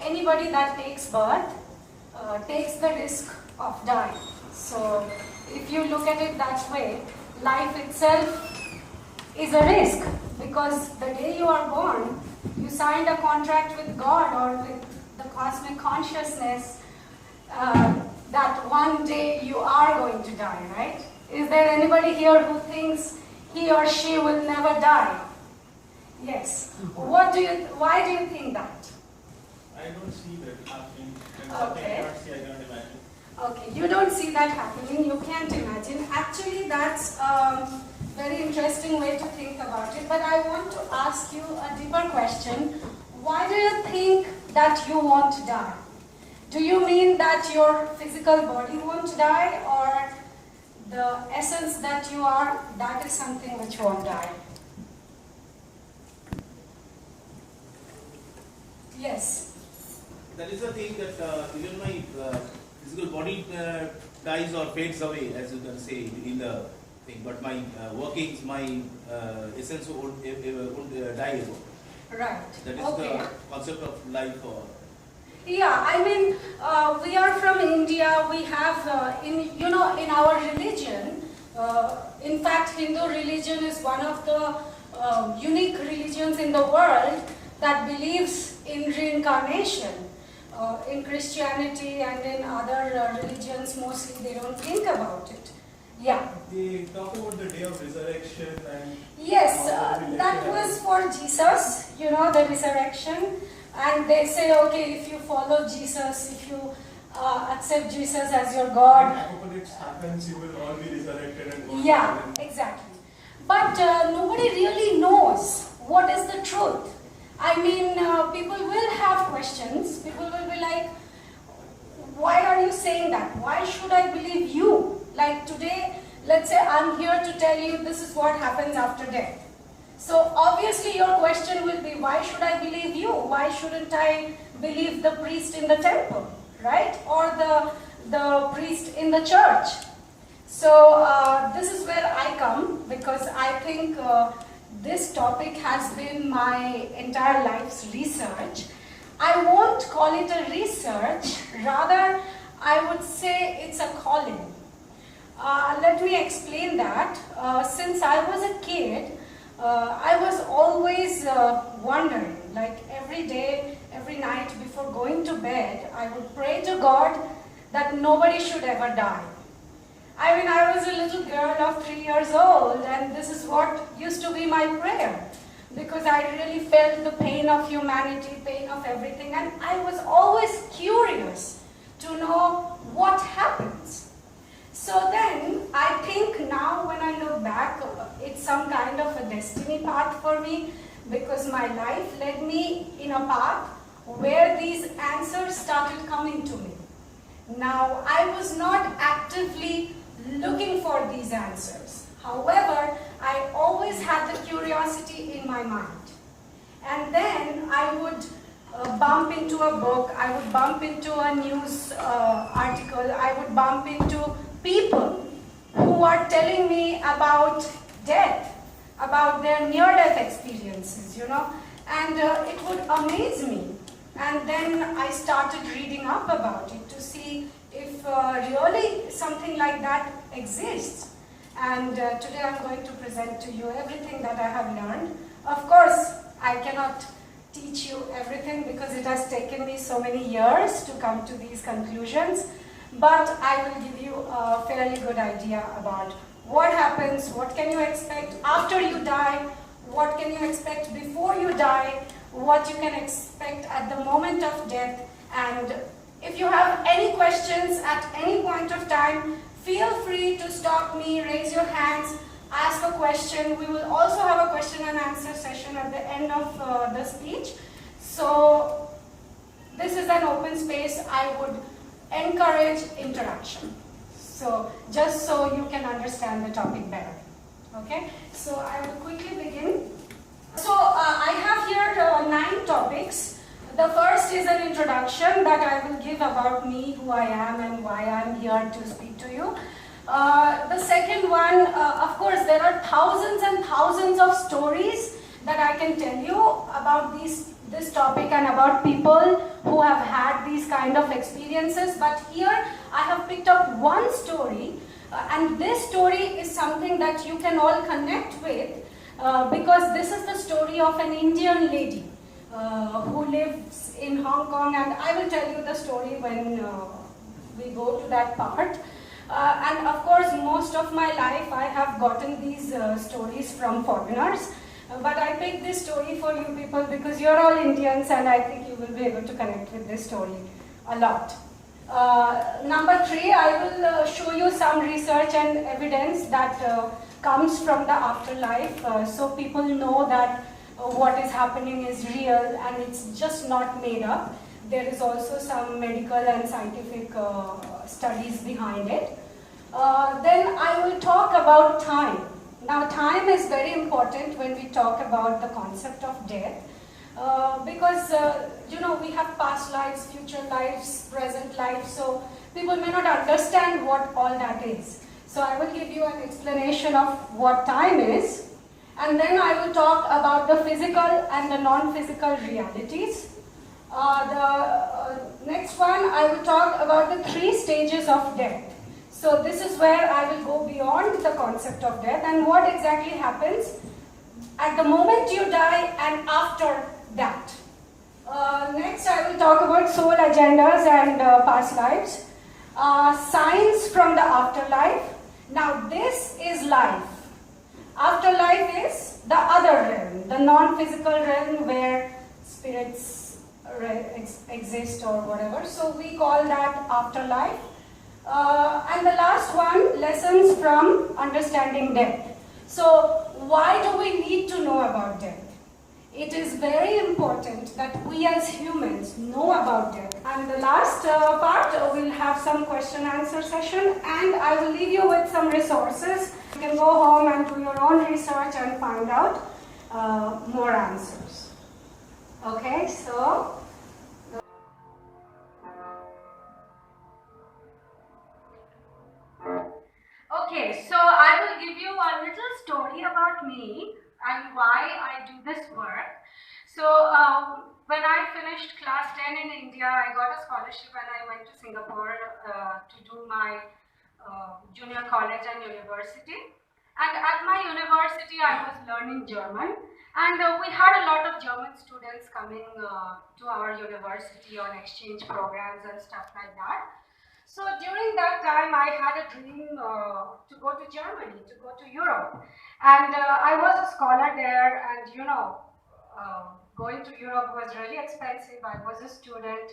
anybody that takes birth takes the risk of dying. So if you look at it that way, life itself is a risk, because the day you are born, you signed a contract with God or with the cosmic consciousness that one day you are going to die, right? Is there anybody here who thinks he or she will never die? Yes. Why do you think that? I don't see that happening. And Okay. I cannot see, I cannot imagine. Okay, you don't see that happening, you can't imagine. Actually, that's a very interesting way to think about it, but I want to ask you a deeper question. Why do you think that you won't die? Do you mean that your physical body won't die, or the essence that you are, that is something which won't die? Yes. That is the thing that even my physical body dies or fades away, as you can say in the thing, but my workings, my essence won't die ever. Right. That is Okay. the concept of life. Or Yeah, I mean, we are from India. We have, in our religion, in fact, Hindu religion is one of the unique religions in the world that believes in reincarnation. In Christianity and in other religions, mostly they don't think about it. Yeah. They talk about the day of resurrection and... Yes, that was for Jesus, the resurrection. And they say, okay, if you follow Jesus, if you accept Jesus as your God. When apocalypse happens, you will all be resurrected and go to Yeah, heaven. exactly. But nobody really knows what is the truth. I mean, people will have questions. People will be like, why are you saying that? Why should I believe you? Like today, let's say I'm here to tell you this is what happens after death. So obviously your question will be, why should I believe you? Why shouldn't I believe the priest in the temple, right? Or the priest in the church? So this is where I come, because I think this topic has been my entire life's research. I won't call it a research, rather I would say it's a calling. Let me explain that. Since I was a kid, I was always wondering, like every day, every night before going to bed, I would pray to God that nobody should ever die. I mean, I was a little girl of 3 years old, and this is what used to be my prayer, because I really felt the pain of humanity, pain of everything, and I was always curious to know what happens. So then, I think now when I look back, it's some kind of a destiny path for me, because my life led me in a path where these answers started coming to me. Now, I was not actively looking for these answers. However, I always had the curiosity in my mind. And then I would bump into a book, I would bump into a news article, I would bump into people who are telling me about death, about their near-death experiences, and it would amaze me. And then I started reading up about it to see if really something like that exists. And today I'm going to present to you everything that I have learned. Of course, I cannot teach you everything because it has taken me so many years to come to these conclusions. But I will give you a fairly good idea about what happens, what can you expect after you die, what can you expect before you die, what you can expect at the moment of death. And if you have any questions at any point of time, feel free to stop me, raise your hands, ask a question. We will also have a question and answer session at the end of the speech. So this is an open space. I would encourage interaction. So just so you can understand the topic better. Okay, so I will quickly begin. So I have here 9 topics. The first is an introduction that I will give about me, who I am and why I am here to speak to you. The second one, of course, there are thousands and thousands of stories that I can tell you about this this topic and about people who have had these kind of experiences, but here I have picked up one story, and this story is something that you can all connect with, because this is the story of an Indian lady who lives in Hong Kong, and I will tell you the story when we go to that part. And of course, most of my life I have gotten these stories from foreigners. But I picked this story for you people because you're all Indians, and I think you will be able to connect with this story a lot. Number 3, I will show you some research and evidence that comes from the afterlife, so people know that what is happening is real and it's just not made up. There is also some medical and scientific studies behind it. Then I will talk about time. Now, time is very important when we talk about the concept of death, because you know, we have past lives, future lives, present lives, so people may not understand what all that is. So I will give you an explanation of what time is, and then I will talk about the physical and the non-physical realities. The next one, I will talk about the 3 stages of death. So this is where I will go beyond the concept of death and what exactly happens at the moment you die and after that. Next, I will talk about soul agendas and past lives. Signs from the afterlife. Now this is life. Afterlife is the other realm, the non-physical realm where spirits exist or whatever. So we call that afterlife. And the last one, lessons from understanding death. So why do we need to know about death? It is very important that we as humans know about death. And the last part, we'll have some question-answer session, and I will leave you with some resources. You can go home and do your own research and find out more answers. Okay, so okay, so I will give you a little story about me and why I do this work. So when I finished class 10 in India, I got a scholarship and I went to Singapore to do my junior college and university. And at my university, I was learning German, and we had a lot of German students coming to our university on exchange programs and stuff like that. So during that time, I had a dream to go to Germany, to go to Europe. And I was a scholar there, and you know, going to Europe was really expensive. I was a student.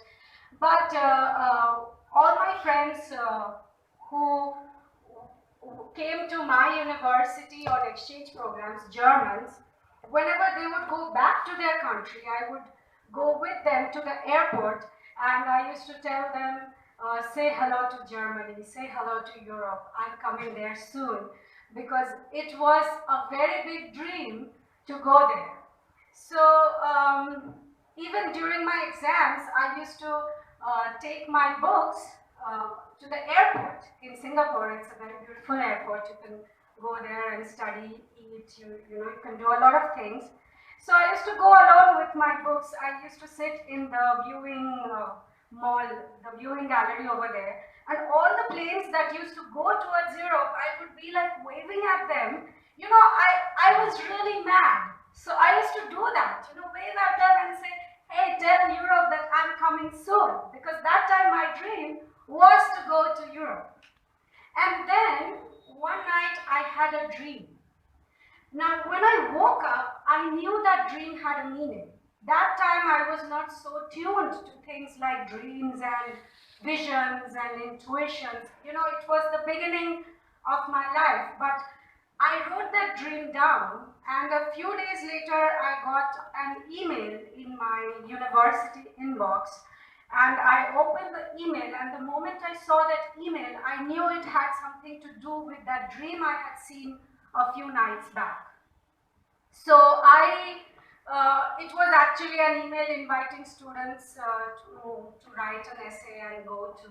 But all my friends who came to my university on exchange programs, Germans, whenever they would go back to their country, I would go with them to the airport, and I used to tell them, say hello to Germany, say hello to Europe, I'm coming there soon, because it was a very big dream to go there. So even during my exams, I used to take my books to the airport in Singapore. It's a very beautiful airport. You can go there and study, eat, you know, you can do a lot of things. So I used to go along with my books. I used to sit in the viewing mall, the viewing gallery over there. And all the planes that used to go towards Europe, I would be like waving at them. You know, I was really mad. So I used to do that, you know, wave at them and say, hey, tell Europe that I'm coming soon. Because that time my dream was to go to Europe. And then one night I had a dream. Now when I woke up, I knew that dream had a meaning. That time I was not so tuned to things like dreams and visions and intuitions. You know, it was the beginning of my life. But I wrote that dream down, and a few days later I got an email in my university inbox, and I opened the email, and the moment I saw that email, I knew it had something to do with that dream I had seen a few nights back. So it was actually an email inviting students to write an essay and go to,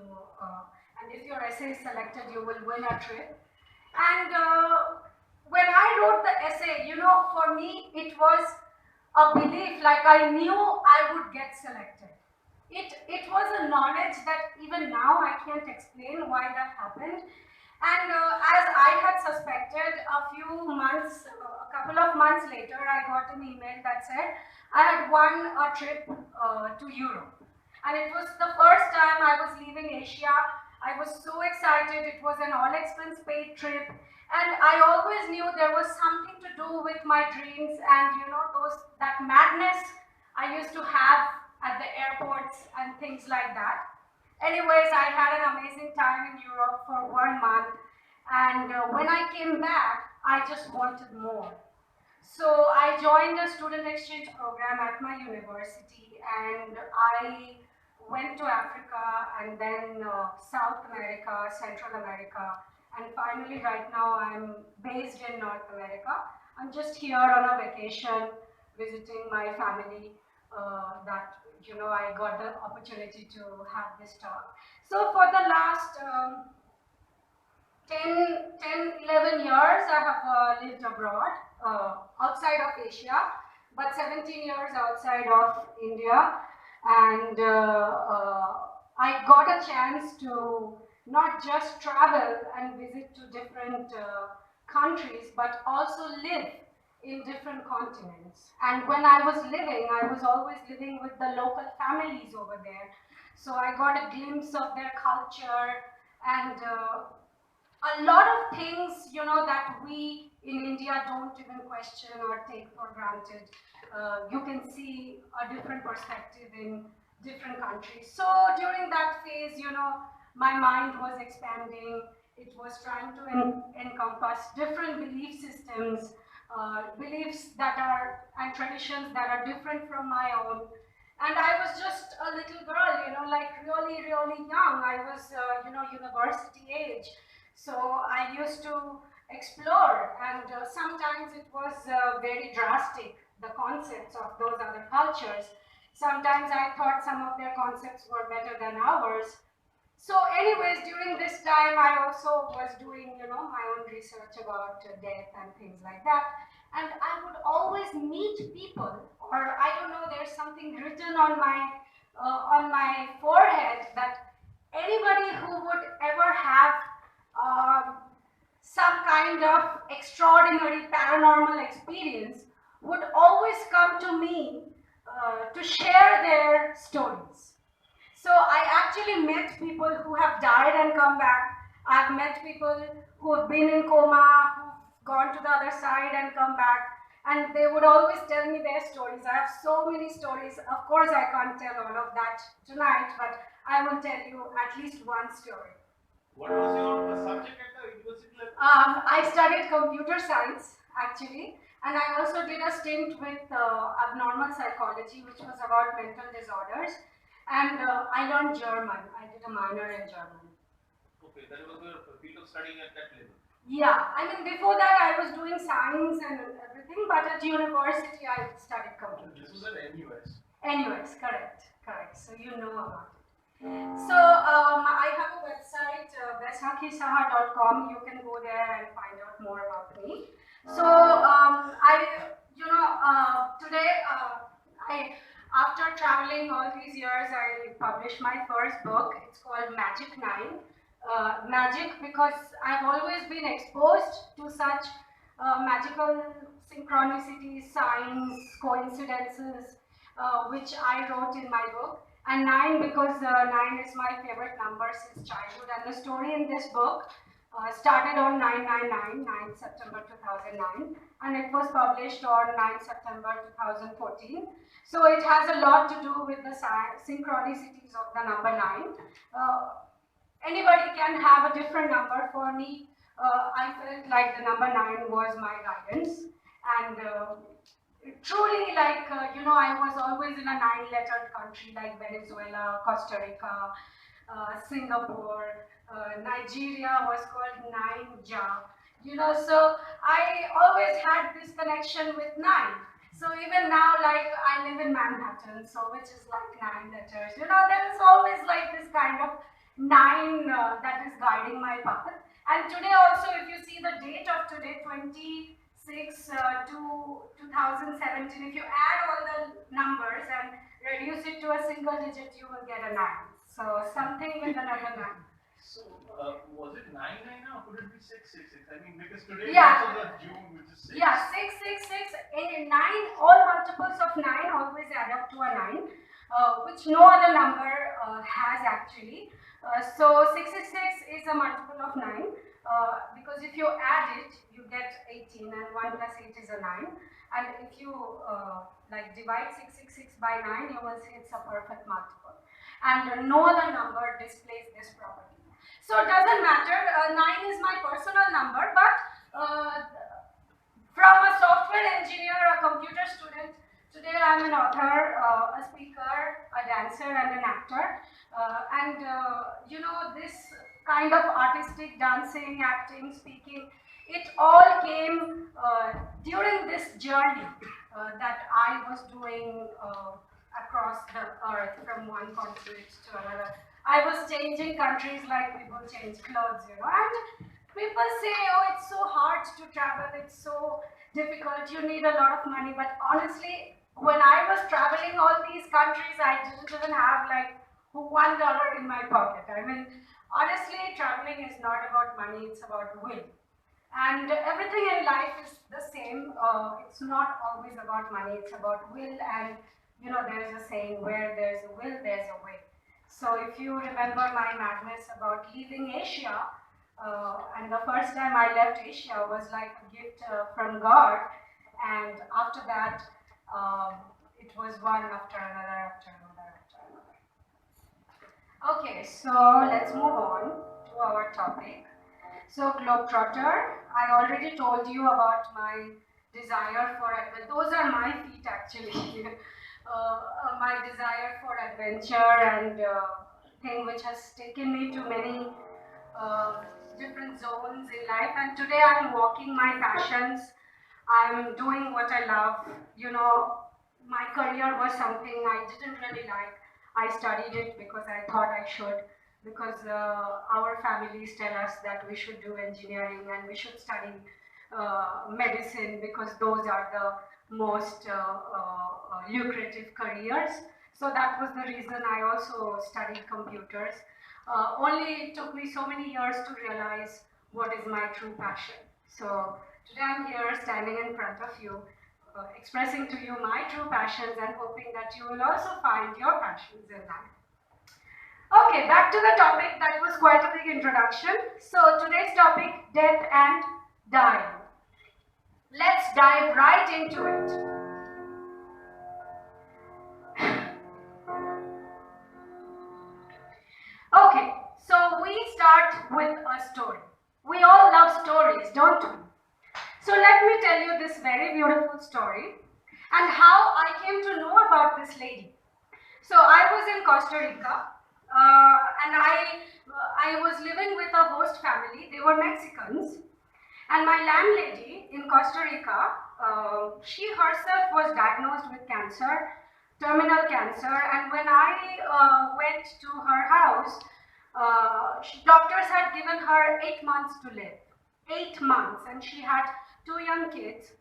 and if your essay is selected, you will win a trip. And when I wrote the essay, you know, for me, it was a belief, like I knew I would get selected. It was a knowledge that even now I can't explain why that happened. And as I had suspected, a couple of months later, I got an email that said I had won a trip to Europe. And it was the first time I was leaving Asia. I was so excited. It was an all expense paid trip. And I always knew there was something to do with my dreams and that madness I used to have at the airports and things like that. Anyways, I had an amazing time in Europe for 1 month, and when I came back, I just wanted more. So I joined a student exchange program at my university, and I went to Africa and then South America, Central America, and finally right now I'm based in North America. I'm just here on a vacation visiting my family that I got the opportunity to have this talk. So for the last 11 years I have lived abroad, outside of Asia, but 17 years outside of India. And I got a chance to not just travel and visit to different countries, but also live in different continents. And when I was living, I was always living with the local families over there. So I got a glimpse of their culture and a lot of things, that we in India don't even question or take for granted. You can see a different perspective in different countries. So during that phase, my mind was expanding. It was trying to encompass different belief systems, beliefs that are and traditions that are different from my own. And I was just a little girl, like really, really young. I was, university age. So I used to explore, and sometimes it was very drastic, the concepts of those other cultures. Sometimes I thought some of their concepts were better than ours. So anyways, during this time, I also was doing, my own research about death and things like that. And I would always meet people, or I don't know, there's something written on my forehead that anybody who would ever have um, some kind of extraordinary paranormal experience would always come to me to share their stories. So I actually met people who have died and come back. I've met people who have been in coma, who've gone to the other side and come back. And they would always tell me their stories. I have so many stories. Of course, I can't tell all of that tonight, but I will tell you at least one story. What was your subject at the university level? I studied computer science actually, and I also did a stint with abnormal psychology, which was about mental disorders. And I learned German. I did a minor in German. Okay, that was your field of studying at that level. Yeah, I mean before that I was doing science and everything, but at university I studied computer. This was at NUS. NUS, correct. So you know about it. So I have a website, baisakhisaha.com. You can go there and find out more about me. So today, after traveling all these years, I published my first book. It's called Magic 9. Magic because I've always been exposed to such magical synchronicities, signs, coincidences, which I wrote in my book. And 9 because 9 is my favorite number since childhood. And the story in this book started on 999, 9 September 2009, and it was published on 9 September 2014. So it has a lot to do with the synchronicities of the number 9. Anybody can have a different number. For me, I felt like the number 9 was my guidance. And truly, I was always in a 9-lettered country like Venezuela, Costa Rica, Singapore, Nigeria was called Naija. So I always had this connection with 9. So even now, I live in Manhattan, so which is like 9 letters. There is always like this kind of 9 that is guiding my path. And today also, if you see the date of today, 27 to 2017, if you add all the numbers and reduce it to a single digit, you will get a 9. So something with another 9. So, was it 9 or could it be 666? I mean, because today Yeah. is also the June, which is 6. Yeah, 666 in 9, all multiples of 9 always add up to a 9, which no other number has actually. So 666 is a multiple of 9, because if you add it, you get 18, and 1 plus 8 is a 9. And if you like divide 666 by 9, you will see it's a perfect multiple. And no other number displays this property. So it doesn't matter, 9 is my personal number, but from a software engineer, a computer student, today I'm an author, a speaker, a dancer, and an actor. You know, this kind of artistic dancing, acting, speaking, it all came during this journey that I was doing across the earth from one continent to another. I was changing countries like people change clothes, you know, and people say, oh, it's so hard to travel, it's so difficult, you need a lot of money. But honestly, when I was traveling all these countries, I didn't even have like $1 in my pocket. I mean, honestly, traveling is not about money, it's about will. And everything in life is the same. It's not always about money, it's about will. And you know, there's a saying, where there's a will, there's a way. So if you remember my madness about leaving Asia, and the first time I left Asia was like a gift from God, and after that, it was one after another, after another, after another. Okay, so let's move on to our topic. So Globetrotter, I already told you about my desire for adventure. Those are my feet actually. My desire for adventure and thing which has taken me to many different zones in life, and today I'm walking my passions. I'm doing what I love. You know, my career was something I didn't really like. I studied it because I thought I should, because our families tell us that we should do engineering and we should study medicine because those are the most lucrative careers. So that was the reason I also studied computers. Only it took me so many years to realize what is my true passion. So today I'm here standing in front of you, expressing to you my true passions and hoping that you will also find your passions in life. Okay, back to the topic. That was quite a big introduction. So today's topic, death and dying. Let's dive right into it. Okay, so we start with a story. We all love stories, don't we? So let me tell you this very beautiful story and how I came to know about this lady. So I was in Costa Rica and I was living with a host family. They were Mexicans, and my landlady in Costa Rica, she herself was diagnosed with cancer, terminal cancer, and when I went to her house, doctors had given her 8 months to live. 8 months, and she had 2 young kids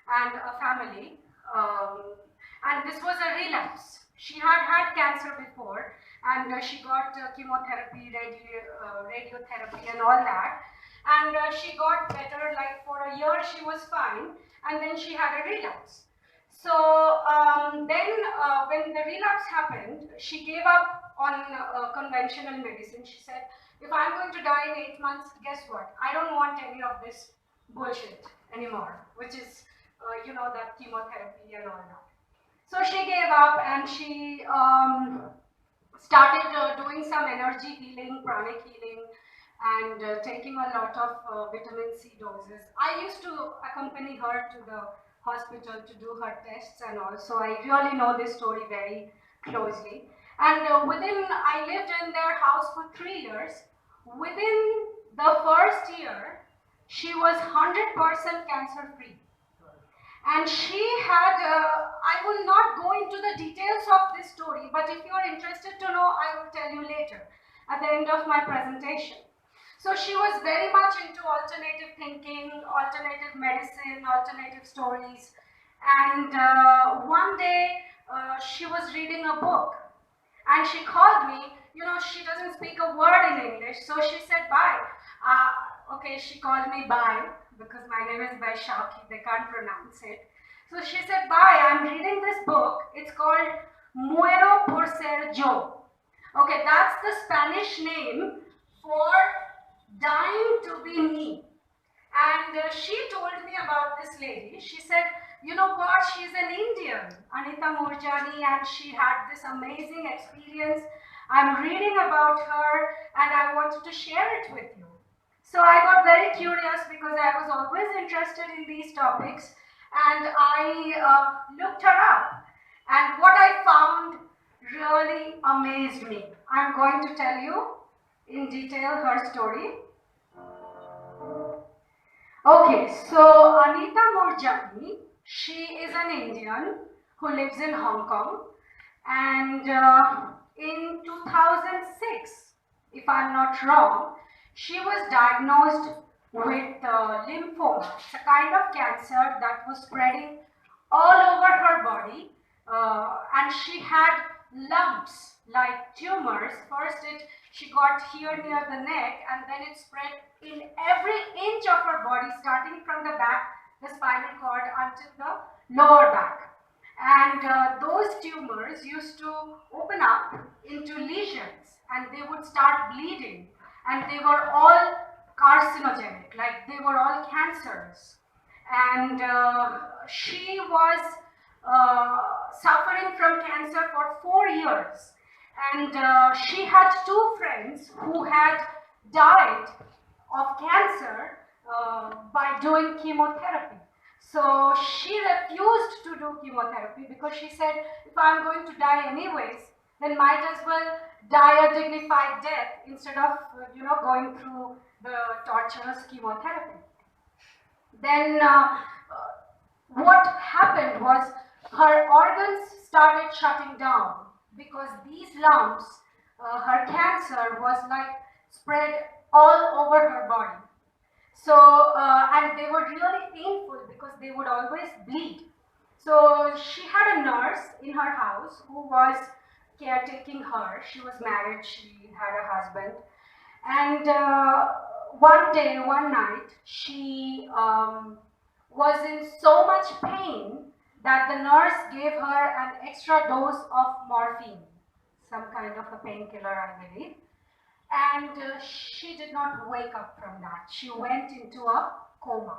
and a family, and this was a relapse. She had had cancer before, and she got chemotherapy, radiotherapy and all that, and she got better. Like for a year she was fine, and then she had a relapse. So then when the relapse happened, she gave up on conventional medicine. She said, if I'm going to die in 8 months, guess what? I don't want any of this bullshit anymore, which is, you know, that chemotherapy and all that. So she gave up and she started doing some energy healing, pranic healing, and taking a lot of vitamin C doses. I used to accompany her to the hospital to do her tests and all, so I really know this story very closely. And I lived in their house for 3 years. Within the first year, she was 100% cancer free. And she had, I will not go into the details of this story, but if you are interested to know, I will tell you later at the end of my presentation. So she was very much into alternative thinking, alternative medicine, alternative stories. And one day she was reading a book and she called me. You know, she doesn't speak a word in English, so she said bye. Okay, she called me bye because my name is Baisakhi, they can't pronounce it. So she said, bye, I'm reading this book. It's called Muero por ser yo. Okay, that's the Spanish name for dying to be me. And she told me about this lady. She said, you know what, she's an Indian, Anita Moorjani, and she had this amazing experience. I'm reading about her and I wanted to share it with you. So I got very curious because I was always interested in these topics, and I looked her up. And what I found really amazed me. I'm going to tell you in detail her story. Okay, so Anita Moorjani, she is an Indian who lives in Hong Kong, and in 2006, if I'm not wrong, she was diagnosed with lymphoma. It's a kind of cancer that was spreading all over her body, and she had lumps like tumors. First she got here near the neck, and then it spread in every inch of her body, starting from the back, the spinal cord, until the lower back. And those tumors used to open up into lesions, and they would start bleeding, and they were all carcinogenic, like they were all cancers. And she was suffering from cancer for 4 years, and she had 2 friends who had died of cancer by doing chemotherapy. So she refused to do chemotherapy because she said, if I'm going to die anyways, then might as well die a dignified death instead of going through the torturous chemotherapy. Then what happened was her organs started shutting down because these lumps, her cancer was like spread all over her body. So, and they were really painful because they would always bleed. So she had a nurse in her house who was caretaking her. She was married, she had a husband. And one day, one night, she was in so much pain that the nurse gave her an extra dose of morphine, some kind of a painkiller, I believe. And she did not wake up from that. She went into a coma.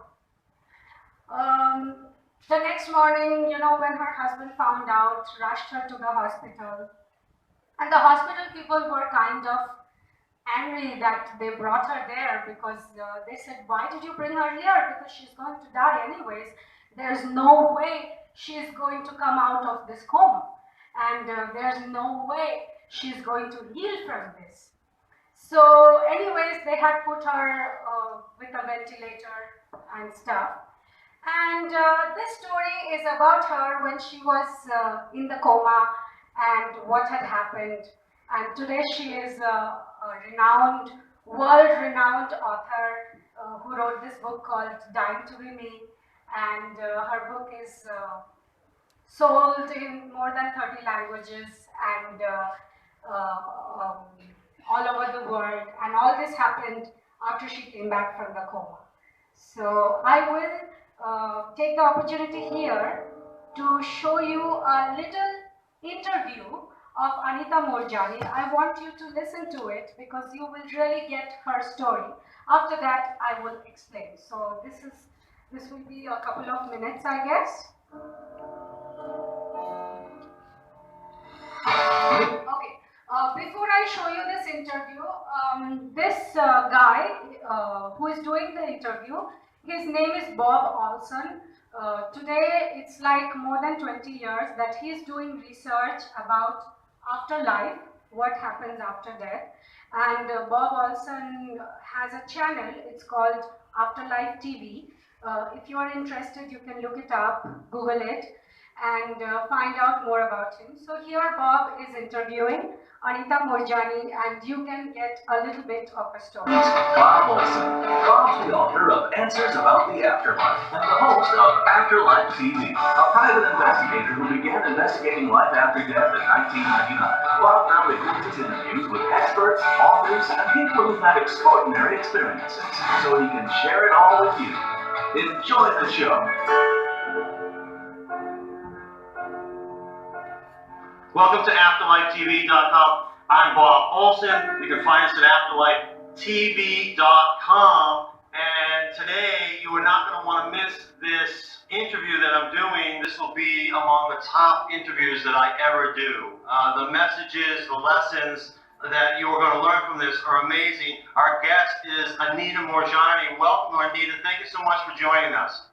The next morning, when her husband found out, rushed her to the hospital. And the hospital people were kind of angry that they brought her there, because they said, why did you bring her here? Because she's going to die anyways. There's no way she's going to come out of this coma. And there's no way she's going to heal from this. So anyways, they had put her with a ventilator and stuff. And this story is about her when she was in the coma and what had happened. And today she is a renowned, world-renowned author who wrote this book called Dying to Be Me. And her book is sold in more than 30 languages and all over the world, and all this happened after she came back from the coma. So I will take the opportunity here to show you a little interview of Anita Moorjani. I want you to listen to it because you will really get her story. After that, I will explain. So this will be a couple of minutes, I guess. Okay. Before I show you this interview, this guy who is doing the interview, his name is Bob Olson. Today, it's like more than 20 years that he is doing research about afterlife, what happens after death. And Bob Olson has a channel, it's called Afterlife TV. If you are interested, you can look it up, Google it. and find out more about him. So here Bob is interviewing Anita Moorjani, and you can get a little bit of a story. Bob Olson. Bob's the author of Answers About the Afterlife and the host of Afterlife TV, a private investigator who began investigating life after death in 1999. Bob now records his interviews with experts, authors, and people who've had extraordinary experiences, so he can share it all with you. Enjoy the show. Welcome to AfterlifeTV.com. I'm Bob Olson. You can find us at AfterlifeTV.com. And today, you are not going to want to miss this interview that I'm doing. This will be among the top interviews that I ever do. The messages, the lessons that you are going to learn from this are amazing. Our guest is Anita Moorjani. Welcome, Anita. Thank you so much for joining us.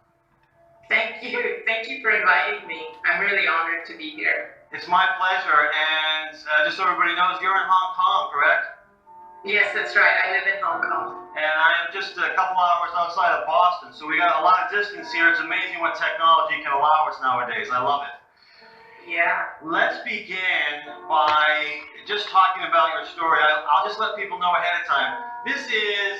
Thank you. Thank you for inviting me. I'm really honored to be here. It's my pleasure, and just so everybody knows, you're in Hong Kong, correct? Yes, that's right. I live in Hong Kong. And I'm just a couple hours outside of Boston, so we got a lot of distance here. It's amazing what technology can allow us nowadays. I love it. Yeah. Let's begin by just talking about your story. I'll just let people know ahead of time. This is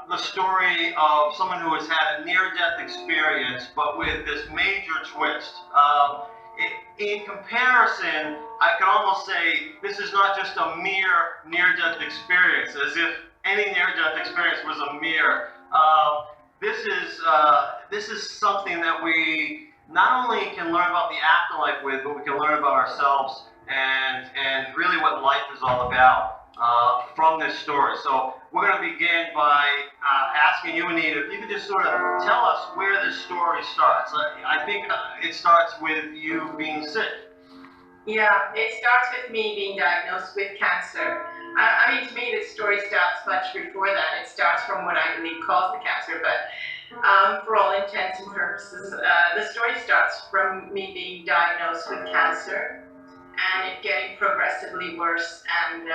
the story of someone who has had a near-death experience, but with this major twist. In comparison, I can almost say this is not just a mere near-death experience, as if any near-death experience was a mere. This is something that we not only can learn about the afterlife with, but we can learn about ourselves and really what life is all about from this story. So we're going to begin by asking you, Anita, if you could just sort of tell us where this story starts. I think it starts with you being sick. Yeah, it starts with me being diagnosed with cancer. I mean, to me, this story starts much before that. It starts from what I believe caused the cancer, but for all intents and purposes, the story starts from me being diagnosed with cancer and it getting progressively worse. And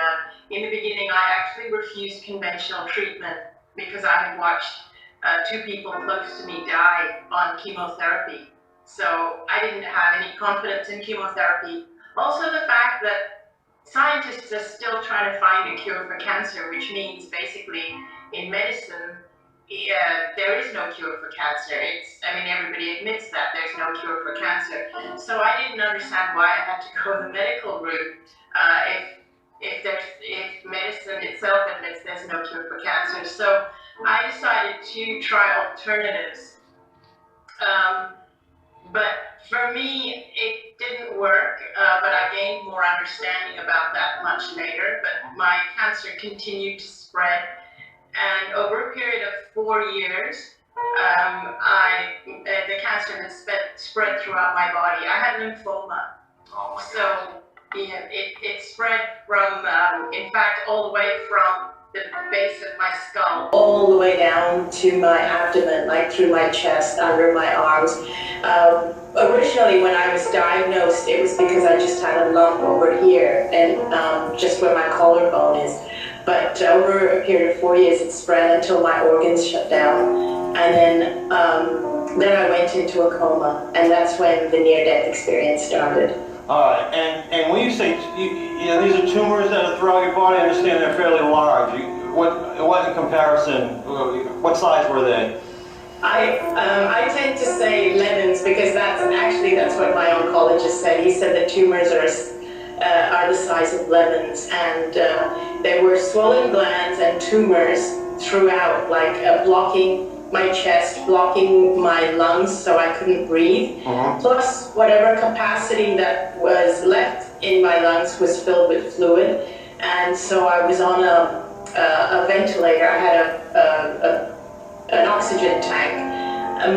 in the beginning, I actually refused conventional treatment because I had watched two people close to me die on chemotherapy. So I didn't have any confidence in chemotherapy. Also, the fact that scientists are still trying to find a cure for cancer, which means basically in medicine, there is no cure for cancer. I mean, everybody admits that there's no cure for cancer. So I didn't understand why I had to go the medical route if medicine itself admits there's no cure for cancer. So I decided to try alternatives. But for me, it didn't work, but I gained more understanding about that much later. But my cancer continued to spread. And over a period of 4 years, the cancer had spread throughout my body. I had lymphoma. Oh my so yeah, it spread from, in fact, all the way from the base of my skull, all the way down to my abdomen, like through my chest, under my arms. Originally, when I was diagnosed, it was because I just had a lump over here and just where my collarbone is. But over a period of 4 years, it spread until my organs shut down. And then I went into a coma, and that's when the near-death experience started. All right, and when you say these are tumors that are throughout your body, I understand they're fairly large. What in comparison? What size were they? I tend to say lemons because that's what my oncologist said. He said that tumors are the size of lemons, and there were swollen glands and tumors throughout, like blocking my chest, blocking my lungs so I couldn't breathe, plus whatever capacity that was left in my lungs was filled with fluid, and so I was on a ventilator. I had an oxygen tank.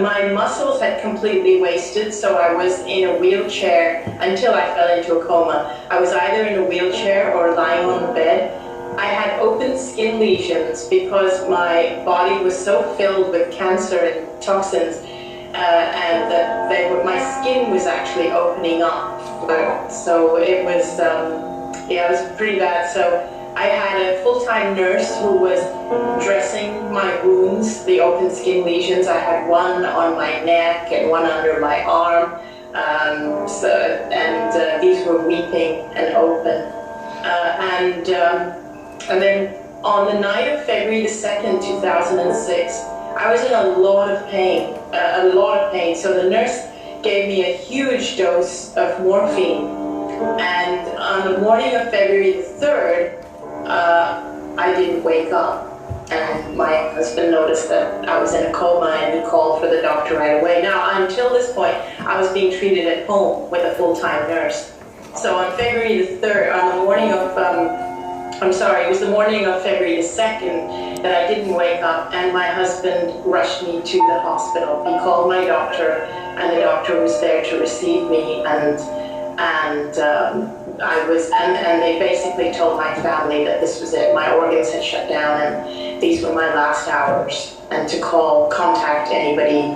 My muscles had completely wasted, so I was in a wheelchair until I fell into a coma. I was either in a wheelchair or lying on the bed. I had open skin lesions because my body was so filled with cancer and toxins, and that my skin was actually opening up. So it was, it was pretty bad. So I had a full-time nurse who was dressing my wounds, the open skin lesions. I had one on my neck and one under my arm. These were weeping and open. And then on the night of February the 2nd, 2006, I was in a lot of pain, So the nurse gave me a huge dose of morphine. And on the morning of February the 3rd, I didn't wake up. And my husband noticed that I was in a coma and he called for the doctor right away. Now, until this point, I was being treated at home with a full-time nurse. So on February the 3rd, on the morning of, it was the morning of February the 2nd that I didn't wake up, and my husband rushed me to the hospital. He called my doctor, and the doctor was there to receive me, and they basically told my family that this was it. My organs had shut down, and these were my last hours, and to contact anybody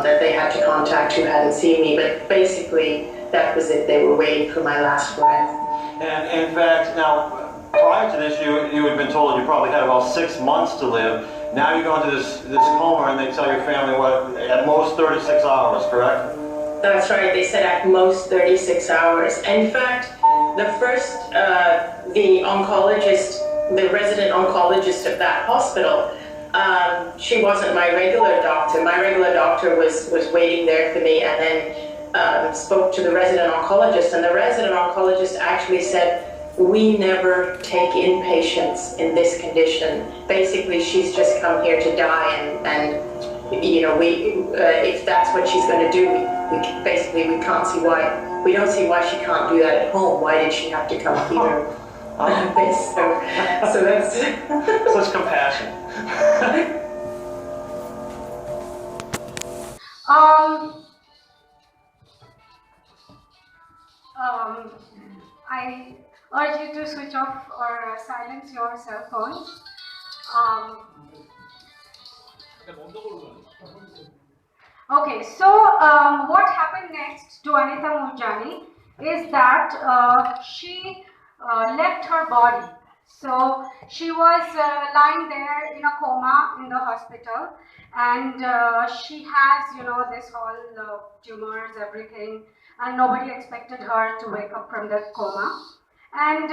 that they had to contact who hadn't seen me. But basically, that was it. They were waiting for my last breath. And in fact, now, prior to this, you had been told you probably had about 6 months to live. Now you go into this coma, and they tell your family, what, at most 36 hours, correct? That's right. They said at most 36 hours. In fact, the first, the oncologist, the resident oncologist of that hospital, she wasn't my regular doctor. My regular doctor was waiting there for me, and then spoke to the resident oncologist, and the resident oncologist actually said, "We never take in patients in this condition. Basically, she's just come here to die, and you know, if that's what she's going to do, we can't see why. We don't see why she can't do that at home. Why did she have to come here?" So that's such compassion. I urge you to switch off or silence your cell phones. Okay, so what happened next to Anita Moorjani is that she left her body. So she was lying there in a coma in the hospital, and she has, you know, this whole tumors, everything, and nobody expected her to wake up from that coma. And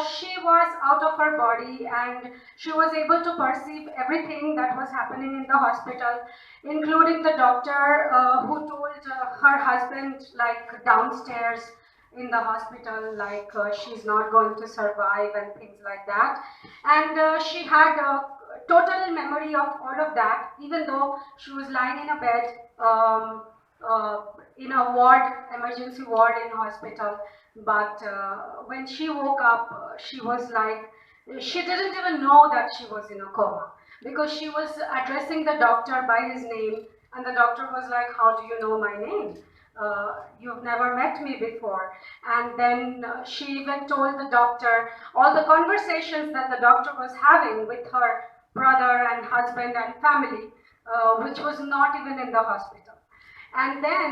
she was out of her body, and she was able to perceive everything that was happening in the hospital, including the doctor who told her husband, like, downstairs in the hospital, like, she's not going to survive and things like that. And she had a total memory of all of that, even though she was lying in a bed in a ward, emergency ward in hospital. But when she woke up, she was like, she didn't even know that she was in a coma, because she was addressing the doctor by his name, and the doctor was like, "How do you know my name? You've never met me before." And then she even told the doctor all the conversations that the doctor was having with her brother and husband and family, which was not even in the hospital. And then,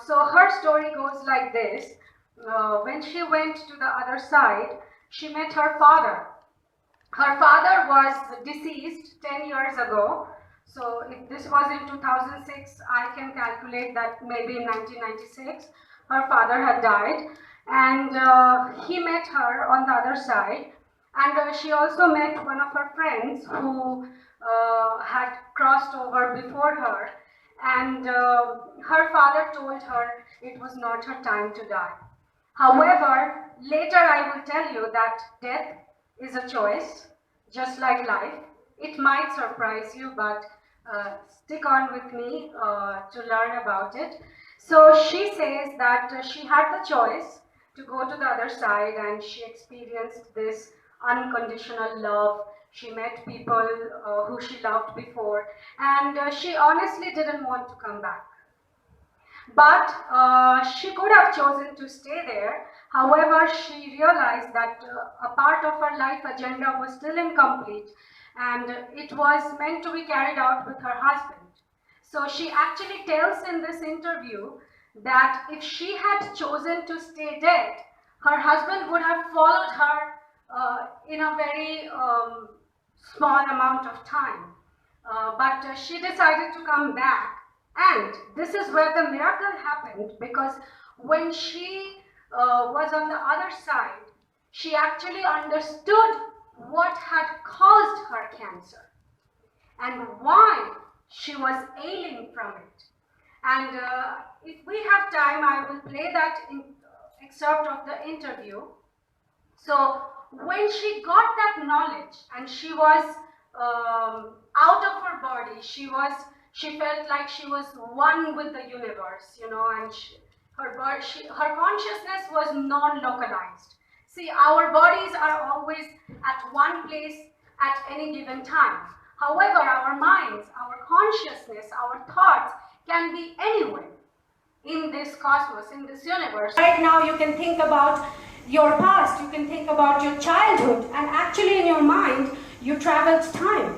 so her story goes like this. When she went to the other side, she met her father. Her father was deceased 10 years ago. So if this was in 2006, I can calculate that maybe in 1996, her father had died. And he met her on the other side. And she also met one of her friends who had crossed over before her. And her father told her it was not her time to die. However, later I will tell you that death is a choice, just like life. It might surprise you, but stick on with me to learn about it. So she says that she had the choice to go to the other side, and she experienced this unconditional love. She met people who she loved before, and she honestly didn't want to come back. But she could have chosen to stay there. However, she realized that a part of her life agenda was still incomplete, and it was meant to be carried out with her husband. So she actually tells in this interview that if she had chosen to stay dead, her husband would have followed her in a very small amount of time. But she decided to come back, And this is where the miracle happened, because when she was on the other side, she actually understood what had caused her cancer and why she was ailing from it. And if we have time, I will play that excerpt of the interview. So when she got that knowledge and she was out of her body, she felt like she was one with the universe, you know, and her consciousness was non-localized. See, our bodies are always at one place at any given time. However, our minds, our consciousness, our thoughts can be anywhere in this cosmos, in this universe. Right now, you can think about your past, you can think about your childhood, and actually in your mind, you traveled time.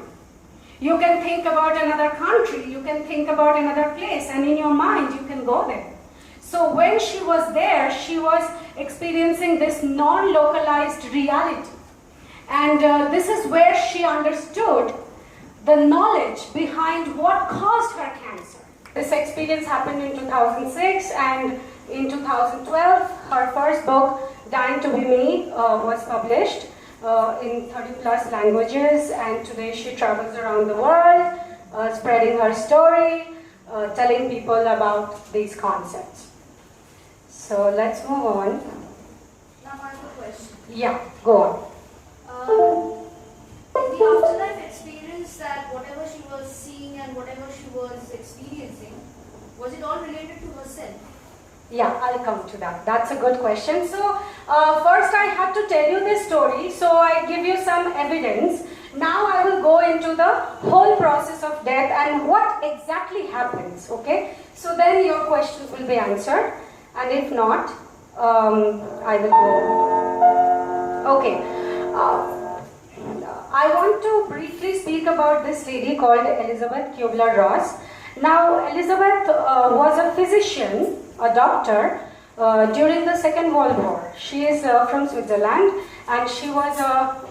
You can think about another country, you can think about another place, and in your mind, you can go there. So when she was there, she was experiencing this non-localized reality. And this is where she understood the knowledge behind what caused her cancer. This experience happened in 2006, and in 2012, her first book, Dying to Be Me, was published in 30 plus languages, and today she travels around the world, spreading her story, telling people about these concepts. So let's move on. Now I have a question. Yeah, go on. In the afterlife experience, that whatever she was seeing and whatever she was experiencing, was it all related to herself? Yeah, I'll come to that. That's a good question. So, first I have to tell you this story, so I give you some evidence. Now I will go into the whole process of death and what exactly happens, okay? So then your questions will be answered, and if not, I will go. Okay. I want to briefly speak about this lady called Elizabeth Kubler-Ross. Now, Elizabeth was a physician, a doctor, during the Second World War. She is from Switzerland, and she was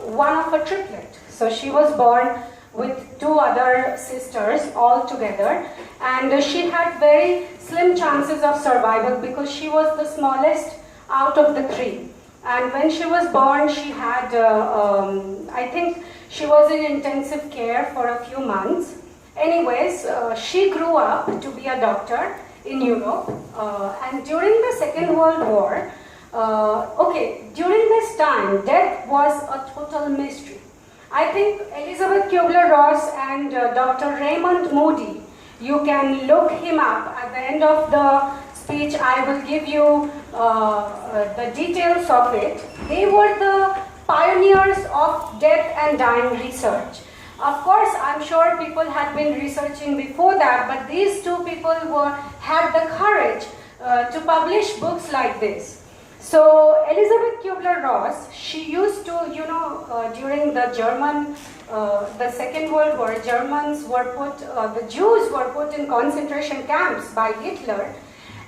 one of a triplet. So she was born with two other sisters all together, and she had very slim chances of survival because she was the smallest out of the three. And when she was born, she had, I think she was in intensive care for a few months. Anyways, she grew up to be a doctor in Europe, and during the Second World War, during this time, death was a total mystery. I think Elizabeth Kubler-Ross and Dr. Raymond Moody, you can look him up. At the end of the speech, I will give you the details of it. They were the pioneers of death and dying research. Of course, I'm sure people had been researching before that, but these two people had the courage to publish books like this. So Elizabeth Kubler-Ross, she used to, during the the Second World War, the Jews were put in concentration camps by Hitler.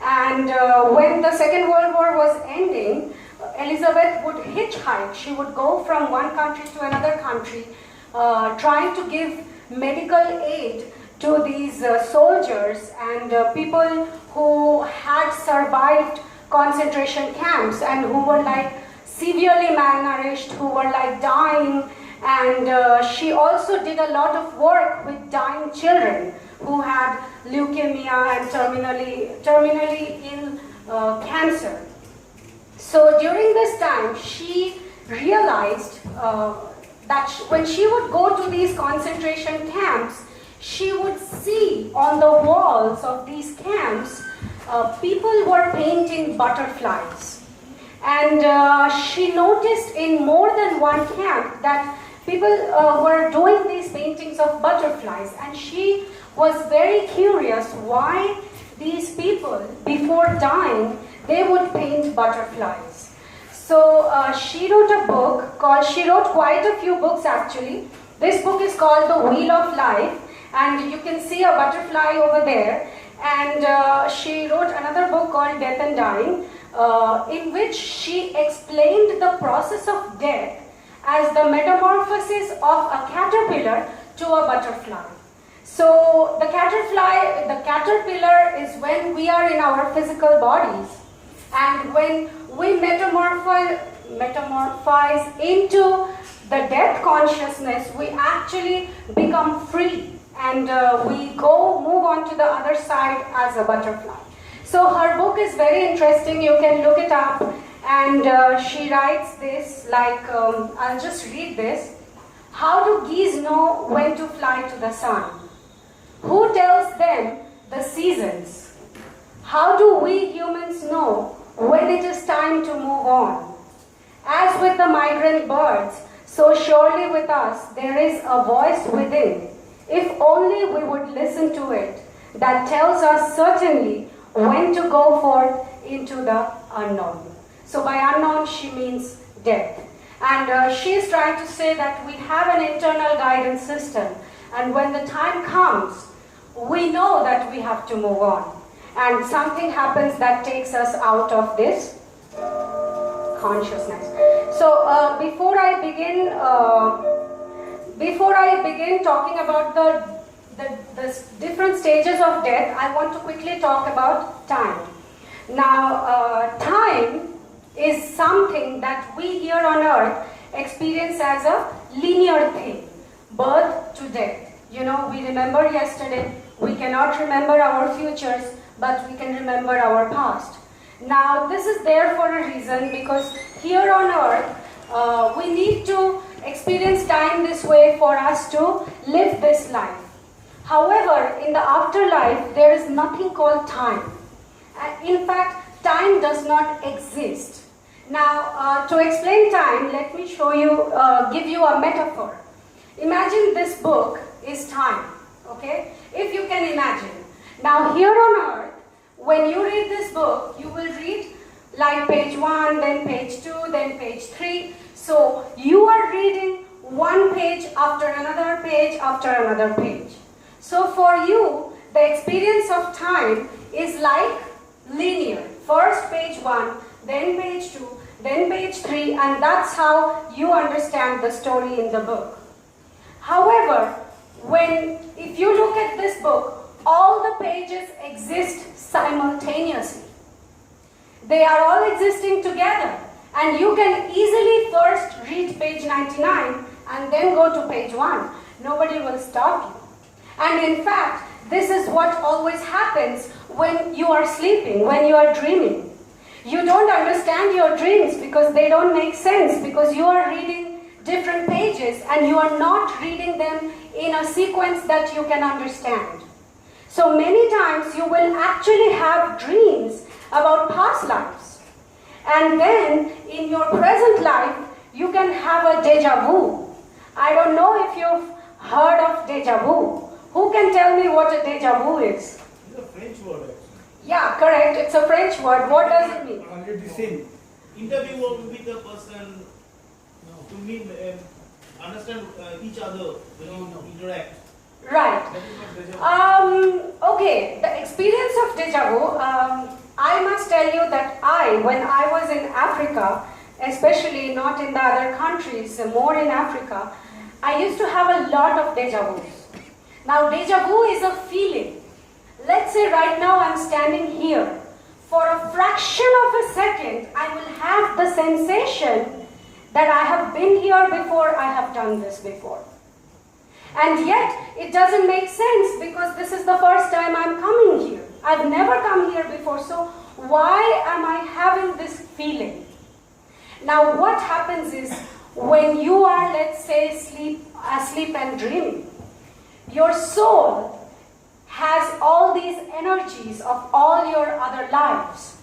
And when the Second World War was ending, Elizabeth would hitchhike. She would go from one country to another country, trying to give medical aid to these soldiers and people who had survived concentration camps and who were like severely malnourished, who were like dying. And she also did a lot of work with dying children who had leukemia and terminally ill cancer. So during this time, she realized that when she would go to these concentration camps, she would see on the walls of these camps, people were painting butterflies. And she noticed in more than one camp that people were doing these paintings of butterflies. And she was very curious why these people, before dying, they would paint butterflies. So she wrote a book she wrote quite a few books actually. This book is called The Wheel of Life, and you can see a butterfly over there. And she wrote another book called Death and Dying, in which she explained the process of death as the metamorphosis of a caterpillar to a butterfly. So the caterpillar is when we are in our physical bodies, and when we metamorphose into the death consciousness, we actually become free, and we move on to the other side as a butterfly. So her book is very interesting. You can look it up, and she writes this like, I'll just read this. How do geese know when to fly to the sun? Who tells them the seasons? How do we humans know when it is time to move on? As with the migrant birds, so surely with us there is a voice within, if only we would listen to it, that tells us certainly when to go forth into the unknown. So by unknown she means death. And she is trying to say that we have an internal guidance system, and when the time comes, we know that we have to move on. And something happens that takes us out of this consciousness. So before I begin talking about the different stages of death, I want to quickly talk about time. Now, time is something that we here on earth experience as a linear thing, birth to death. You know, we remember yesterday, we cannot remember our futures, but we can remember our past. Now, this is there for a reason, because here on earth, we need to experience time this way for us to live this life. However, in the afterlife, there is nothing called time. In fact, time does not exist. Now, to explain time, let me show you, give you a metaphor. Imagine this book is time, okay? If you can imagine. Now, here on earth, when you read this book, you will read like page 1, then page 2, then page 3. So, you are reading one page after another page after another page. So, for you, the experience of time is like linear. First page 1, then page 2, then page 3, and that's how you understand the story in the book. However, if you look at this book, all the pages exist simultaneously. They are all existing together, and you can easily first read page 99 and then go to page 1. Nobody will stop you. And in fact, this is what always happens when you are sleeping, when you are dreaming. You don't understand your dreams because they don't make sense, because you are reading different pages and you are not reading them in a sequence that you can understand. So many times you will actually have dreams about past lives. And then in your present life, you can have a deja vu. I don't know if you've heard of deja vu. Who can tell me what a deja vu is? It's a French word actually. Yeah, correct. It's a French word. What does it mean? The same. Interview with the person to meet, understand each other, interact. Right. Okay, the experience of deja vu, I must tell you that when I was in Africa, especially not in the other countries, more in Africa, I used to have a lot of deja vus. Now, deja vu is a feeling. Let's say right now I'm standing here. For a fraction of a second, I will have the sensation that I have been here before, I have done this before. And yet, it doesn't make sense because this is the first time I'm coming here. I've never come here before, so why am I having this feeling? Now, what happens is, when you are, let's say, asleep and dreaming, your soul has all these energies of all your other lives.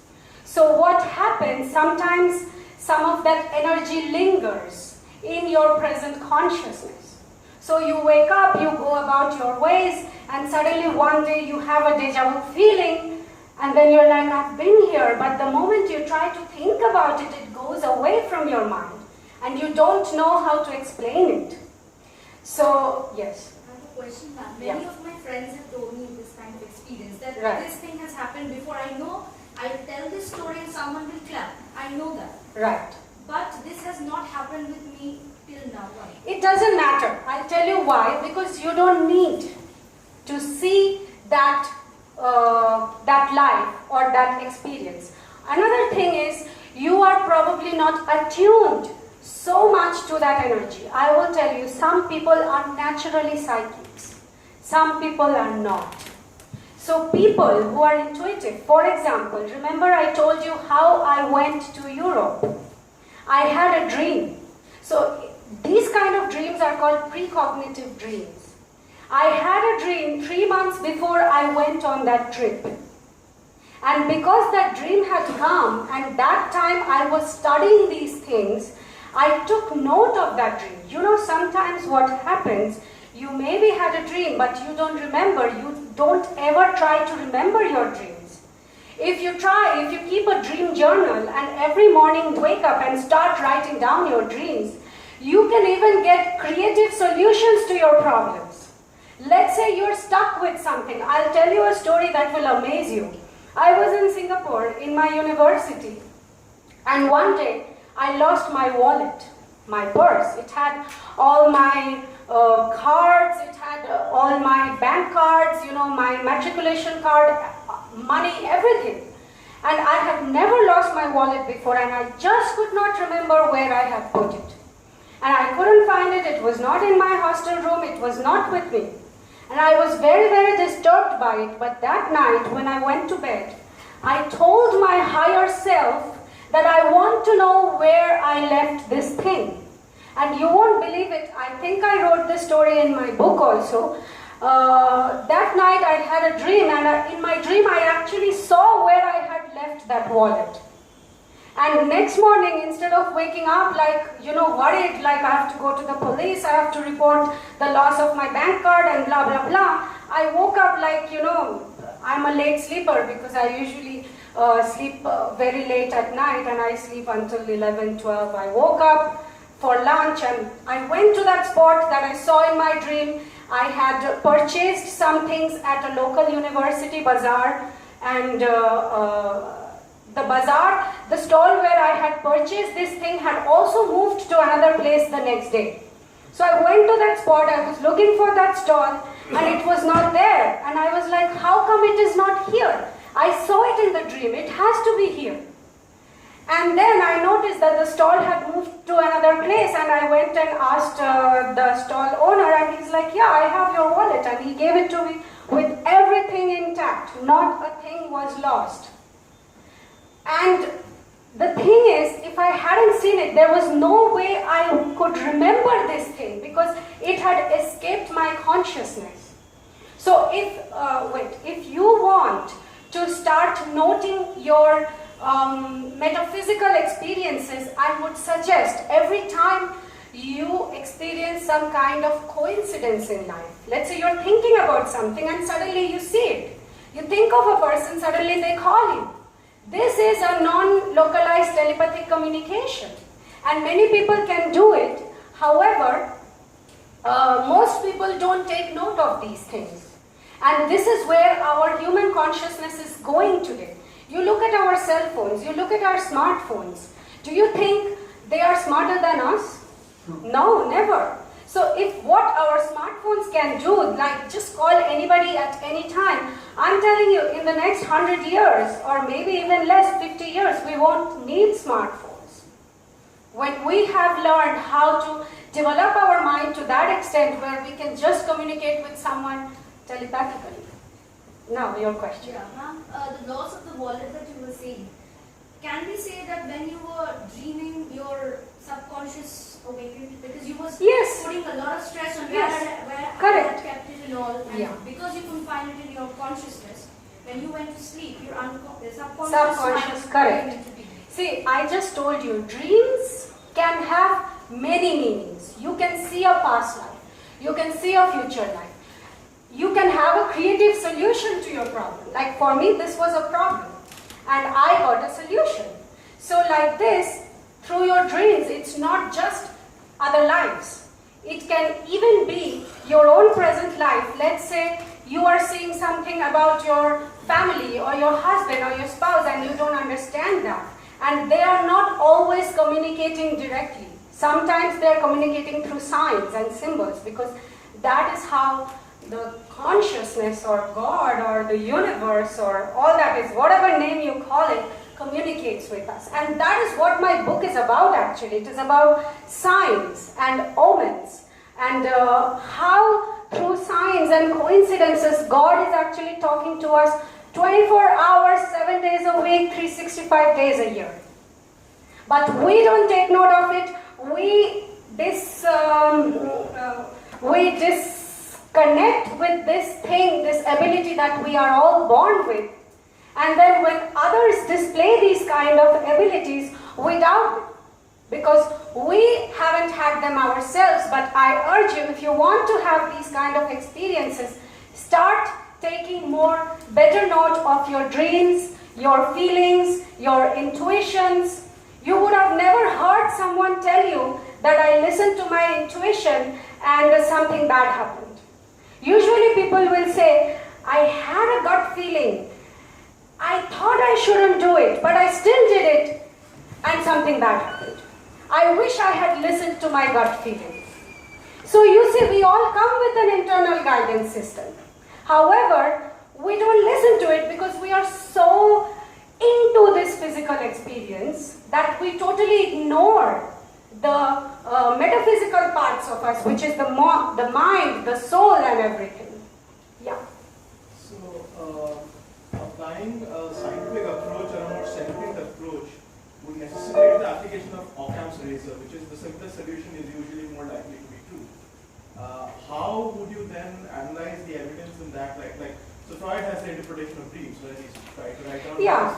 So what happens, sometimes some of that energy lingers in your present consciousness. So you wake up, you go about your ways, and suddenly one day you have a deja vu feeling, and then you're like, I've been here, but the moment you try to think about it, it goes away from your mind, and you don't know how to explain it. So, yes. I have a question, ma'am. Many of my friends have told me this kind of experience, that this thing has happened before. I know, I tell this story and someone will clap. I know that. Right. But this has not happened with me till now. Why? It doesn't matter. I'll tell you why. Because you don't need to see that, that life or that experience. Another thing is, you are probably not attuned so much to that energy. I will tell you, some people are naturally psychics. Some people are not. So people who are intuitive, for example, remember I told you how I went to Europe. I had a dream. So these kind of dreams are called precognitive dreams. I had a dream 3 months before I went on that trip. And because that dream had come, and that time I was studying these things, I took note of that dream. You know, sometimes what happens, you maybe had a dream, but you don't remember. You don't ever try to remember your dreams. If you keep a dream journal and every morning wake up and start writing down your dreams, you can even get creative solutions to your problems. Let's say you're stuck with something. I'll tell you a story that will amaze you. I was in Singapore in my university, and one day I lost my wallet, my purse. It had all my cards, it had all my bank cards, you know, my matriculation card, money, everything. And I have never lost my wallet before, and I just could not remember where I had put it. And I couldn't find it. It was not in my hostel room. It was not with me. And I was very, very disturbed by it. But that night, when I went to bed, I told my higher self that I want to know where I left this thing. And you won't believe it. I think I wrote this story in my book also. That night I had a dream, and in my dream I actually saw where I had left that wallet. And next morning, instead of waking up like, you know, worried, like I have to go to the police, I have to report the loss of my bank card and blah, blah, blah, I woke up like, you know, I'm a late sleeper because I usually sleep very late at night, and I sleep until 11, 12. I woke up for lunch and I went to that spot that I saw in my dream. I had purchased some things at a local university bazaar, and the bazaar, the stall where I had purchased this thing had also moved to another place the next day. So I went to that spot, I was looking for that stall, and it was not there. And I was like, how come it is not here? I saw it in the dream, it has to be here. And then I noticed that the stall had moved to another place, and I went and asked the stall owner, and he's like, yeah, I have your wallet. And he gave it to me with everything intact, not a thing was lost. And the thing is, if I hadn't seen it, there was no way I could remember this thing because it had escaped my consciousness. So if you want to start noting your metaphysical experiences, I would suggest every time you experience some kind of coincidence in life. Let's say you're thinking about something and suddenly you see it. You think of a person, suddenly they call you. This is a non-localized telepathic communication, and many people can do it. However, most people don't take note of these things. And this is where our human consciousness is going today. You look at our cell phones, you look at our smartphones. Do you think they are smarter than us? No, never. So if what our smartphones can do, like just call anybody at any time, I'm telling you, in the next 100 years, or maybe even less, 50 years, we won't need smartphones. When we have learned how to develop our mind to that extent where we can just communicate with someone telepathically. Now, your question. Yeah, the loss of the wallet that you were saying, can we say that when you were dreaming, your subconscious awakened? Because you were putting a lot of stress on where I had kept it and all, and because you couldn't find it in your consciousness, when you went to sleep, your subconscious correct. See, I just told you, dreams can have many meanings. You can see a past life, you can see a future life. You can have a creative solution to your problem. Like for me, this was a problem, and I got a solution. So like this, through your dreams, it's not just other lives. It can even be your own present life. Let's say you are seeing something about your family or your husband or your spouse and you don't understand that. And they are not always communicating directly. Sometimes they are communicating through signs and symbols because that is how the consciousness or God or the universe or all that is, whatever name you call it, communicates with us. And that is what my book is about actually. It is about signs and omens and how through signs and coincidences God is actually talking to us 24 hours, 7 days a week, 365 days a year. But we don't take note of it. We disconnect with this thing, this ability that we are all born with. And then when others display these kind of abilities, we doubt them. Because we haven't had them ourselves. But I urge you, if you want to have these kind of experiences, start taking better note of your dreams, your feelings, your intuitions. You would have never heard someone tell you that I listened to my intuition and something bad happened. Usually people will say, I had a gut feeling. I thought I shouldn't do it, but I still did it and something bad happened. I wish I had listened to my gut feeling. So you see, we all come with an internal guidance system. However, we don't listen to it because we are so into this physical experience that we totally ignore the metaphysical parts of us, which is the mind, the soul and everything. Yeah. So, applying a scientific approach or a more scientific approach would necessitate the application of Occam's razor, which is the simplest solution is usually more likely to be true. How would you then analyze the evidence in that? So Freud has the interpretation of dreams, where he's tried to write down. Yeah,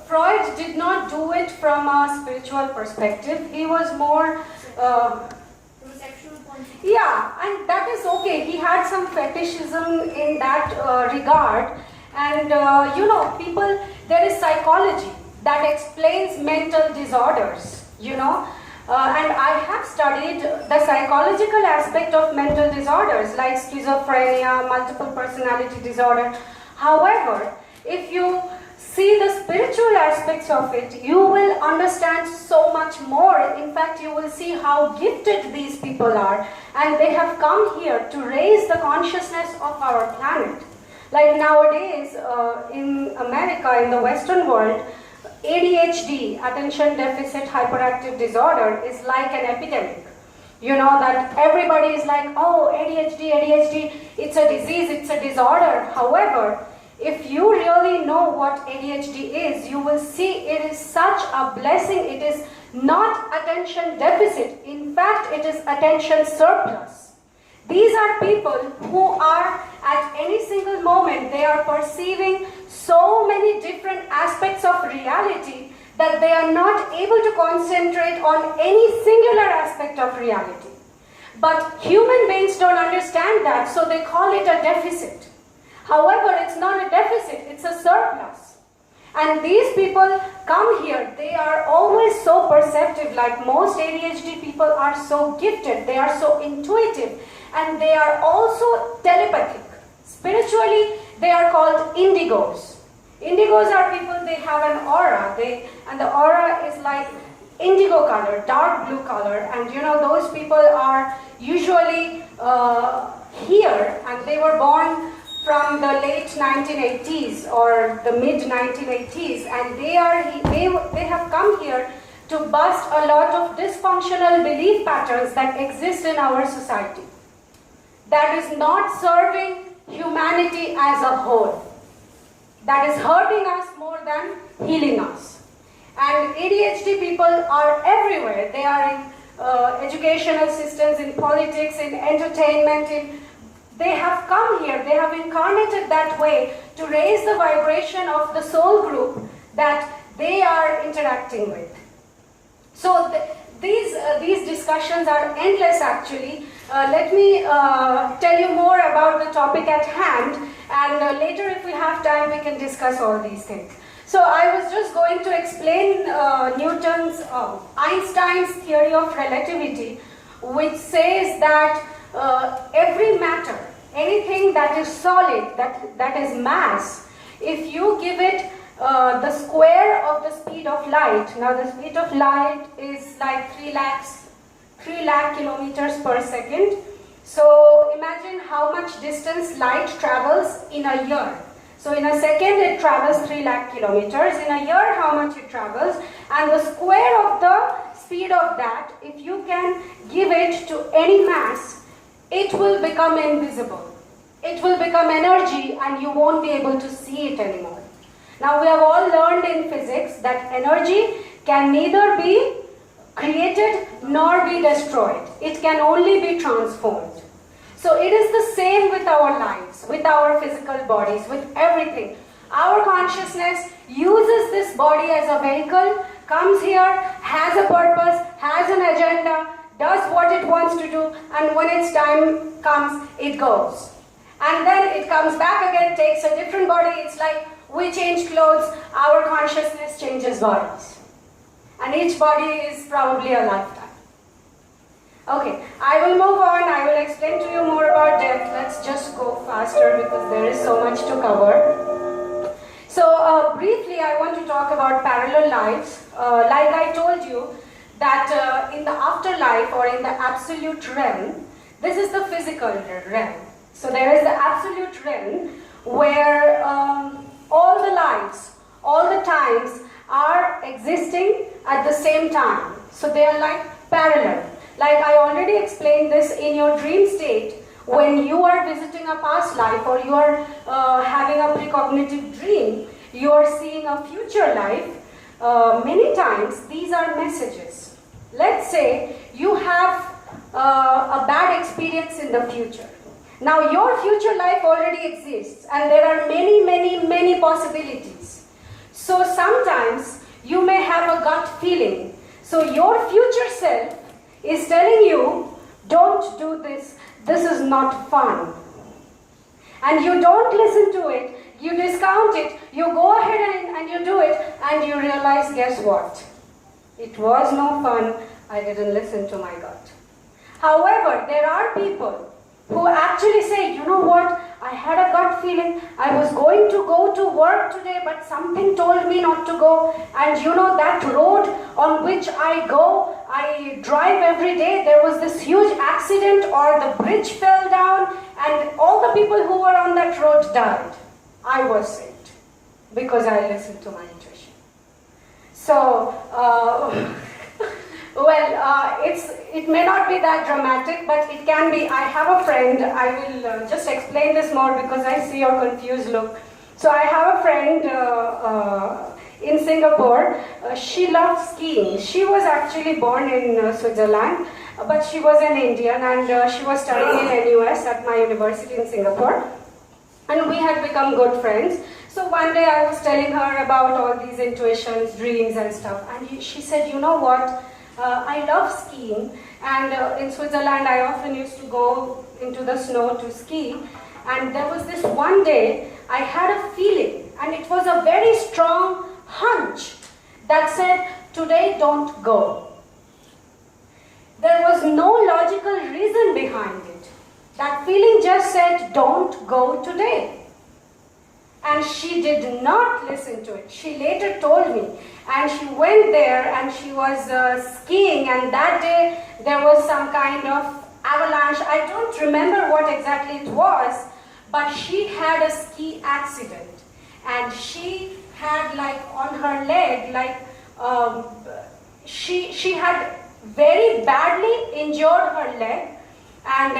Freud did not do it from a spiritual perspective. He was more. From a sexual point of view. Yeah, and that is okay. He had some fetishism in that regard. And people, there is psychology that explains mental disorders, and I have studied the psychological aspect of mental disorders like schizophrenia, multiple personality disorder. However, if you see the spiritual aspects of it, you will understand so much more. In fact, you will see how gifted these people are, and they have come here to raise the consciousness of our planet. Like nowadays, in America, in the Western world, ADHD, attention deficit hyperactive disorder, is like an epidemic. That everybody is like, oh, ADHD, it's a disease, it's a disorder. However, if you really know what ADHD is, you will see it is such a blessing. It is not attention deficit. In fact, it is attention surplus. These are people who are at any single moment, they are perceiving so many different aspects of reality that they are not able to concentrate on any singular aspect of reality. But human beings don't understand that, so they call it a deficit. However, it's not a deficit, it's a surplus. And these people come here, they are always so perceptive, like most ADHD people are so gifted, they are so intuitive, and they are also telepathic. Spiritually, they are called indigos. Indigos are people, they have an aura, and the aura is like indigo color, dark blue color, and those people are usually here, and they were born from the late 1980s or the mid 1980s, and they have come here to bust a lot of dysfunctional belief patterns that exist in our society, that is not serving humanity as a whole, that is hurting us more than healing us. And ADHD people are everywhere. They are in educational systems, in politics, in entertainment. They have come here, they have incarnated that way to raise the vibration of the soul group that they are interacting with. So these discussions are endless actually. Let me tell you more about the topic at hand, and later if we have time we can discuss all these things. So I was just going to explain Einstein's theory of relativity, which says that every matter, anything that is solid, that is mass, if you give it the square of the speed of light, now the speed of light is like 3 lakh kilometers per second. So imagine imagine how much distance light travels in a year. So in a second it travels 3 lakh kilometers. In a year how much it travels, and the square of the speed of that, if you can give it to any mass, it will become invisible. It will become energy and you won't be able to see it anymore. Now we have all learned in physics that energy can neither be created nor be destroyed. It can only be transformed. So it is the same with our lives, with our physical bodies, with everything. Our consciousness uses this body as a vehicle, comes here, has a purpose, has an agenda, does what it wants to do, and when its time comes, it goes. And then it comes back again, takes a different body. It's like we change clothes, our consciousness changes bodies. And each body is probably a lifetime. Okay, I will move on. I will explain to you more about death. Let's just go faster because there is so much to cover. So briefly, I want to talk about parallel lives. Like I told you, that in the afterlife or in the absolute realm, this is the physical realm. So there is the absolute realm where all the lives, all the times are existing at the same time. So they are like parallel. Like I already explained this in your dream state, when you are visiting a past life or you are having a precognitive dream, you are seeing a future life. Many times these are messages. Let's say you have a bad experience in the future. Now your future life already exists and there are many possibilities. So sometimes you may have a gut feeling. So your future self is telling you, don't do this, this is not fun. And you don't listen to it, you discount it, you go ahead and you do it, and you realize, guess what? It was no fun, I didn't listen to my gut. However, there are people who actually say, you know what, I had a gut feeling, I was going to go to work today, but something told me not to go, and you know that road on which I drive every day, there was this huge accident or the bridge fell down and all the people who were on that road died. I was saved because I listened to my intuition. So, it may not be that dramatic, but it can be. I have a friend, I will just explain this more because I see your confused look. So I have a friend in Singapore. She loves skiing. She was actually born in Switzerland, but she was an Indian and she was studying in NUS at my university in Singapore. And we had become good friends. So one day I was telling her about all these intuitions, dreams and stuff. And she said, you know what? I love skiing, and in Switzerland I often used to go into the snow to ski, and there was this one day I had a feeling, and it was a very strong hunch that said, today don't go. There was no logical reason behind it. That feeling just said, don't go today. And she did not listen to it. She later told me. And she went there and she was skiing, and that day there was some kind of avalanche. I don't remember what exactly it was, but she had a ski accident. And she had like on her leg, like she had very badly injured her leg, and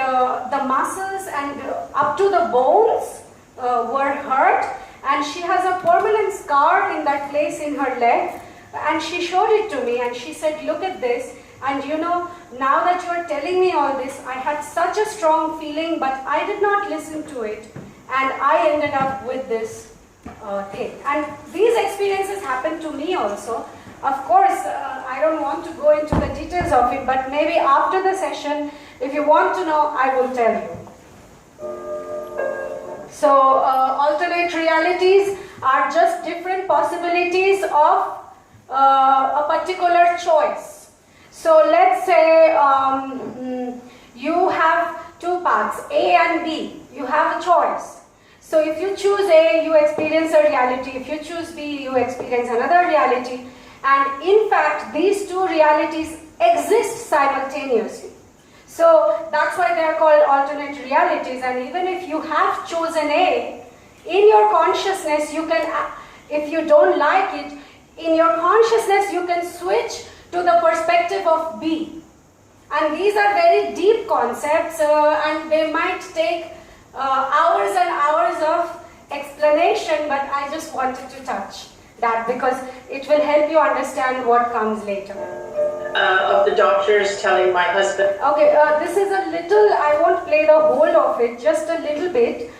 the muscles and up to the bones were hurt, and she has a permanent scar in that place in her leg. And she showed it to me and she said, look at this, and you know, now that you are telling me all this, I had such a strong feeling, but I did not listen to it, and I ended up with this thing. And these experiences happened to me also. Of course, I don't want to go into the details of it, but maybe after the session, if you want to know, I will tell you. So, alternate realities are just different possibilities of a particular choice. So, let's say you have two paths, A and B. You have a choice. So, if you choose A, you experience a reality. If you choose B, you experience another reality. And in fact, these two realities exist simultaneously. So that's why they are called alternate realities. And even if you have chosen A, in your consciousness you can, if you don't like it, in your consciousness you can switch to the perspective of B. And these are very deep concepts and they might take hours and hours of explanation, but I just wanted to touch that because it will help you understand what comes later. Of the doctors telling my husband. Okay, this is a little, I won't play the whole of it, just a little bit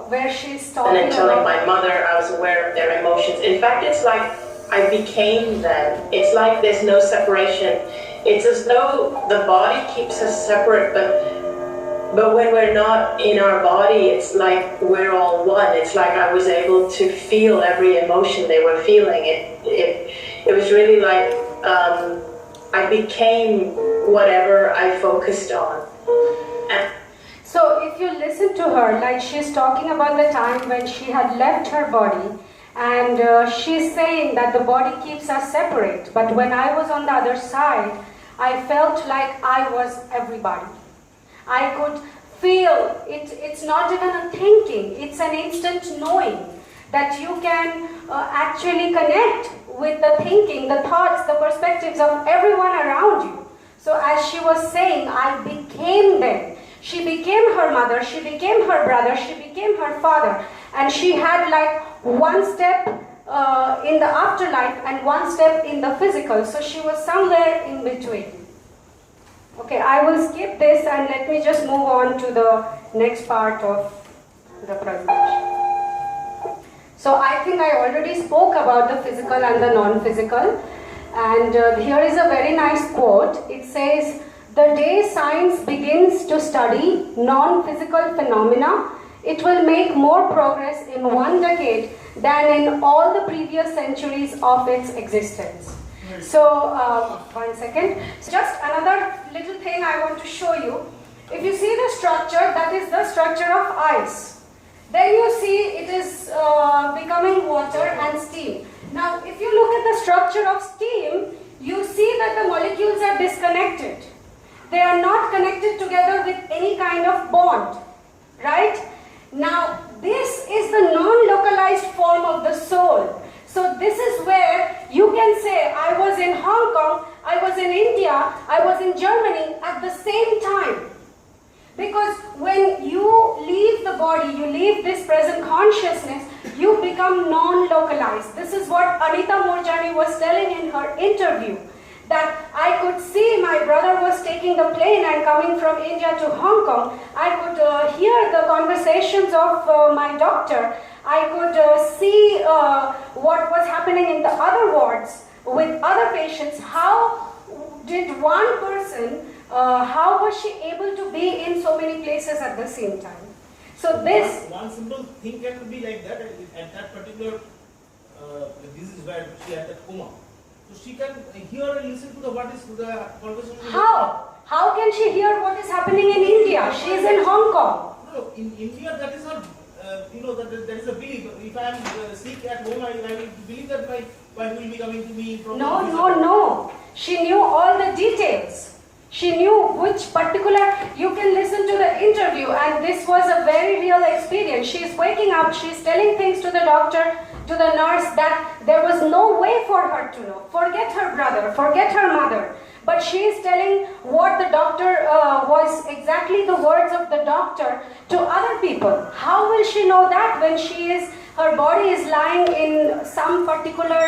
where she's talking and then telling about my mother I was aware of their emotions. In fact, it's like I became them. It's like there's no separation. It's as though the body keeps us separate, but when we're not in our body, it's like we're all one. It's like I was able to feel every emotion they were feeling. It was really like I became whatever I focused on. So if you listen to her, like she's talking about the time when she had left her body, and she's saying that the body keeps us separate, but when I was on the other side, I felt like I was everybody. I could feel it. It's not even a thinking, it's an instant knowing that you can actually connect with the thinking, the thoughts, the perspectives of everyone around you. So as she was saying, I became them. She became her mother, she became her brother, she became her father, and she had like one step in the afterlife and one step in the physical. So she was somewhere in between. Okay, I will skip this and let me just move on to the next part of the presentation. So I think I already spoke about the physical and the non-physical, and here is a very nice quote. It says, "The day science begins to study non-physical phenomena, it will make more progress in 1 decade than in all the previous centuries of its existence." So, 1 second. Just another little thing I want to show you. If you see the structure, that is the structure of ice. Then you see it is becoming water and steam. Now, if you look at the structure of steam, you see that the molecules are disconnected. They are not connected together with any kind of bond, right? Now, this is the non-localized form of the soul. So this is where you can say, I was in Hong Kong, I was in India, I was in Germany at the same time. Because when you leave the body, you leave this present consciousness, you become non-localized. This is what Anita Moorjani was telling in her interview. That I could see my brother was taking the plane and coming from India to Hong Kong. I could hear the conversations of my doctor. I could see what was happening in the other wards with other patients. How did one person, how was she able to be in so many places at the same time? So this... One simple thing can be like that, at that particular, this is where she had that coma. So she can hear and listen to the what is the conversation. How? How can she hear what is happening in India? She is in Hong Kong. No, in India that is not, that is a belief. If I am sick at home, I will believe that my wife will be coming to me from... No. She knew all the details. She knew which particular, you can listen to the interview, and this was a very real experience. She is waking up, she is telling things to the doctor, to the nurse, that there was no way for her to know. Forget her brother, forget her mother. But she is telling what the doctor was exactly the words of the doctor to other people. How will she know that when her body is lying in some particular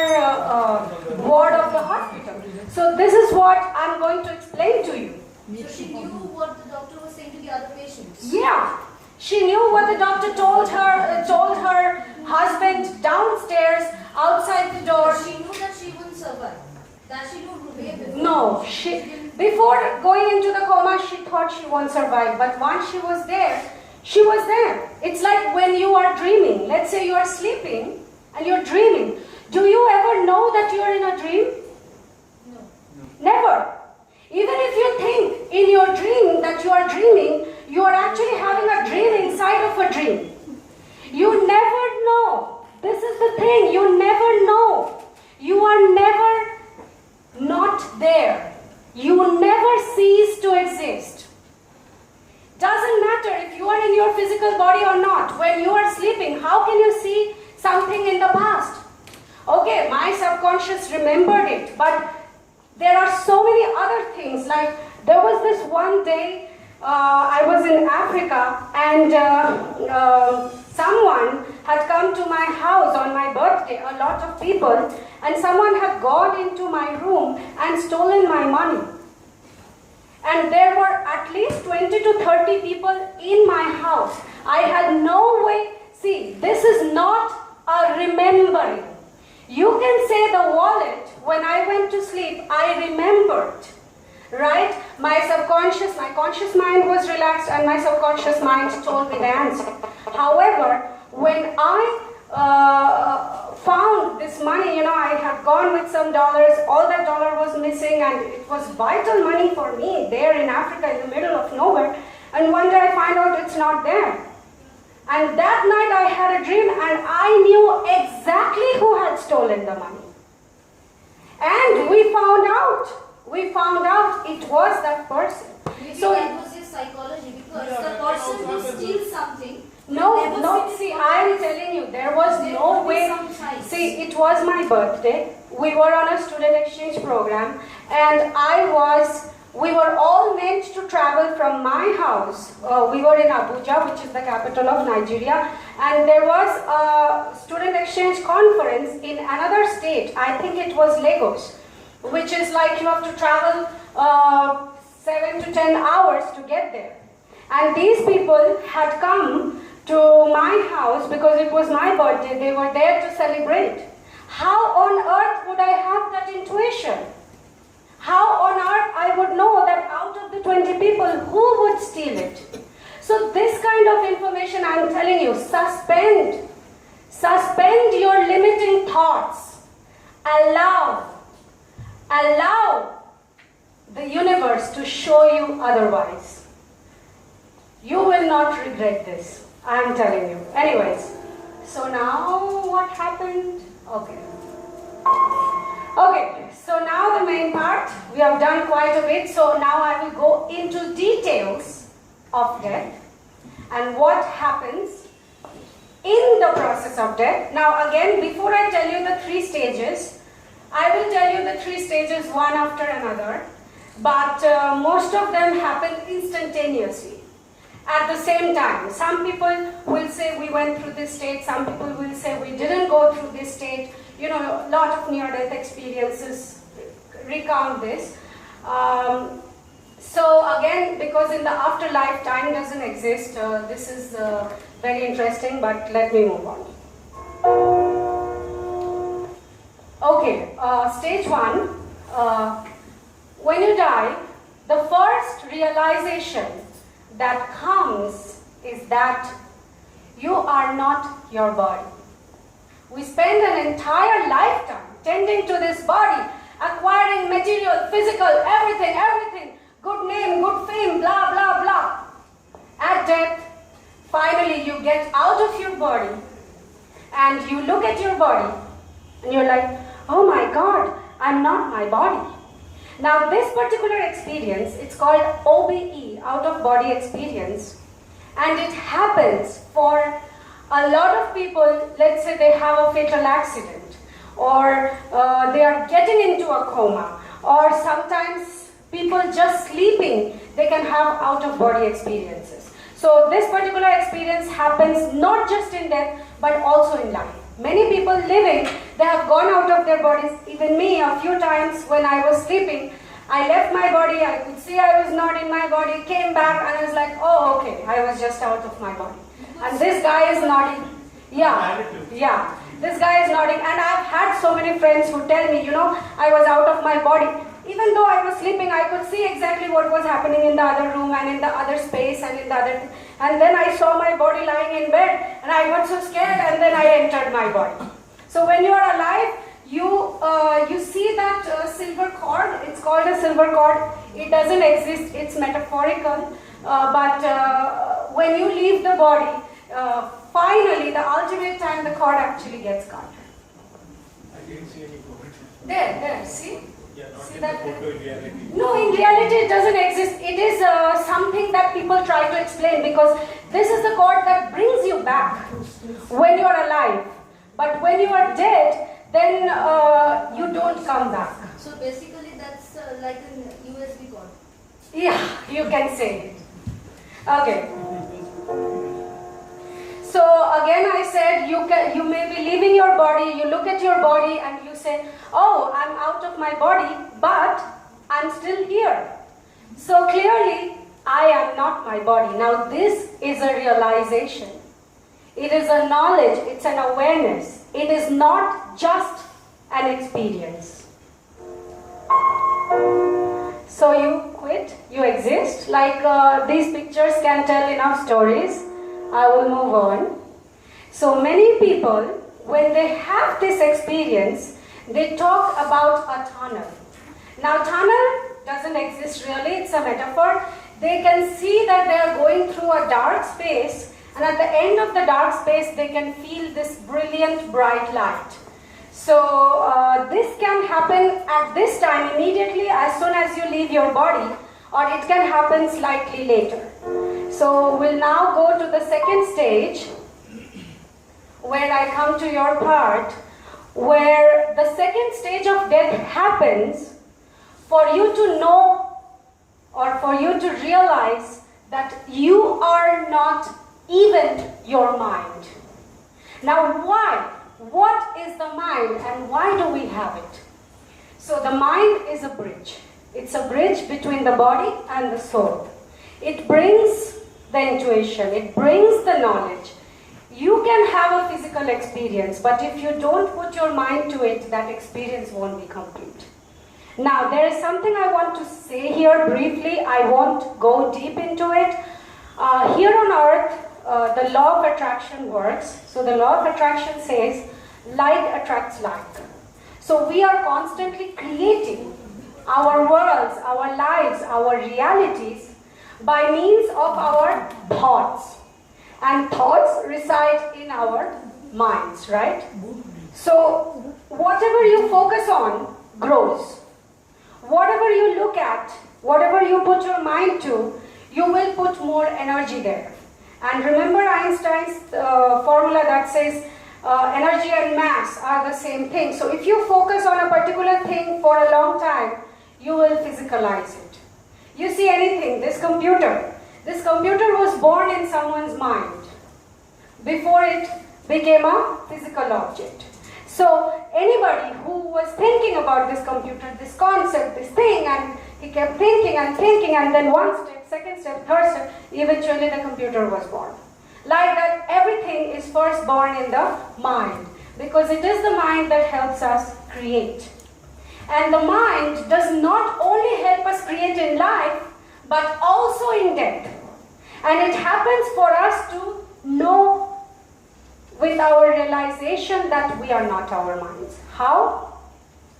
ward of the hospital? So this is what I'm going to explain to you. So she knew what the doctor was saying to the other patients? Yeah. She knew what the doctor told her husband downstairs, outside the door. She knew that she wouldn't survive. That she knew way before. No, before going into the coma, she thought she won't survive. But once she was there, she was there. It's like when you are dreaming. Let's say you are sleeping and you're dreaming. Do you ever know that you're in a dream? No. Never. Even if you think in your dream that you are dreaming, you are actually having a dream inside of a dream. You never know. This is the thing. You never know. You are never not there. You never cease to exist. your physical body or not? When you are sleeping, how can you see something in the past? Okay, my subconscious remembered it, but there are so many other things. Like there was this one day, I was in Africa, and someone had come to my house on my birthday, a lot of people, and someone had gone into my room and stolen my money. And there were at least 20 to 30 people in my house. I had no way. See, this is not a remembering. You can say the wallet, when I went to sleep, I remembered. Right? My conscious mind was relaxed, and my subconscious mind told me the answer. However, when I found this money, I had gone with some dollars, all that dollar was missing, and it was vital money for me there in Africa in the middle of nowhere. And one day I find out it's not there. And that night I had a dream, and I knew exactly who had stolen the money. And we found out it was that person. Maybe So that was your psychology, because the person who steals something. No, see, I am telling you, there was no way. See, it was my birthday. We were on a student exchange program, and we were all meant to travel from my house. We were in Abuja, which is the capital of Nigeria, and there was a student exchange conference in another state. I think it was Lagos, which is like you have to travel 7 to 10 hours to get there. And these people had come to my house because it was my birthday. They were there to celebrate. How on earth would I have that intuition? How on earth I would know that out of the 20 people, who would steal it? So this kind of information, I'm telling you, suspend your limiting thoughts. Allow the universe to show you otherwise. You will not regret this. I am telling you. Anyways, so now what happened? Okay, so now the main part, we have done quite a bit. So now I will go into details of death and what happens in the process of death. Now again, before I tell you the 3 stages, I will tell you the 3 stages one after another, but most of them happen instantaneously. At the same time, some people will say we went through this state, some people will say we didn't go through this state. A lot of near-death experiences recount this. So again, because in the afterlife time doesn't exist, this is very interesting, but let me move on. Okay, stage 1, when you die, the first realization that comes is that you are not your body. We spend an entire lifetime tending to this body, acquiring material, physical, everything, good name, good fame, blah, blah, blah. At death, finally you get out of your body and you look at your body and you're like, oh my God, I'm not my body. Now this particular experience, it's called OBE, out of body experience, and it happens for a lot of people. Let's say they have a fatal accident, or they are getting into a coma, or sometimes people just sleeping, they can have out of body experiences. So this particular experience happens not just in death, but also in life. Many people living, they have gone out of their bodies. Even me, a few times when I was sleeping, I left my body, I could see I was not in my body, came back, and I was like, oh, okay, I was just out of my body. And this guy is nodding. Yeah, this guy is nodding. And I've had so many friends who tell me, I was out of my body. Even though I was sleeping, I could see exactly what was happening in the other room and in the other space and in the other. And then I saw my body lying in bed, and I got so scared, and then I entered my body. So when you are alive, you see that silver cord. It's called a silver cord. It doesn't exist. It's metaphorical. But when you leave the body, finally, the ultimate time, the cord actually gets cut. I didn't see any cord. There, see? Yeah, not See in that? the photo in reality. No, in reality it doesn't exist. It is something that people try to explain because this is the cord that brings you back when you are alive. But when you are dead, then you don't come back. So basically that's like a USB cord. Yeah, you can say it. Okay. So again I said you may be leaving your body, you look at your body and you say, oh, I'm out of my body, but I'm still here. So clearly, I am not my body. Now this is a realization. It is a knowledge, it's an awareness. It is not just an experience. So you quit, you exist, like these pictures can tell enough stories. I will move on. So many people, when they have this experience, they talk about a tunnel. Now tunnel doesn't exist really, it's a metaphor. They can see that they are going through a dark space, and at the end of the dark space they can feel this brilliant bright light. So this can happen at this time immediately as soon as you leave your body, or it can happen slightly later. So we'll now go to the second stage where I come to your part, where the second stage of death happens for you to know or for you to realize that you are not even your mind. Now why? What is the mind and why do we have it? So the mind is a bridge. It's a bridge between the body and the soul. It brings the intuition, it brings the knowledge. You can have a physical experience, but if you don't put your mind to it, that experience won't be complete. Now, there is something I want to say here briefly. I won't go deep into it. Here on earth, the law of attraction works. So the law of attraction says, like attracts like. So we are constantly creating our worlds, our lives, our realities by means of our thoughts. And thoughts reside in our minds, right? So whatever you focus on grows. Whatever you look at, whatever you put your mind to, you will put more energy there. And remember Einstein's formula that says energy and mass are the same thing. So if you focus on a particular thing for a long time, you will physicalize it. You see anything, this computer was born in someone's mind before it became a physical object. So anybody who was thinking about this computer, this concept, this thing, and he kept thinking, and then one step, second step, third step, eventually the computer was born. Like that, everything is first born in the mind, because it is the mind that helps us create. And the mind does not only help us create in life, but also in death. And it happens for us to know with our realization that we are not our minds. How?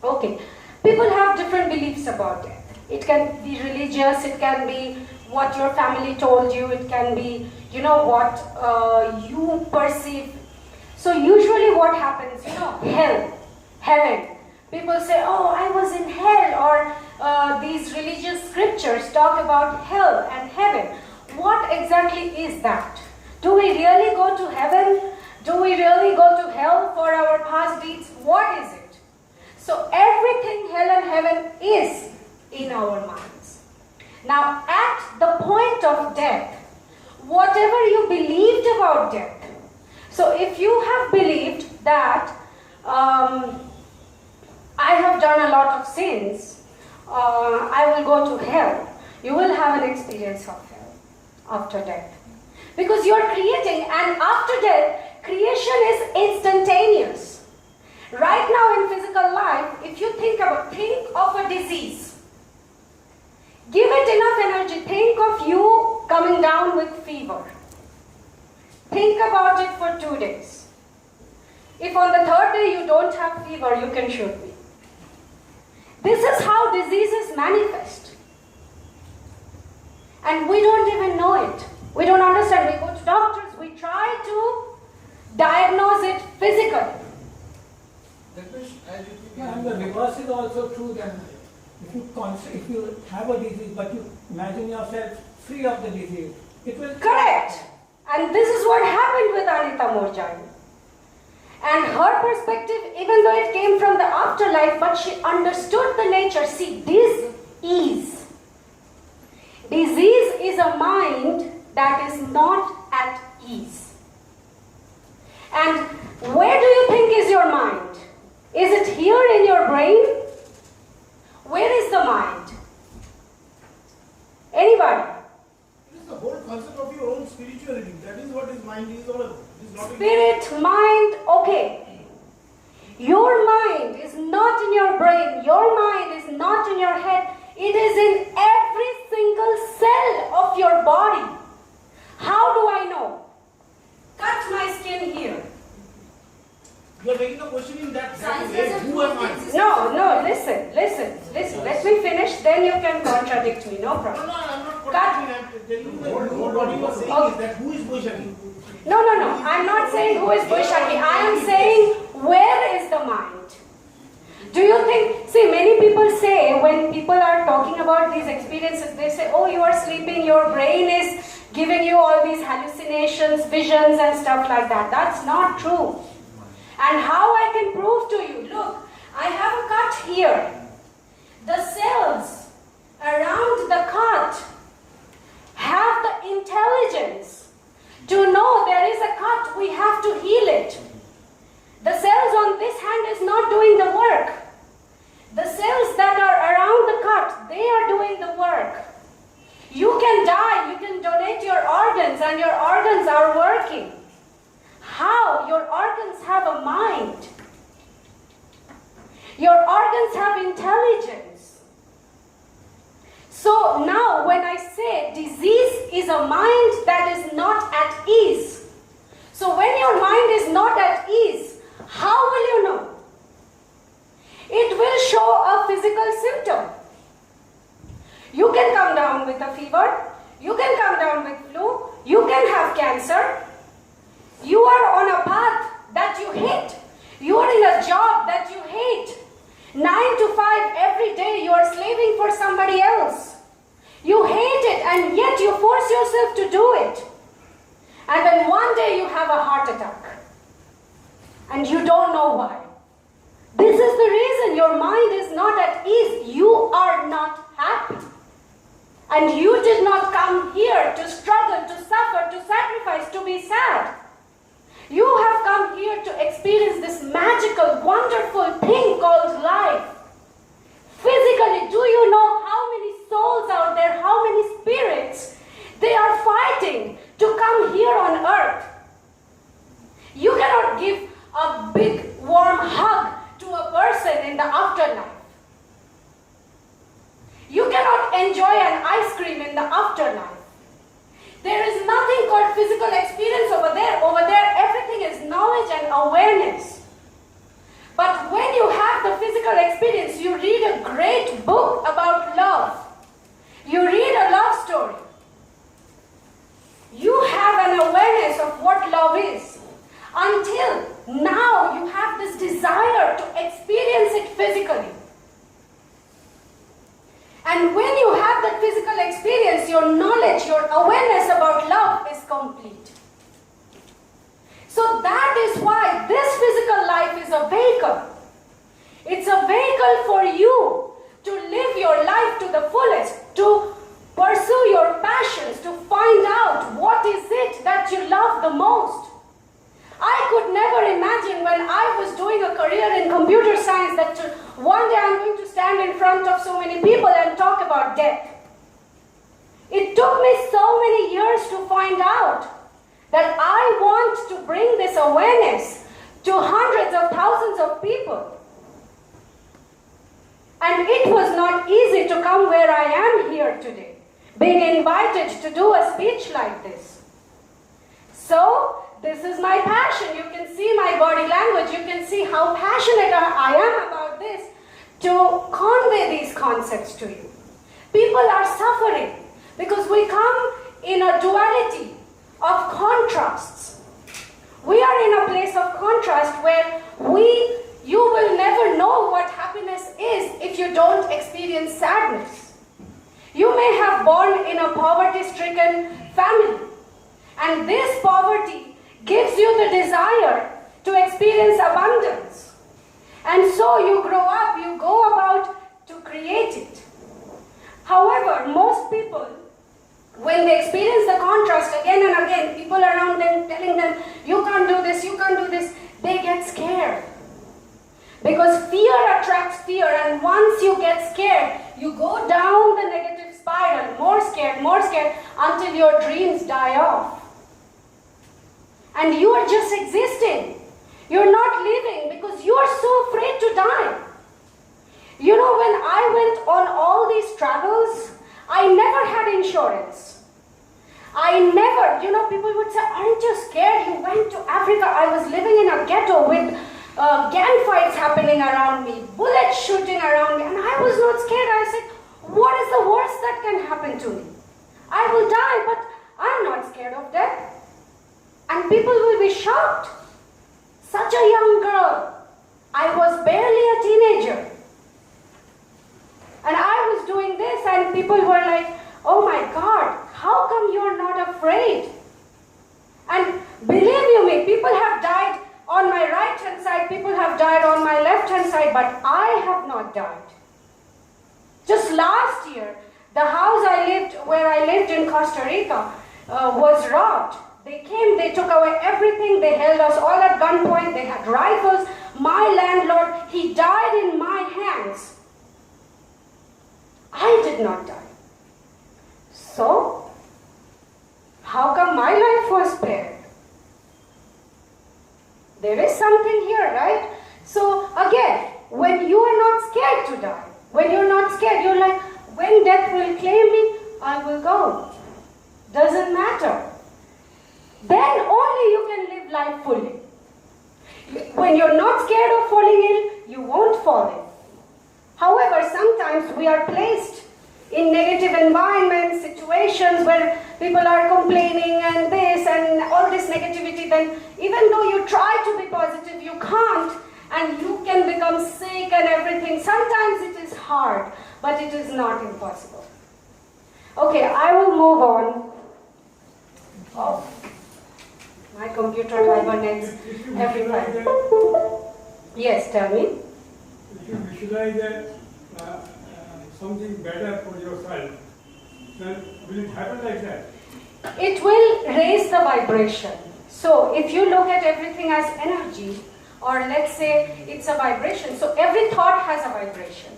Okay. People have different beliefs about death. It can be religious, it can be what your family told you, it can be, what you perceive. So usually what happens, hell, heaven. People say, oh, I was in hell, or these religious scriptures talk about hell and heaven. What exactly is that? Do we really go to heaven? Do we really go to hell for our past deeds? What is it? So everything hell and heaven is in our minds. Now at the point of death, whatever you believed about death, so if you have believed that I have done a lot of sins, I will go to hell, you will have an experience of hell after death. Because you are creating, and after death, creation is instantaneous. Right now in physical life, if you think of a disease, give it enough energy, think of you coming down with fever. Think about it for 2 days. If on the 3rd day you don't have fever, you can shoot me. This is how diseases manifest. And we don't even know it. We don't understand. We go to doctors, we try to diagnose it physically. That means, as you think, and the reverse is also true then. if you have a disease, but you imagine yourself free of the disease, it will... Correct. And this is what happened with Anita Moorjani. And her perspective, even though it came from the afterlife, but she understood the nature. See, disease is a mind that is not at ease. And where do you think is your mind? Is it here in your brain? Where is the mind? Anybody? It is the whole concept of your own spirituality. That is what his mind is, or is not. Spirit, mind, okay. Your mind is not in your brain. Your mind is not in your head. It is in every single cell of your body. How do I know? Cut my skin here. You are making a question in that Science way. doesn't Who am prove I? existence. No, listen. Let me finish, then you can contradict me, no No, problem. I'm not Cut. contradicting. I'm telling you that what you are saying is that who is Baisakhi? No, I'm not saying who is Baisakhi. I am saying where is the mind? Do you think, see, many people say, when people are talking about these experiences, they say, oh, you are sleeping, your brain is giving you all these hallucinations, visions and stuff like that. That's not true. And how I can prove to you, look, I have a cut here. The cells around the cut have the intelligence to know there is a cut, we have to heal it. The cells on this hand is not doing the work. The cells that are around the cut, they are doing the work. You can die, you can donate your organs, and your organs are working. How? Your organs have a mind. Your organs have intelligence. So now when I say disease is a mind that is not at ease. So when your mind is not at ease, how will you know? It will show a physical symptom. You can come down with a fever. You can come down with flu. You can have cancer. You are on a path that you hate. You are in a job that you hate. 9 to 5 every day you are slaving for somebody else. You hate it and yet you force yourself to do it. And then one day you have a heart attack. And you don't know why. This is the reason your mind is not at ease. You are not happy. And you did not come here to struggle, to suffer, to sacrifice, to be sad. You have come here to experience this magical, wonderful thing called life. Physically, do you know how many souls out there, how many spirits, they are fighting to come here on earth? You cannot give a big warm hug to a person in the afterlife. You cannot enjoy an ice cream in the afterlife. There is nothing called physical experience over there. Over there, everything is knowledge and awareness. But when you have the physical experience, you read a great book about love. You read a love story. You have an awareness of what love is. Until now, you have this desire to experience it physically. And when you have that physical experience, your knowledge, your awareness about love is complete. So that is why this physical life is a vehicle. It's a vehicle for you to live your life to the fullest, to pursue your passions, to find out what is it that you love the most. I could never imagine when I was doing a career in computer science that one day I'm going to stand in front of so many people and talk about death. It took me so many years to find out that I want to bring this awareness to hundreds of thousands of people. And it was not easy to come where I am here today, being invited to do a speech like this. So, this is my passion. You can see my body language. You can see how passionate I am about this to convey these concepts to you. People are suffering because we come in a duality of contrasts. We are in a place of contrast where you will never know what happiness is if if you don't experience sadness. You may have born in a poverty-stricken family, and this poverty gives you the desire to experience abundance. And so you grow up, you go about to create it. However, most people, when they experience the contrast again and again, people around them telling them, you can't do this, you can't do this, they get scared. Because fear attracts fear, and once you get scared, you go down the negative spiral, more scared, until your dreams die off. And you are just existing. You're not living because you are so afraid to die. You know, when I went on all these travels, I never had insurance. I never, people would say, aren't you scared? You went to Africa. I was living in a ghetto with gang fights happening around me, bullets shooting around me, and I was not scared. I said, what is the worst that can happen to me? I will die, but I'm not scared of death. And people will be shocked. Such a young girl. I was barely a teenager. And I was doing this, and people were like, oh my God, how come you're not afraid? And believe you me, people have died on my right-hand side, people have died on my left-hand side, but I have not died. Just last year, the house where I lived in Costa Rica was robbed. They came, they took away everything, they held us all at gunpoint, they had rifles. My landlord, he died in my hands. I did not die. So, how come my life was spared? There is something here, right? So, again, when you are not scared to die, when you're not scared, you're like, when death will claim me, I will go. Doesn't matter. Then only you can live life fully. When you're not scared of falling ill, you won't fall ill. However, sometimes we are placed in negative environments, situations where people are complaining and this and all this negativity, then even though you try to be positive, you can't, and you can become sick and everything. Sometimes it is hard, but it is not impossible. Okay, I will move on. Oh, my computer hibernates every time. Yes, tell me. If you visualize something better for yourself, then will it happen like that? It will raise the vibration. So if you look at everything as energy, or let's say it's a vibration, so every thought has a vibration.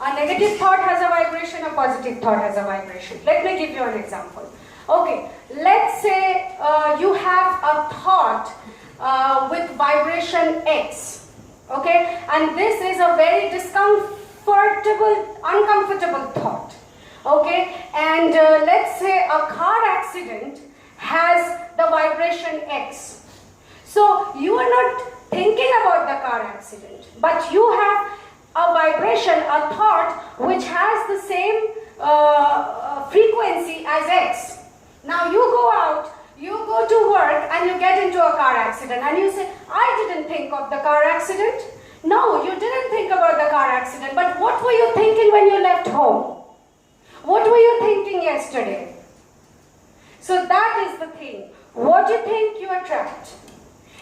A negative thought has a vibration, a positive thought has a vibration. Let me give you an example. Okay, let's say you have a thought with vibration X, okay, and this is a very uncomfortable thought, okay, and let's say a car accident has the vibration X. So you are not thinking about the car accident, but you have a vibration, a thought which has the same frequency as X. Now you go out, you go to work, and you get into a car accident, and you say, I didn't think of the car accident. No, you didn't think about the car accident, but what were you thinking when you left home? What were you thinking yesterday? So that is the thing. What you think, you attract.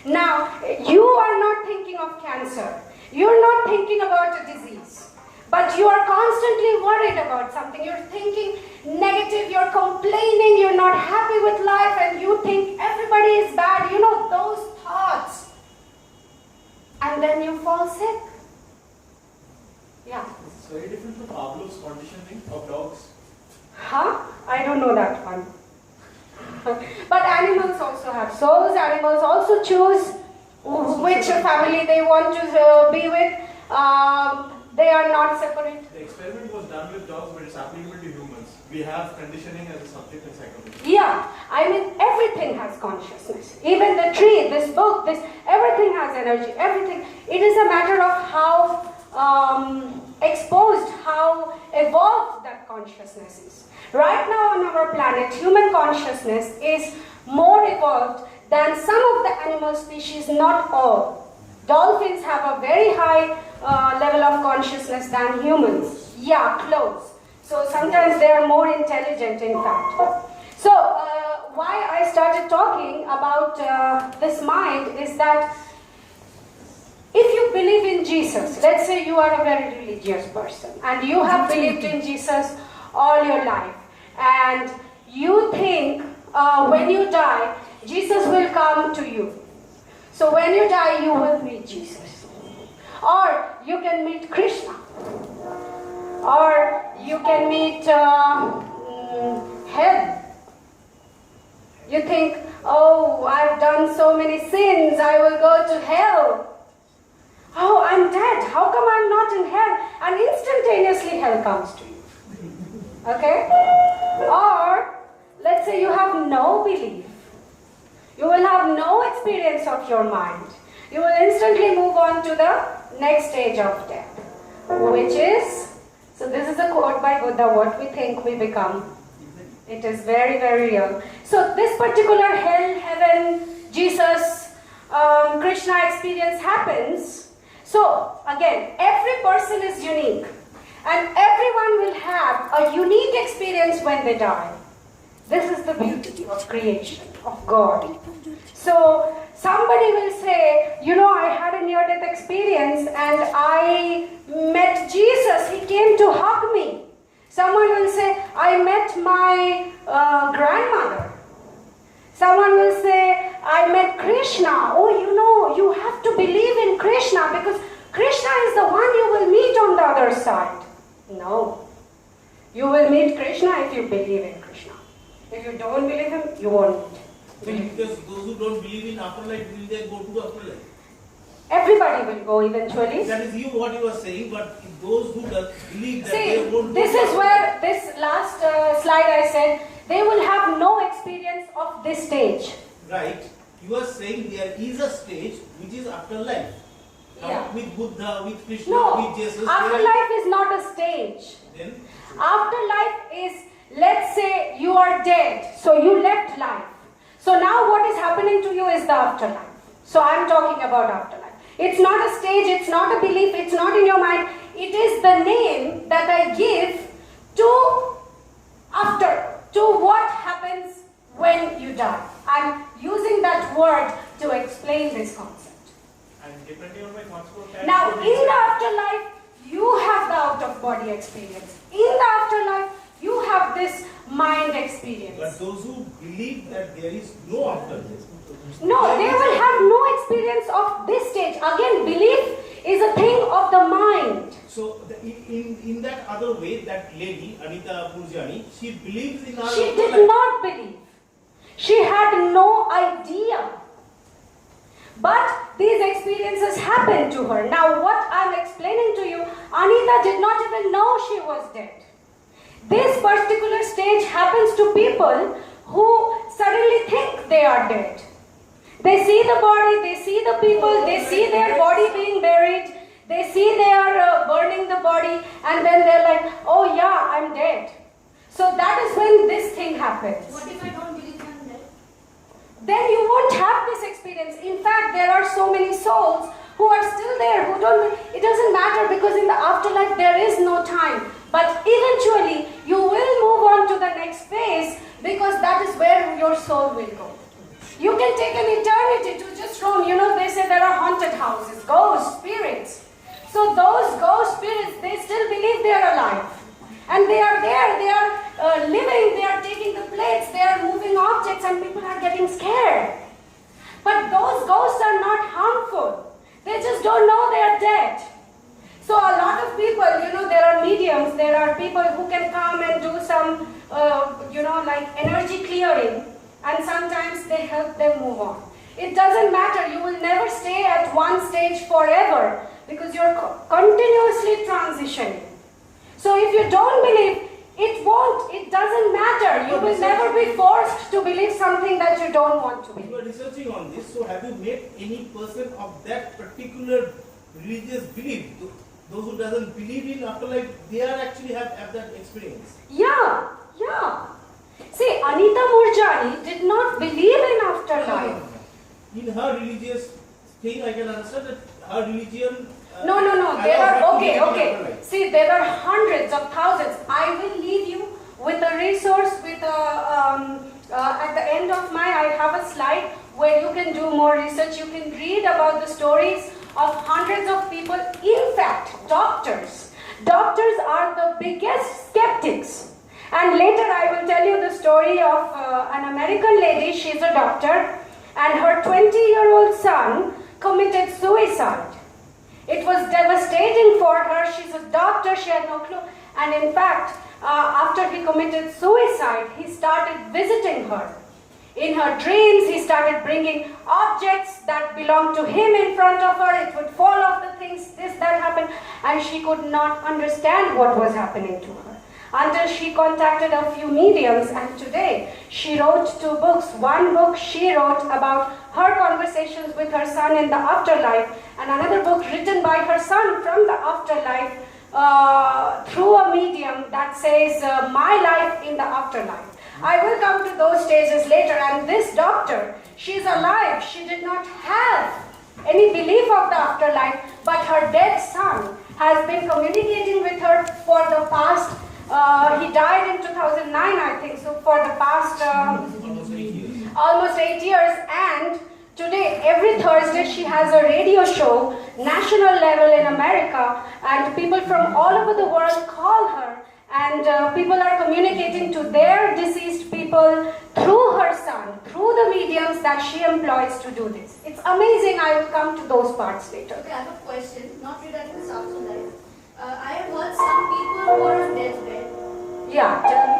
Now, you are not thinking of cancer. You're not thinking about a disease. But you are constantly worried about something. You're thinking negative, you're complaining, you're not happy with life, and you think everybody is bad. You know, those thoughts. And then you fall sick. Yeah. It's very different from Pavlov's conditioning of dogs. Huh? I don't know that one. But animals also have souls. Animals also choose which family they want to be with. They are not separate. The experiment was done with dogs, but it's applicable to humans. We have conditioning as a subject in psychology. Yeah, I mean everything has consciousness. Even the tree, this book, everything has energy. Everything. It is a matter of how exposed, how evolved that consciousness is. Right now on our planet, human consciousness is more evolved than some of the animal species, not all. Dolphins have a very high level of consciousness than humans. Yeah, close. So sometimes they are more intelligent, in fact. So why I started talking about this mind is that if you believe in Jesus, let's say you are a very religious person and you have believed in Jesus all your life, and you think when you die, Jesus will come to you. So when you die, you will meet Jesus. Or you can meet Krishna. Or you can meet hell. You think, oh, I've done so many sins, I will go to hell. Oh, I'm dead. How come I'm not in hell? And instantaneously hell comes to you. Okay? Or, let's say you have no belief. You will have no experience of your mind. You will instantly move on to the next stage of death, which is, so this is a quote by Buddha, what we think we become. It is very, very real. So this particular hell, heaven, Jesus, Krishna experience happens. So again, every person is unique. And everyone will have a unique experience when they die. This is the beauty of creation, of God. So somebody will say, you know, I had a near-death experience and I met Jesus. He came to hug me. Someone will say, I met my grandmother. Someone will say, I met Krishna. Oh, you know, you have to believe in Krishna because Krishna is the one you will meet on the other side. No. You will meet Krishna if you believe in Krishna. If you don't believe him, you won't believe. Because those who don't believe in afterlife, will they go to afterlife? Everybody will go eventually. That is you what you are saying, but those who believe that See, they won't this is where this last slide I said, they will have no experience of this stage. Right. You are saying there is a stage which is afterlife. Yeah. With Buddha, with Krishna, No, with Jesus. afterlife is not a stage. Then? Afterlife is, let's say you are dead, so you left life. So now what is happening to you is the afterlife. So I'm talking about afterlife. It's not a stage, it's not a belief, it's not in your mind. It is the name that I give to what happens when you die. I'm using that word to explain this concept. And depending on my transport time. Now, in the afterlife, you have the out-of-body experience. In the afterlife, you have this mind experience. But those who believe that there is no afterlife. No, they will have no experience of this stage. Again, belief is a thing of the mind. So, in that other way, that lady, Anita Moorjani, she believes in our She did not believe. She had no idea. But these experiences happened to her. Now, what I'm explaining to you, Anita did not even know she was dead. This particular stage happens to people who suddenly think they are dead. They see the body, they see the people, they see their body being buried, they see they are burning the body, and then they're like, oh yeah, I'm dead. So that is when this thing happens. What if I don't believe I'm dead? Then you won't have this experience. In fact, there are so many souls who are still there, who don't, it doesn't matter because in the afterlife there is no time. But eventually, you will move on to the next phase because that is where your soul will go. You can take an eternity to just roam. You know, they say there are haunted houses, ghost spirits. So those ghost spirits, they still believe they are alive. And they are there, they are living, they are taking the plates, they are moving objects and people are getting scared. But those ghosts are not harmful. They just don't know they are dead. So a lot of people, you know, there are mediums, there are people who can come and do some, you know, like energy clearing. And sometimes they help them move on. It doesn't matter, you will never stay at one stage forever because you're continuously transitioning. So if you don't believe, it doesn't matter. You will never be forced to believe something that you don't want to believe. You are researching on this, so have you met any person of that particular religious belief? Those who doesn't believe in afterlife, they are actually have that experience. Yeah. See, Anita Moorjani did not believe in afterlife. In her religious thing, I can understand that her religion No. There are, okay. See, there are hundreds of thousands. I will leave you with a resource, with at the end of I have a slide where you can do more research. You can read about the stories of hundreds of people. In fact, doctors. Doctors are the biggest skeptics. And later I will tell you the story of an American lady. She's a doctor, and her 20-year-old son committed suicide. It was devastating for her. She's a doctor, she had no clue. And in fact, after he committed suicide, he started visiting her. In her dreams, he started bringing objects that belonged to him in front of her. It would fall off the things, this, that happened. And she could not understand what was happening to her, until she contacted a few mediums, and today she wrote 2 books. One book she wrote about her conversations with her son in the afterlife, and another book written by her son from the afterlife through a medium that says, my life in the afterlife. I will come to those stages later. And this doctor, she's alive. She did not have any belief of the afterlife, but her dead son has been communicating with her for the past he died in 2009, I think, so for the past almost 8 years. And today, every Thursday, she has a radio show, national level in America, and people from all over the world call her, and people are communicating to their deceased people through her son, through the mediums that she employs to do this. It's amazing. I will come to those parts later. Okay, I have a question, not regarding this afterlife. I have heard some people who are on deathbed. Yeah, tell me.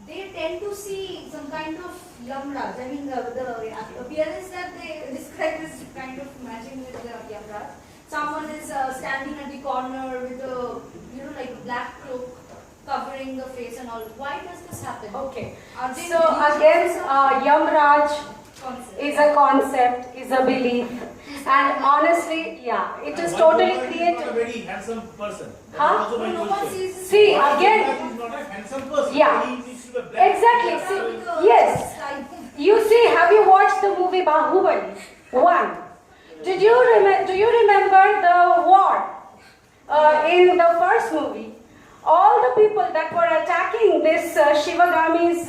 They tend to see some kind of Yamraj. I mean, the appearance that they describe is kind of matching with the Yamraj. Someone is standing at the corner with a, like a black cloak covering the face and all. Why does this happen? Okay. So again, Yamraj is a concept, is a belief. And honestly, yeah, it is totally created. Not a very handsome person. Huh? No one sees. See, again. He's not a handsome person. Yeah. He needs to be black. Exactly. See, yes. You see, have you watched the movie Bahubali 1? Do you remember the war in the first movie? All the people that were attacking this Shivagami's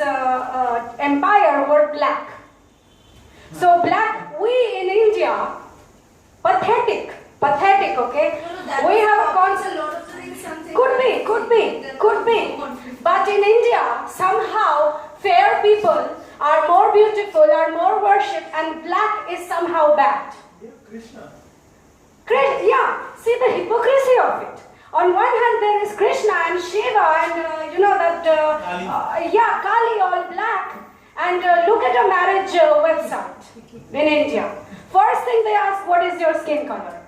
empire were black. So black, we in India, pathetic, okay? We have a concept. Could be. But in India, somehow, fair people are more beautiful, are more worshipped, and black is somehow bad. Krishna. Yeah, see the hypocrisy of it. On one hand, there is Krishna and Shiva and Kali all black. And look at a marriage website in India. First thing they ask, what is your skin color?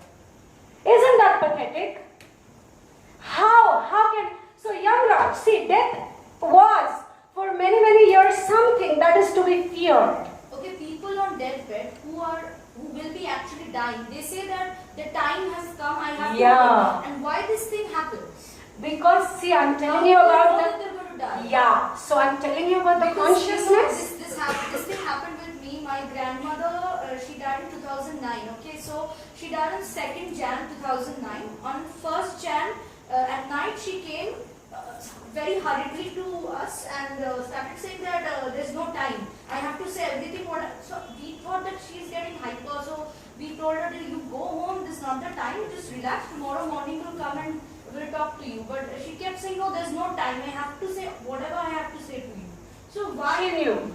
Isn't that pathetic? How can... So Yamraj, see, death was for many years something that is to be feared. Okay, people on deathbed who will be actually dying, they say that the time has come, I have to die. And why this thing happens? Because, see, I'm telling you about that they're going to die. Yeah, so I'm telling you about the consciousness. This thing happened with me. My grandmother, she died in 2009. Okay, so she died on 2nd Jan 2009. On 1st Jan at night, she came very hurriedly to us and started saying that there's no time. I have to say everything. So we thought that she's getting hyper. So we told her, you go home. This is not the time. Just relax. Tomorrow morning we'll come and we'll talk to you. But she kept saying, no, there's no time. I have to say whatever I have to say to you. So why? She knew.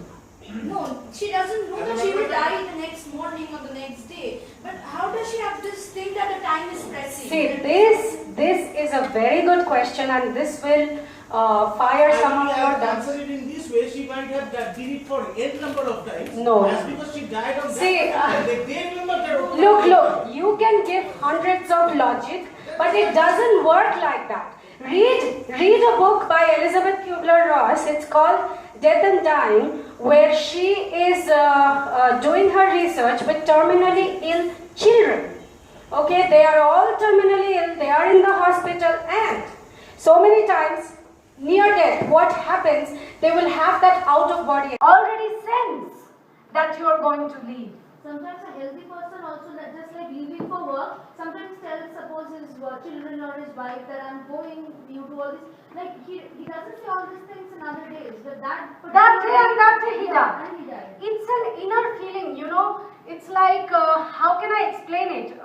No, she doesn't know that she will die the next morning or the next day. But how does she have this thing that the time is pressing? See, this is a very good question, and this will fire some of your doubts. Answer it in this way, she might have did it for n number of times. No. That's because she died on See, that. They remember that. Look, you can give hundreds of logic, but it doesn't work like that. Read a book by Elizabeth Kubler-Ross. It's called Death and Dying, where she is doing her research with terminally ill children. Okay, they are all terminally ill, they are in the hospital, and so many times near death, what happens, they will have that out of body. Already sense that you are going to leave. Sometimes a healthy person also, that just like leaving for work, sometimes tells, suppose his children or his wife that I'm going, you do all this. Like he doesn't say all these things in other days, but that day and that day he died. And he died. It's an inner feeling, you know. It's like, how can I explain it?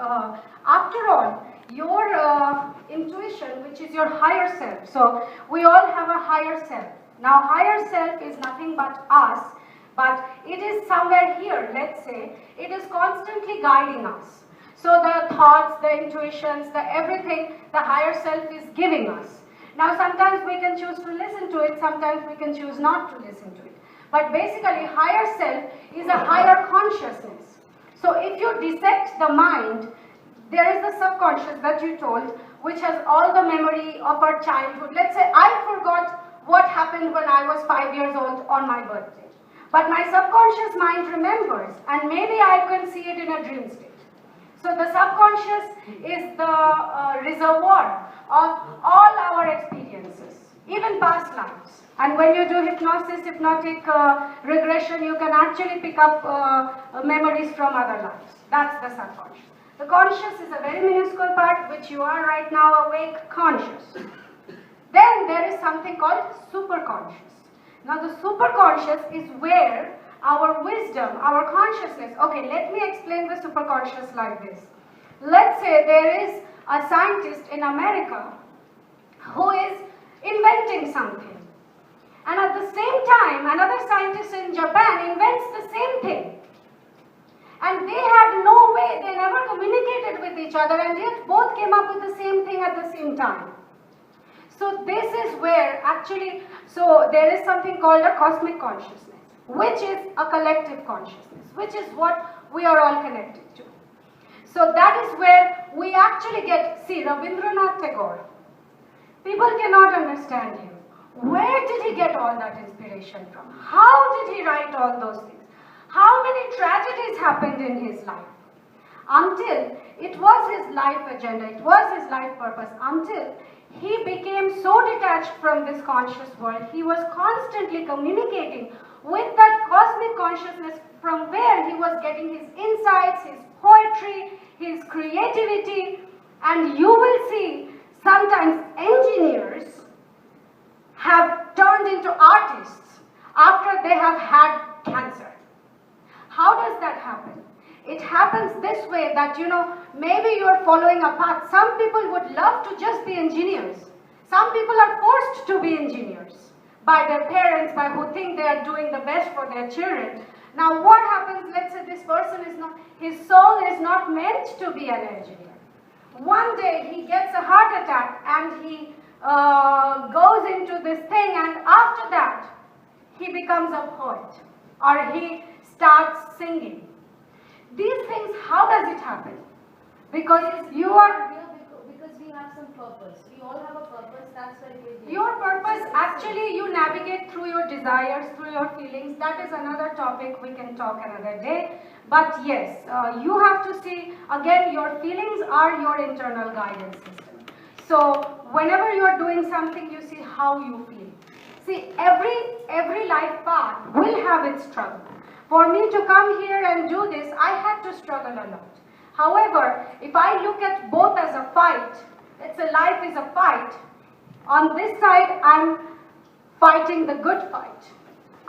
After all, your intuition, which is your higher self. So we all have a higher self. Now, higher self is nothing but us. But it is somewhere here, let's say, it is constantly guiding us. So the thoughts, the intuitions, the everything, the higher self is giving us. Now sometimes we can choose to listen to it, sometimes we can choose not to listen to it. But basically, higher self is a higher consciousness. So if you dissect the mind, there is the subconscious that you told, which has all the memory of our childhood. Let's say I forgot what happened when I was 5 years old on my birthday. But my subconscious mind remembers, and maybe I can see it in a dream state. So the subconscious is the reservoir of all our experiences, even past lives. And when you do hypnosis, hypnotic regression, you can actually pick up memories from other lives. That's the subconscious. The conscious is a very minuscule part, which you are right now awake, conscious. Then there is something called superconscious. Now the superconscious is where our wisdom, our consciousness, okay, let me explain the superconscious like this. Let's say there is a scientist in America who is inventing something. And at the same time, another scientist in Japan invents the same thing. And they had no way, they never communicated with each other, and yet both came up with the same thing at the same time. So this is where actually, so there is something called a cosmic consciousness, which is a collective consciousness, which is what we are all connected to. So that is where we actually get, see, Rabindranath Tagore, people cannot understand him. Where did he get all that inspiration from? How did he write all those things? How many tragedies happened in his life? Until it was his life agenda, it was his life purpose, until he became so detached from this conscious world, he was constantly communicating with that cosmic consciousness from where he was getting his insights, his poetry, his creativity. And you will see sometimes engineers have turned into artists after they have had cancer. How does that happen? It happens this way that, you know, maybe you are following a path. Some people would love to just be engineers. Some people are forced to be engineers by their parents, by who think they are doing the best for their children. Now what happens, let's say this person is not, his soul is not meant to be an engineer. One day he gets a heart attack and he goes into this thing, and after that he becomes a poet or he starts singing. These things, how does it happen? Because you are... Because we have some purpose. We all have a purpose, that's why we're here. Your purpose, actually you navigate through your desires, through your feelings. That is another topic we can talk another day. But yes, you have to see, again, your feelings are your internal guidance system. So whenever you are doing something, you see how you feel. See, every life path will have its struggle. For me to come here and do this, I had to struggle a lot. However, if I look at both as a fight, let's say life is a fight. On this side, I'm fighting the good fight.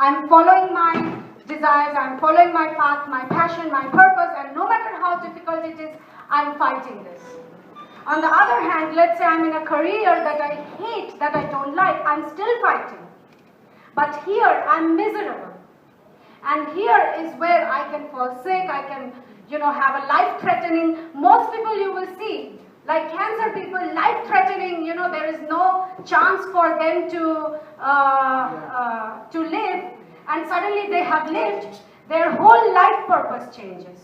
I'm following my desires, I'm following my path, my passion, my purpose, and no matter how difficult it is, I'm fighting this. On the other hand, let's say I'm in a career that I hate, that I don't like, I'm still fighting. But here, I'm miserable. And here is where I can fall sick, I can, you know, have a life-threatening, most people you will see, like cancer people, life-threatening, you know, there is no chance for them to live, and suddenly they have lived, their whole life purpose changes.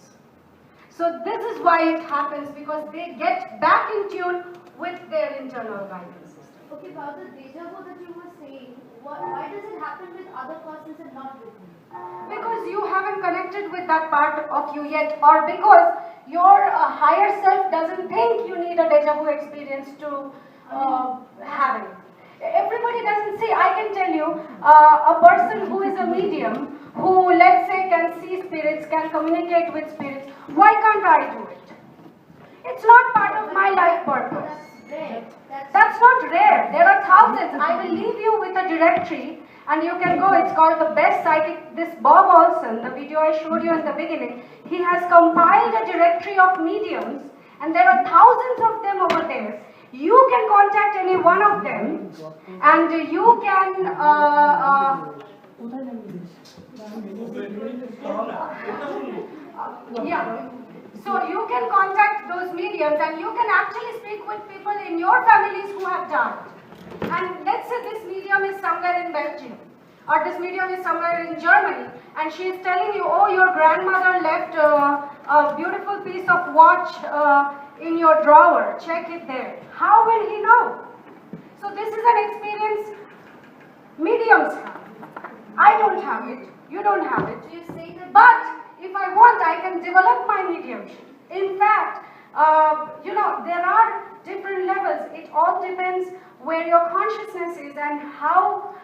So this is why it happens, because they get back in tune with their internal guidance system. Okay, about the deja vu that you were saying, why does it happen with other persons and not with me? Because you haven't connected with that part of you yet, or because your higher self doesn't think you need a deja vu experience to have it. Everybody doesn't see. I can tell you, a person who is a medium, who let's say can see spirits, can communicate with spirits, why can't I do it? It's not part of my life purpose. That's not rare. There are thousands. I will leave you with a directory and you can go. It's called the best psychic. This Bob Olson, the video I showed you in the beginning, he has compiled a directory of mediums and there are thousands of them over there. You can contact any one of them and you can yeah. So you can contact those mediums and you can actually speak with people in your families who have died. And let's say this medium is somewhere in Belgium or this medium is somewhere in Germany and she is telling you, oh, your grandmother left a beautiful piece of watch in your drawer, check it there. How will he know? So this is an experience mediums have. I don't have it, you don't have it. But if I want, I can develop my mediumship. In fact, there are different levels. It all depends where your consciousness is and how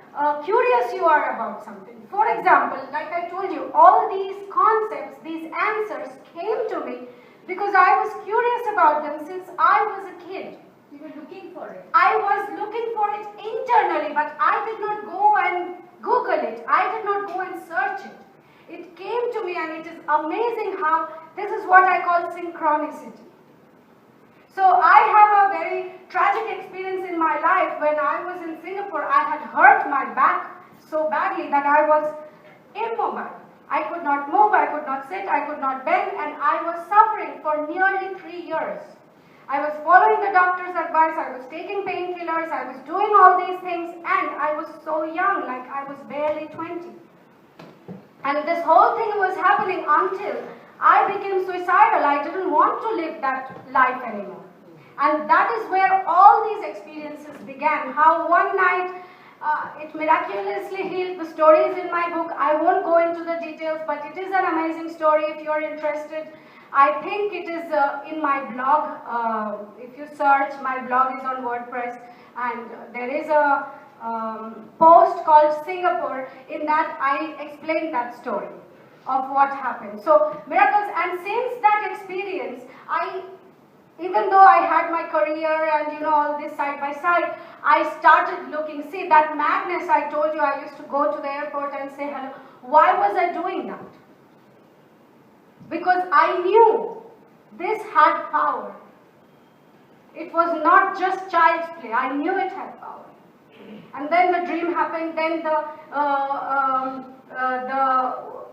curious you are about something. For example, like I told you, all these concepts, these answers came to me because I was curious about them since I was a kid. You were looking for it. I was looking for it internally, but I did not go and Google it. I did not go and search it. It came to me and it is amazing how this is what I call synchronicity. So I have a very tragic experience in my life. When I was in Singapore, I had hurt my back so badly that I was immobile. I could not move, I could not sit, I could not bend, and I was suffering for nearly 3 years. I was following the doctor's advice, I was taking painkillers, I was doing all these things, and I was so young, like I was barely 20. And this whole thing was happening until I became suicidal. I didn't want to live that life anymore. And that is where all these experiences began. How one night it miraculously healed. The story is in my book. I won't go into the details, but it is an amazing story if you're interested. I think it is in my blog. If you search, my blog is on WordPress. And there is a post called Singapore. In that I explained that story of what happened. So miracles, and since that experience, even though I had my career and all this side by side, I started looking. See, that madness I told you, I used to go to the airport and say hello. Why was I doing that? Because I knew this had power. It was not just child's play. I knew it had power. And then the dream happened, then the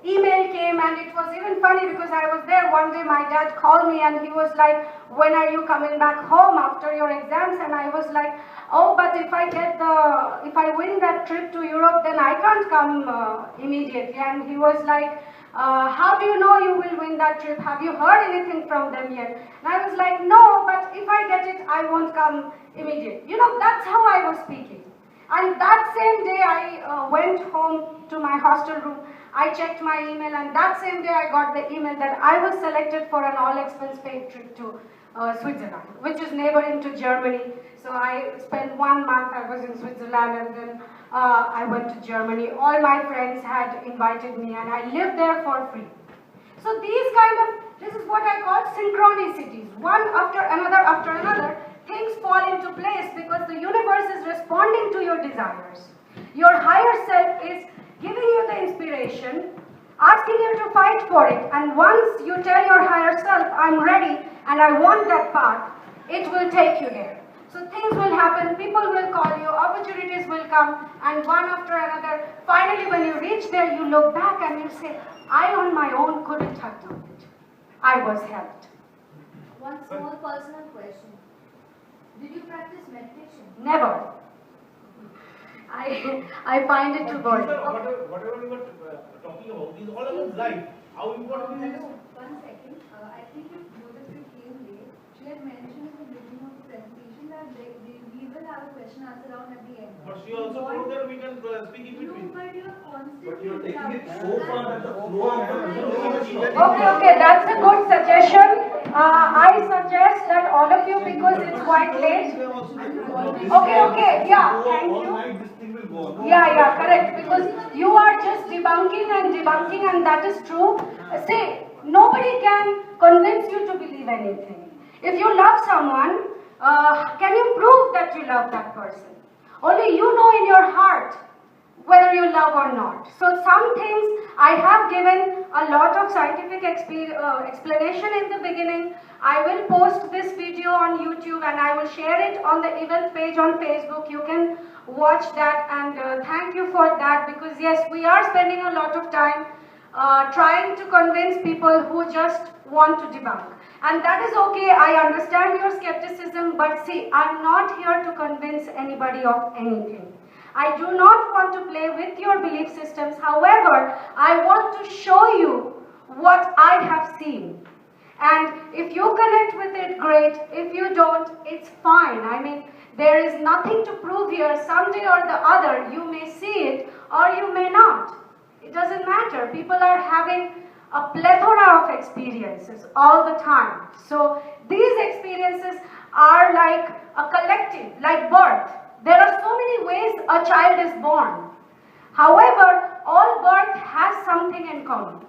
email came, and it was even funny because I was there one day. My dad called me and he was like, when are you coming back home after your exams? And I was like, oh, but if I win that trip to Europe, then I can't come immediately. And he was like, how do you know you will win that trip? Have you heard anything from them yet? And I was like, no, but if I get it, I won't come immediately. That's how I was speaking. And that same day I went home to my hostel room. I checked my email, and that same day I got the email that I was selected for an all-expense paid trip to Switzerland, which is neighboring to Germany. So I spent 1 month, I was in Switzerland, and then I went to Germany. All my friends had invited me, and I lived there for free. So this is what I call synchronicities. One after another, things fall into place because the universe is responding to your desires. Your higher self is giving you the inspiration, asking you to fight for it, and once you tell your higher self, I'm ready and I want that path, it will take you there. So things will happen, people will call you, opportunities will come, and one after another, finally when you reach there, you look back and you say, I on my own couldn't have done it. I was helped. One small personal question. Did you practice meditation? Never. I find it too boring. Whatever you were talking about is all about life. How important is it? 1 second. I think if both of you came late, she had mentioned in the beginning of the presentation that we will have a question answer round at the end. But she also told that we can speak in between. No, but you're constantly. But you're taking it so far that the flow of Okay, that's a good suggestion. I suggest that all of you, because it's quite late. Okay, yeah, thank you. Yeah, correct. Because you are just debunking, and that is true. See, nobody can convince you to believe anything. If you love someone, can you prove that you love that person? Only you know in your heart whether you love or not. So some things I have given a lot of scientific explanation in the beginning. I will post this video on YouTube and I will share it on the event page on Facebook. You can watch that, and thank you for that, because yes, we are spending a lot of time trying to convince people who just want to debunk. And that is okay, I understand your skepticism, but see, I'm not here to convince anybody of anything. I do not want to play with your belief systems. However, I want to show you what I have seen. And if you connect with it, great. If you don't, it's fine. I mean, there is nothing to prove here. Someday or the other, you may see it or you may not. It doesn't matter. People are having a plethora of experiences all the time. So these experiences are like a collective, like birth. There are so many ways a child is born. However, all birth has something in common.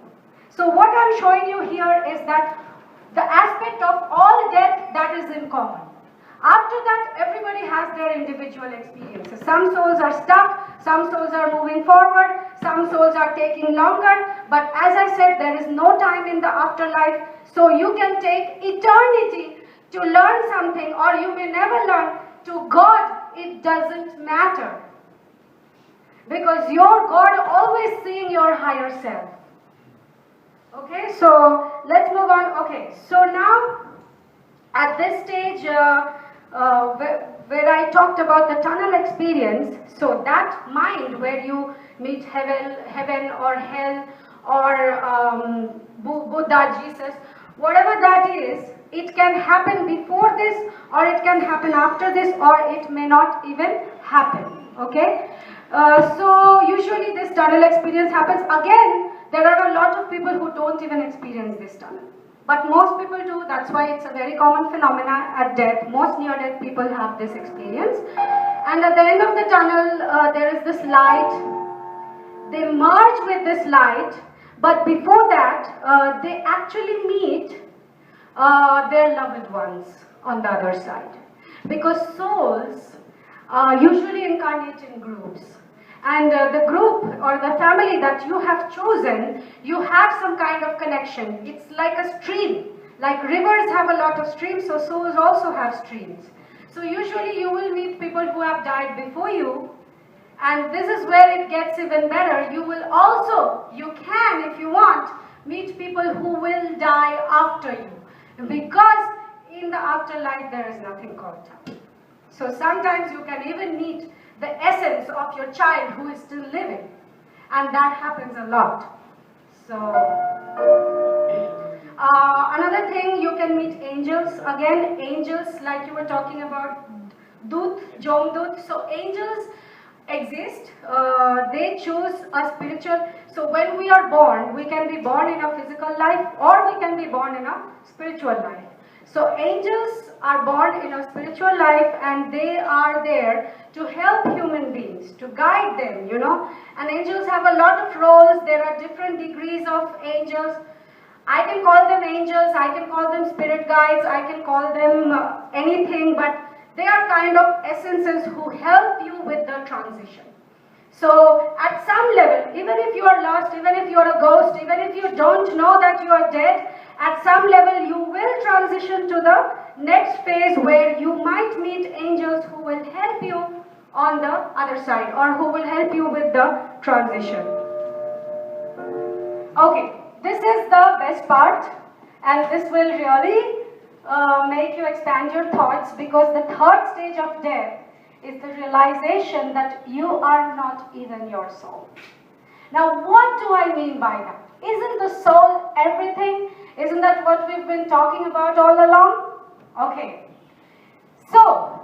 So what I'm showing you here is that the aspect of all death that is in common. After that, everybody has their individual experiences. Some souls are stuck, some souls are moving forward, some souls are taking longer. But as I said, there is no time in the afterlife, so you can take eternity to learn something, or you may never learn. To God, it doesn't matter, because your God always seeing your higher self. Okay, so let's move on. Okay, so now at this stage where I talked about the tunnel experience, so that mind where you meet heaven or hell or Buddha, Jesus, whatever that is, it can happen before this, or it can happen after this, or it may not even happen. Okay, so usually this tunnel experience happens. Again, there are a lot of people who don't even experience this tunnel, but most people do. That's why it's a very common phenomena at death. Most near-death people have this experience, and at the end of the tunnel there is this light. They merge with this light, but before that they actually meet their loved ones on the other side, because souls usually incarnate in groups, and the group or the family that you have chosen, you have some kind of connection. It's like a stream, like rivers have a lot of streams, so souls also have streams. So usually you will meet people who have died before you, and this is where it gets even better. You will also, you can, if you want, meet people who will die after you, because in the afterlife there is nothing called time. So sometimes you can even meet the essence of your child who is still living, and that happens a lot. So another thing, you can meet angels. Again, angels, like you were talking about, Dut, Jomdut. So angels exist. They choose a spiritual. So when we are born, we can be born in a physical life, or we can be born in a spiritual life. So angels are born in a spiritual life, and they are there to help human beings, to guide them, you know. And angels have a lot of roles. There are different degrees of angels. I can call them angels, I can call them spirit guides, I can call them anything, but they are kind of essences who help you with the transition. So at some level, even if you are lost, even if you are a ghost, even if you don't know that you are dead, at some level you will transition to the next phase where you might meet angels who will help you on the other side, or who will help you with the transition. Okay, this is the best part, and this will really make you expand your thoughts, because the third stage of death is the realization that you are not even your soul. Now, what do I mean by that? Isn't the soul everything? Isn't that what we've been talking about all along? Okay. So,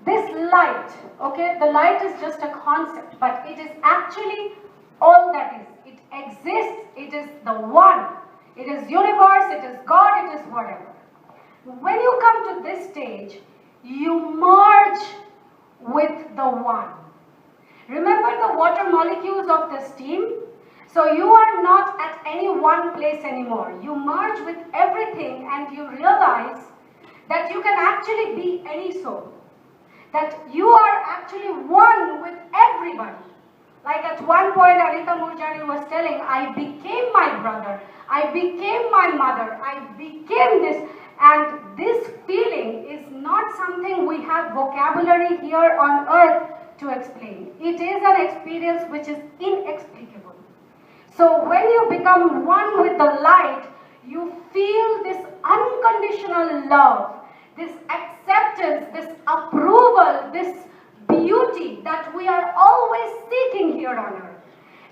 this light, okay, the light is just a concept, but it is actually all that is. It exists, it is the one. It is universe, it is God, it is whatever. When you come to this stage, you merge with the one. Remember the water molecules of the steam? So you are not at any one place anymore. You merge with everything and you realize that you can actually be any soul. That you are actually one with everybody. Like at one point Anita Moorjani was telling, I became my brother, I became my mother, I became this. And this feeling is not something we have vocabulary here on earth to explain. It is an experience which is inexplicable. So when you become one with the light, you feel this unconditional love, this acceptance, this approval, this beauty that we are always seeking here on earth.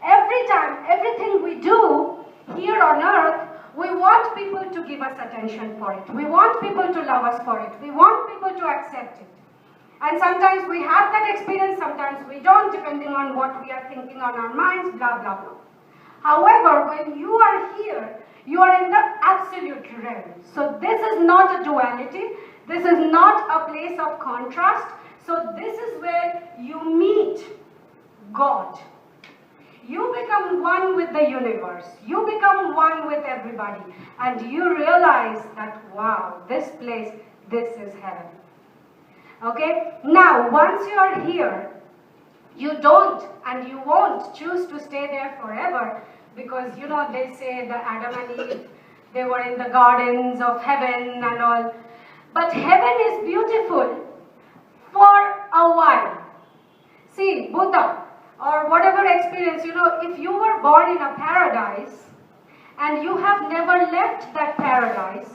Every time, everything we do here on earth, we want people to give us attention for it. We want people to love us for it. We want people to accept it. And sometimes we have that experience, sometimes we don't, depending on what we are thinking on our minds, blah, blah, blah. However, when you are here, you are in the absolute realm. So this is not a duality. This is not a place of contrast. So this is where you meet God. You become one with the universe. You become one with everybody. And you realize that, wow, this place, this is heaven. Okay? Now, once you are here, you don't and you won't choose to stay there forever because, you know, they say the Adam and Eve, they were in the gardens of heaven and all. But heaven is beautiful for a while. See, Buddha or whatever experience, you know, if you were born in a paradise and you have never left that paradise,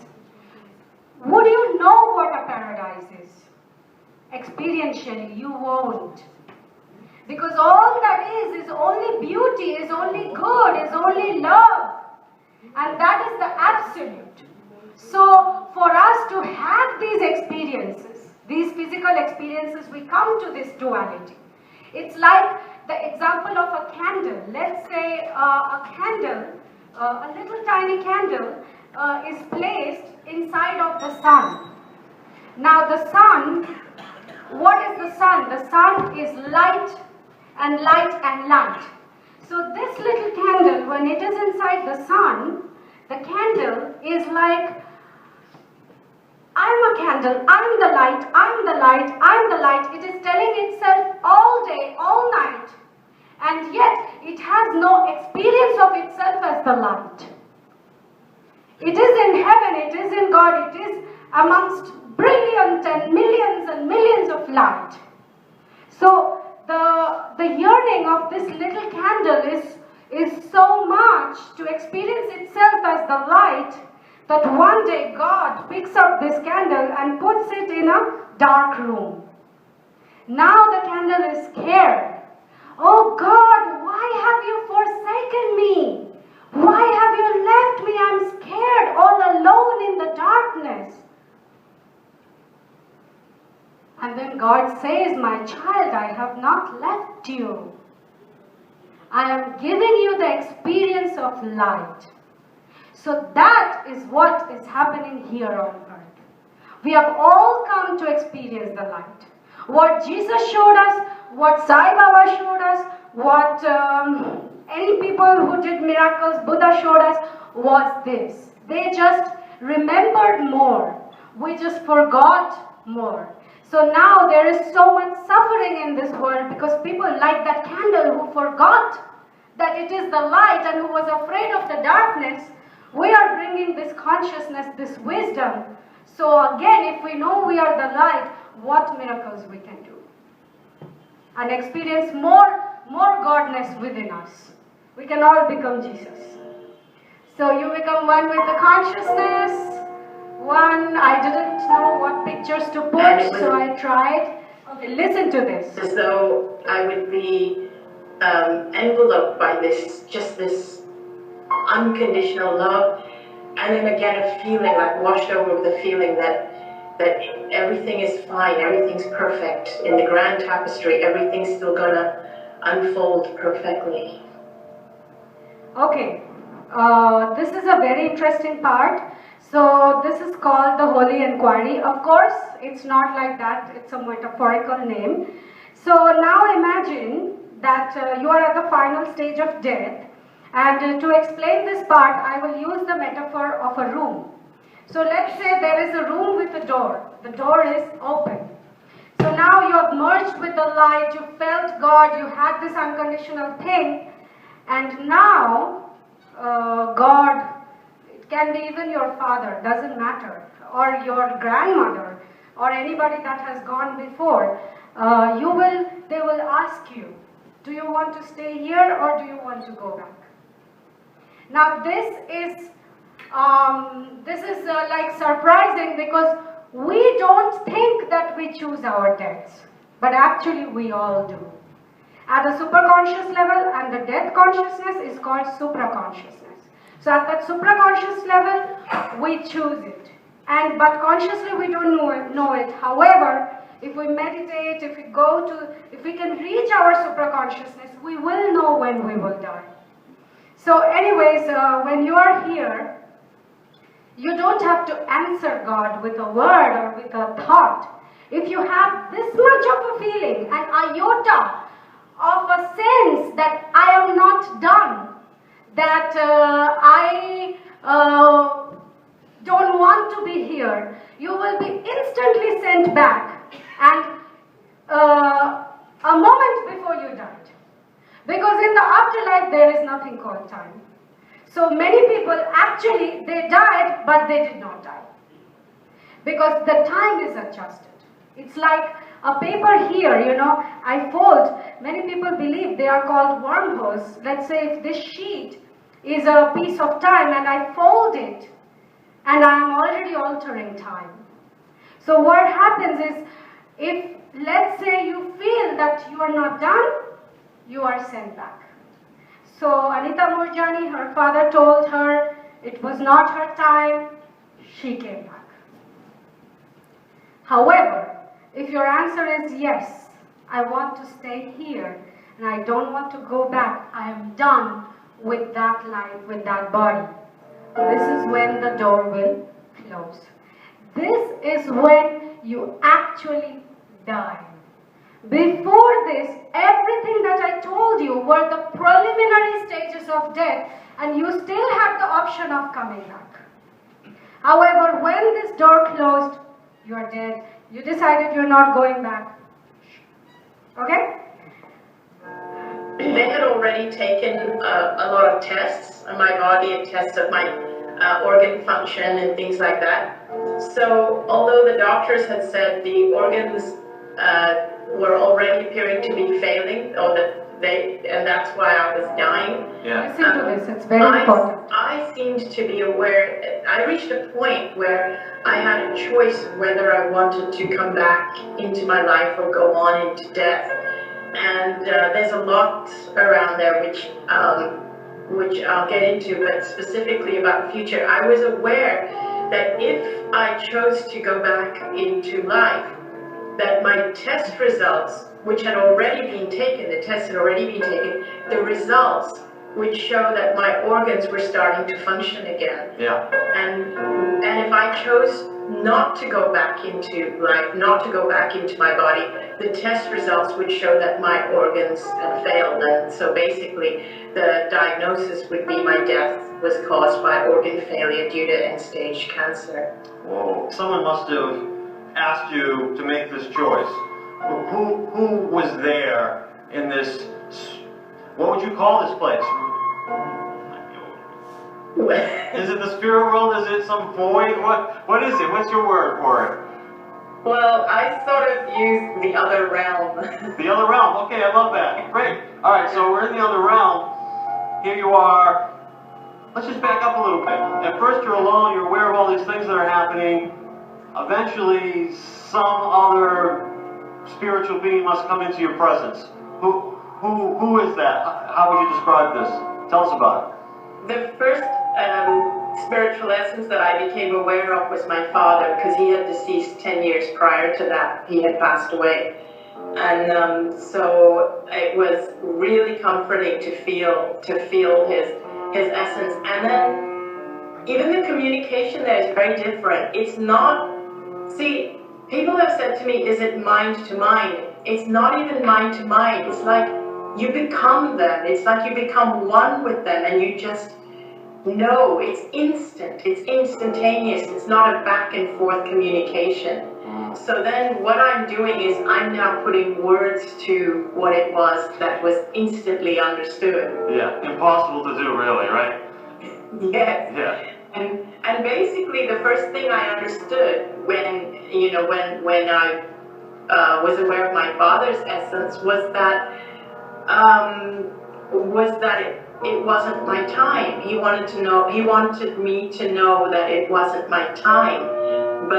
would you know what a paradise is? Experientially, you won't. Because all that is only beauty, is only good, is only love. And that is the absolute. So, for us to have these experiences, these physical experiences, we come to this duality. It's like the example of a candle. Let's say a candle, a little tiny candle is placed inside of the sun. Now the sun, what is the sun? The sun is light and light and light. So this little candle, when it is inside the sun, the candle is like, I'm a candle, I'm the light, I'm the light, I'm the light. It is telling itself all day, all night. And yet, it has no experience of itself as the light. It is in heaven, it is in God, it is amongst brilliant and millions of light. So, the yearning of this little candle is so much to experience itself as the light that one day God picks up this candle and puts it in a dark room. Now the candle is scared. Oh God, why have you forsaken me? Why have you left me? I'm scared, all alone in the darkness. And then God says, my child, I have not left you. I am giving you the experience of light. So that is what is happening here on earth. We have all come to experience the light. What Jesus showed us, what Sai Baba showed us, what any people who did miracles, Buddha showed us, was this. They just remembered more. We just forgot more. So now there is so much suffering in this world because people like that candle who forgot that it is the light and who was afraid of the darkness. We are bringing this consciousness, this wisdom. So again, if we know we are the light, what miracles we can do. And experience more godness within us. We can all become Jesus. So you become one with the consciousness. One, I didn't know what pictures to put, so I tried. Okay, listen to this. As though I would be enveloped by this, just this unconditional love, and then again a feeling, like washed over with a feeling that everything is fine, everything's perfect. In the grand tapestry, everything's still gonna unfold perfectly. Okay, this is a very interesting part. So this is called the Holy Inquiry. Of course, it's not like that. It's a metaphorical name. So now imagine that you are at the final stage of death. And to explain this part, I will use the metaphor of a room. So let's say there is a room with a door. The door is open. So now you have merged with the light, you felt God, you had this unconditional thing, and now God, it can be even your father, doesn't matter, or your grandmother, or anybody that has gone before, they will ask you, do you want to stay here or do you want to go back? Now this is like surprising because we don't think that we choose our deaths, but actually we all do. At the superconscious level, and the death consciousness is called supraconsciousness. So at that supraconscious level, we choose it. But consciously we don't know it. However, if we meditate, if we can reach our supraconsciousness, we will know when we will die. So anyways, when you are here, you don't have to answer God with a word or with a thought. If you have this much of a feeling, an iota of a sense that I am not done, that I don't want to be here, you will be instantly sent back, and a moment before you died. Because in the afterlife there is nothing called time. So many people actually, they died, but they did not die. Because the time is adjusted. It's like a paper here, I fold. Many people believe they are called wormholes. Let's say if this sheet is a piece of time and I fold it, and I am already altering time. So what happens is, if let's say you feel that you are not done, you are sent back. So Anita Moorjani, her father told her it was not her time, she came back. However, if your answer is yes, I want to stay here and I don't want to go back, I am done with that life, with that body, this is when the door will close. This is when you actually die. Before this, everything that I told you were the preliminary stages of death, and you still have the option of coming back. However, when this door closed, you are dead. You decided you're not going back. Okay? They had already taken a lot of tests on my body and tests of my organ function and things like that. So, although the doctors had said the organs were already appearing to be failing, or and that's why I was dying. Yeah. Listen to this, it's very important. I seemed to be aware, I reached a point where I had a choice of whether I wanted to come back into my life or go on into death. And there's a lot around there which I'll get into, but specifically about the future. I was aware that if I chose to go back into life, that my test results, which had already been taken, the tests had already been taken, the results would show that my organs were starting to function again. Yeah. And if I chose not to go back into life, not to go back into my body, the test results would show that my organs had failed. And so basically, the diagnosis would be my death was caused by organ failure due to end-stage cancer. Whoa. Someone must have asked you to make this choice. Who was there in this, what would you call this place? Is it the spirit world? Is it some void? What is it? What's your word for it? Well, I sort of use the other realm. The other realm. Okay, I love that. Great. All right, so we're in the other realm. Here you are. Let's just back up a little bit. At first you're alone. You're aware of all these things that are happening. Eventually, some other spiritual being must come into your presence. Who is that? How would you describe this? Tell us about it. The first spiritual essence that I became aware of was my father, because he had deceased 10 years prior to that. He had passed away. And so it was really comforting to feel his essence. And then even the communication there is very different. It's not, see, people have said to me, is it mind to mind? It's not even mind to mind. It's like you become them. It's like you become one with them and you just know. It's instant. It's instantaneous. It's not a back and forth communication. So then what I'm doing is I'm now putting words to what it was that was instantly understood. Yeah, impossible to do really, right? Yes. Yeah. And basically the first thing I understood when, you know, when I was aware of my father's essence was that it wasn't my time. He wanted me to know that it wasn't my time.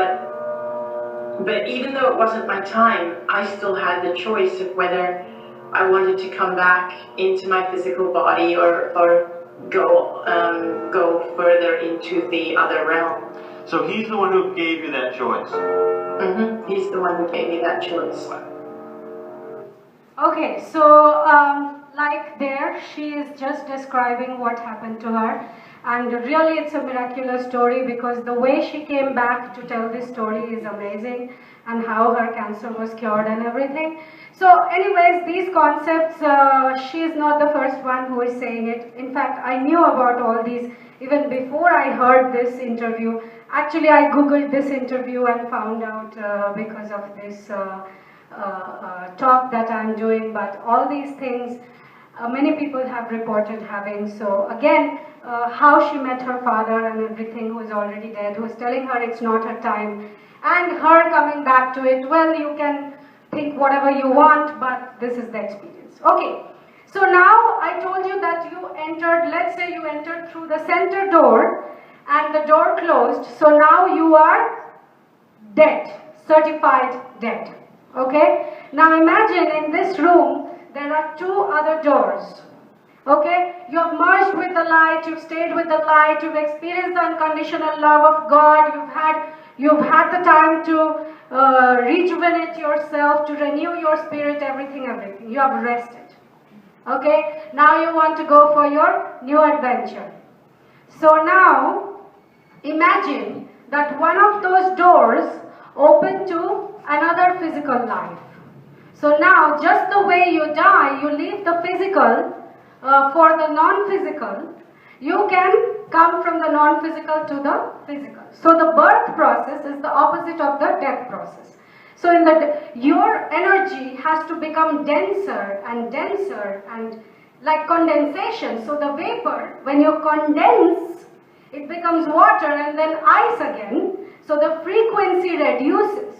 But even though it wasn't my time, I still had the choice of whether I wanted to come back into my physical body or go further into the other realm. So he's the one who gave you that choice? Mm-hmm. He's the one who gave me that choice. Okay, so like there, she is just describing what happened to her. And really it's a miraculous story because the way she came back to tell this story is amazing, and how her cancer was cured and everything. So anyways, these concepts, she is not the first one who is saying it. In fact, I knew about all these even before I heard this interview. Actually, I googled this interview and found out because of this talk that I'm doing, but all these things many people have reported having. So again, how she met her father and everything, who is already dead, who is telling her it's not her time, and her coming back to it. Well, you can think whatever you want, but this is the experience. Okay, so now I told you that you entered, let's say you entered through the center door and the door closed, so now you are dead, certified dead. Okay, now imagine in this room there are two other doors. Okay, you have merged with the light, you've stayed with the light, you've experienced the unconditional love of God, you've had the time to rejuvenate yourself, to renew your spirit, everything. You have rested. Okay, now you want to go for your new adventure. So now, imagine that one of those doors open to another physical life. So now, just the way you die, you leave the physical for the non-physical, you can come from the non-physical to the physical. So the birth process is the opposite of the death process. So your energy has to become denser and like condensation. So the vapor, when you condense, it becomes water and then ice again. So the frequency reduces.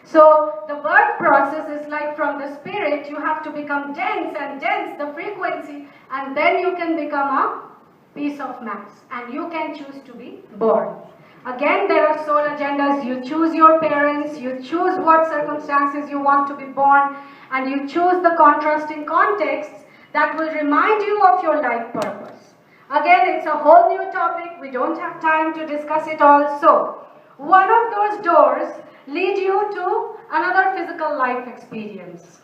So the birth process is like from the spirit, you have to become dense and dense, the frequency, and then you can become a piece of mass and you can choose to be born. Again, there are soul agendas. You choose your parents, you choose what circumstances you want to be born, and you choose the contrasting contexts that will remind you of your life purpose. Again, it's a whole new topic. We don't have time to discuss it all. So, one of those doors lead you to another physical life experience.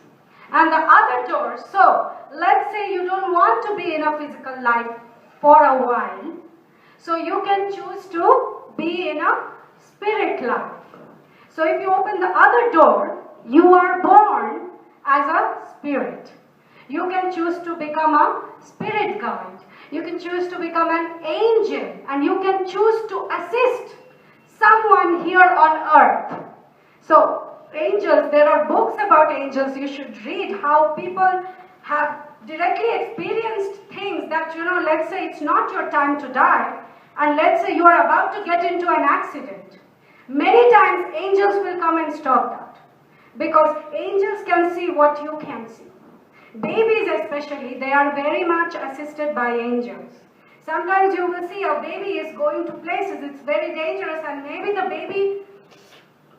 And the other door, so let's say you don't want to be in a physical life for a while, so you can choose to be in a spirit life. So if you open the other door, you are born as a spirit. You can choose to become a spirit guide. You can choose to become an angel, and you can choose to assist someone here on earth. So angels, there are books about angels you should read, how people have directly experienced things that, let's say it's not your time to die, and let's say you are about to get into an accident. Many times angels will come and stop that, because angels can see what you can't see. Babies especially, they are very much assisted by angels. Sometimes you will see a baby is going to places, it's very dangerous, and maybe the baby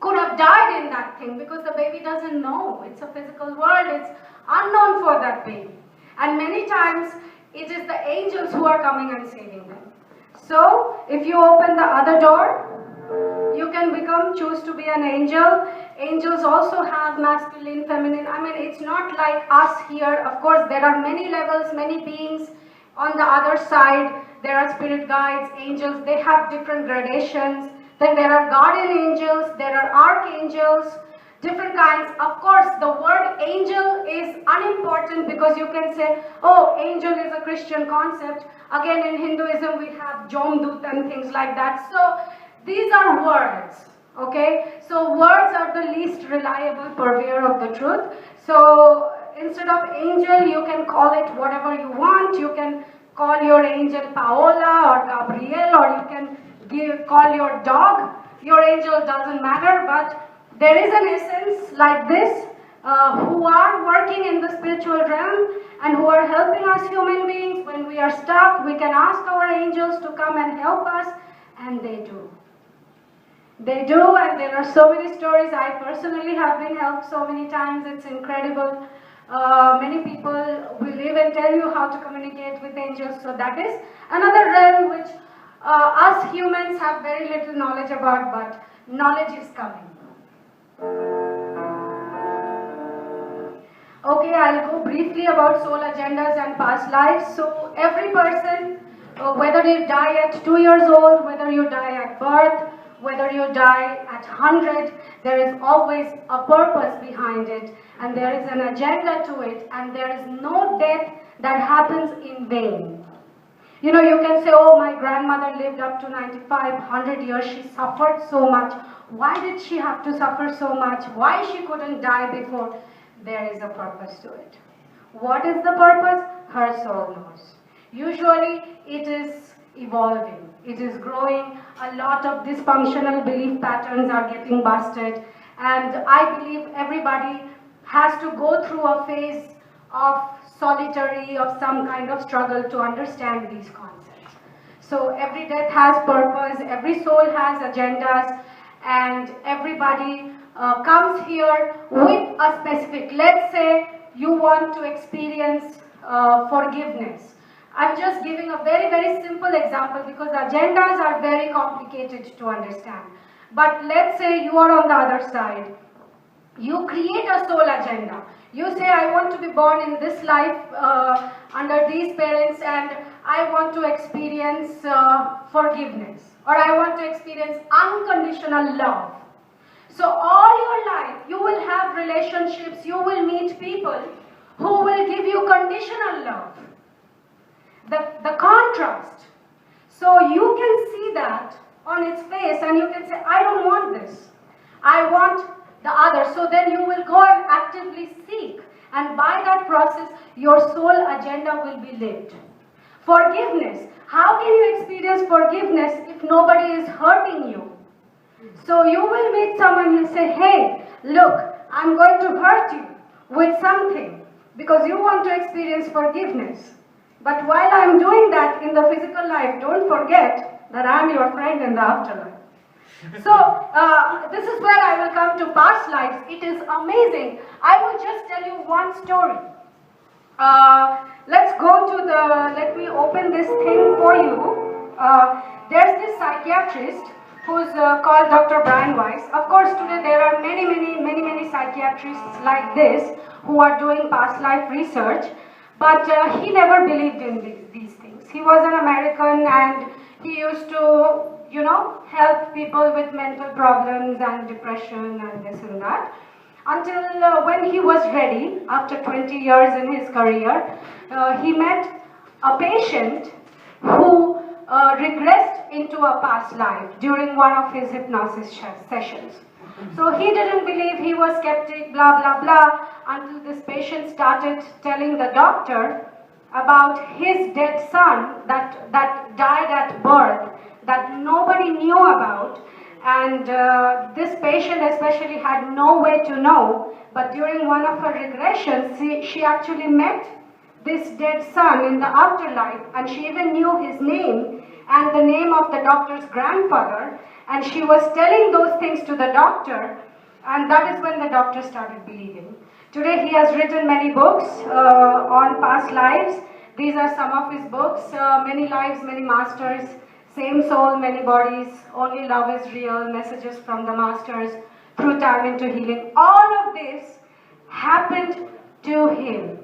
could have died in that thing because the baby doesn't know. It's a physical world, it's unknown for that baby. And many times it is the angels who are coming and saving them. So if you open the other door, you can choose to be an angel. Angels also have masculine, feminine. I mean, it's not like us here. Of course, there are many levels, many beings on the other side. there are spirit guides, angels, they have different gradations. Then there are guardian angels, there are archangels, different kinds. Of course, the word angel is unimportant because you can say, oh, angel is a Christian concept. Again, in Hinduism, we have Jomdut and things like that. So these are words, okay? So words are the least reliable purveyor of the truth. So instead of angel, you can call it whatever you want. You can call your angel Paola or Gabriel, or you can call your dog your angel, doesn't matter, but there is an essence like this who are working in the spiritual realm and who are helping us human beings. When we are stuck, we can ask our angels to come and help us, and they do. They do, and there are so many stories. I personally have been helped so many times, it's incredible. Many people will even tell you how to communicate with angels, so that is another realm which us humans have very little knowledge about, but knowledge is coming. Okay, I'll go briefly about soul agendas and past lives. So every person, whether you die at 2 years old, whether you die at birth, whether you die at 100, there is always a purpose behind it, and there is an agenda to it, and there is no death that happens in vain. You know, you can say, oh, my grandmother lived up to 95, 100 years, she suffered so much. Why did she have to suffer so much? Why she couldn't die before? There is a purpose to it. What is the purpose? Her soul knows. Usually, it is evolving. It is growing. A lot of dysfunctional belief patterns are getting busted. And I believe everybody has to go through a phase of solitary, of some kind of struggle to understand these concepts. So every death has purpose, every soul has agendas, and everybody comes here with a specific, let's say you want to experience forgiveness. I'm just giving a very, very simple example because agendas are very complicated to understand. But let's say you are on the other side. You create a soul agenda. You say, I want to be born in this life under these parents, and I want to experience forgiveness, or I want to experience unconditional love. So all your life, you will have relationships, you will meet people who will give you conditional love. The contrast. So you can see that on its face, and you can say, I don't want this. I want the other. So then you will go and actively seek, and by that process your soul agenda will be lived. Forgiveness. How can you experience forgiveness if nobody is hurting you? So you will meet someone who will say, hey, look, I'm going to hurt you with something because you want to experience forgiveness. But while I'm doing that in the physical life, don't forget that I'm your friend in the afterlife. So, this is where I will come to past lives. It is amazing. I will just tell you one story. Let's go to let me open this thing for you. There's this psychiatrist who's called Dr. Brian Weiss. Of course, today there are many psychiatrists like this who are doing past life research, but he never believed in these things. He was an American, and he used to, help people with mental problems and depression and this and that. Until when he was ready, after 20 years in his career, he met a patient who regressed into a past life during one of his hypnosis sessions. So he didn't believe, he was skeptic, blah, blah, blah, until this patient started telling the doctor about his dead son that died at birth, that nobody knew about. And this patient especially had no way to know, but during one of her regressions, she actually met this dead son in the afterlife, and she even knew his name and the name of the doctor's grandfather, and she was telling those things to the doctor, and that is when the doctor started believing. Today he has written many books on past lives. These are some of his books, Many Lives, Many Masters, Same Soul, Many Bodies, Only Love is Real, Messages from the Masters, Through Time into Healing. All of this happened to him.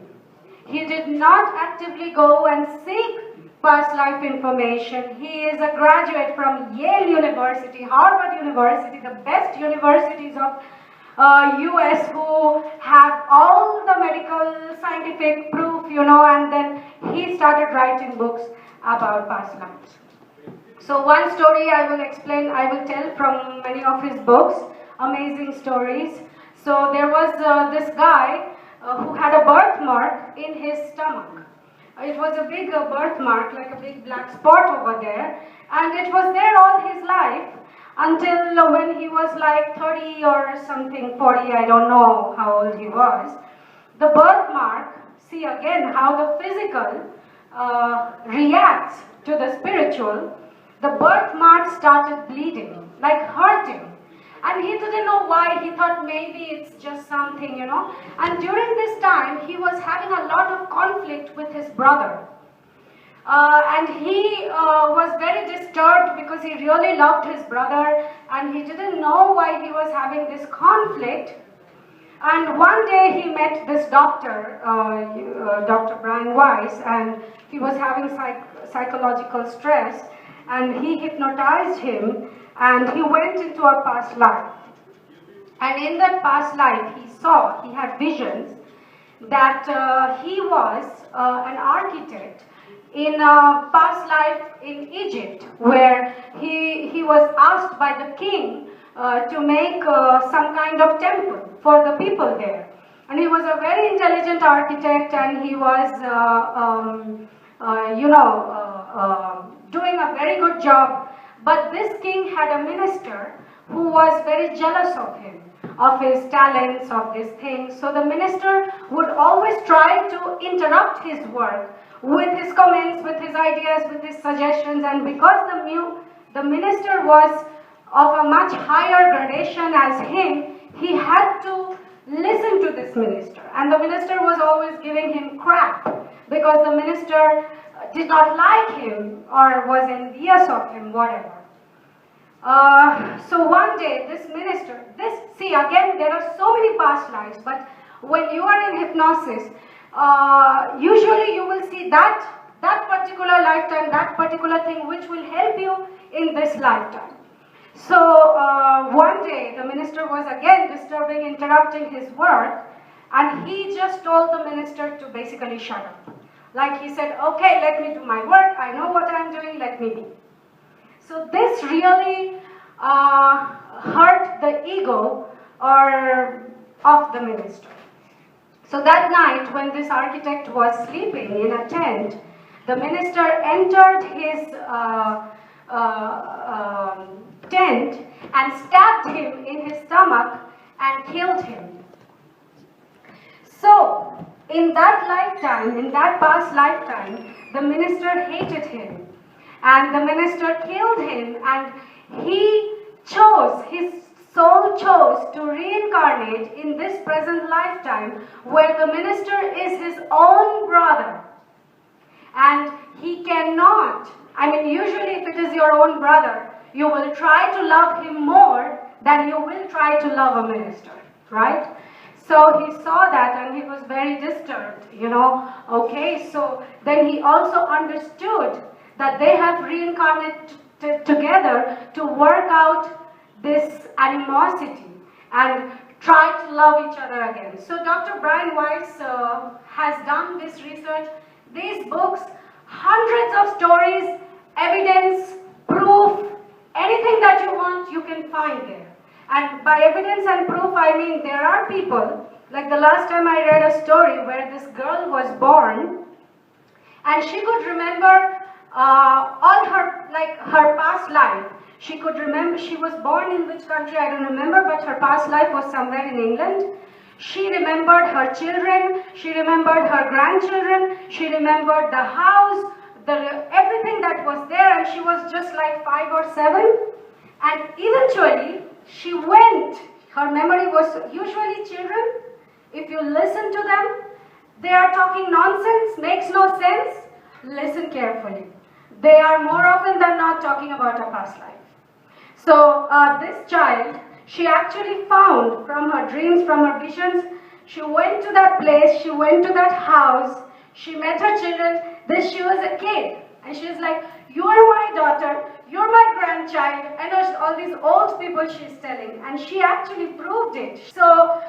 He did not actively go and seek past life information. He is a graduate from Yale University, Harvard University, the best universities of US, who have all the medical scientific proof, you know, and then he started writing books about past lives. So one story I will tell from many of his books, amazing stories. So there was this guy who had a birthmark in his stomach. It was a big birthmark, like a big black spot over there, and it was there all his life until when he was like 30 or something, 40, I don't know how old he was. The birthmark, see again how the physical reacts to the spiritual. The birthmark started bleeding, like hurting. And he didn't know why. He thought maybe it's just something, you know. And during this time, he was having a lot of conflict with his brother. And he was very disturbed because he really loved his brother and he didn't know why he was having this conflict. And one day he met this doctor, Dr. Brian Weiss, and he was having psychological stress, and he hypnotized him, and he went into a past life. And in that past life, he had visions that he was an architect in a past life in Egypt, where he was asked by the king to make some kind of temple for the people there. And he was a very intelligent architect, and he was, doing a very good job. But this king had a minister who was very jealous of him, of his talents, of these things. So the minister would always try to interrupt his work with his comments, with his ideas, with his suggestions. And because the minister was of a much higher gradation as him, he had to listen to this minister. And the minister was always giving him crap because the minister did not like him or was envious of him, whatever. So one day this minister, see again, there are so many past lives, but when you are in hypnosis, usually you will see that particular lifetime, that particular thing which will help you in this lifetime. So one day the minister was again disturbing, interrupting his work, and he just told the minister to basically shut up. Like he said, okay, let me do my work, I know what I'm doing, let me be. So this really hurt the ego of the minister. So that night when this architect was sleeping in a tent, the minister entered his tent and stabbed him in his stomach and killed him. So, in that lifetime, in that past lifetime, the minister hated him. And the minister killed him, and his soul chose to reincarnate in this present lifetime where the minister is his own brother. And he cannot, usually if it is your own brother, you will try to love him more than you will try to love a minister, right? So he saw that and he was very disturbed, Okay, so then he also understood that they have reincarnated together to work out this animosity and try to love each other again. So Dr. Brian Weiss has done this research, these books, hundreds of stories, evidence, proof, anything that you want, you can find there. And by evidence and proof, I mean there are people, like the last time I read a story where this girl was born and she could remember all her past life. She could remember, she was born in which country, I don't remember, but her past life was somewhere in England. She remembered her children, she remembered her grandchildren, she remembered the house, everything that was there, and she was just like 5 or 7. And eventually, she went, her memory was, usually children, if you listen to them, they are talking nonsense, makes no sense, listen carefully. They are more often than not talking about a past life. So this child, she actually found from her dreams, from her visions, she went to that place, she went to that house, she met her children, then she was a kid. And she's like, you are my daughter, you're my grandchild, and all these old people she's telling. And she actually proved it. So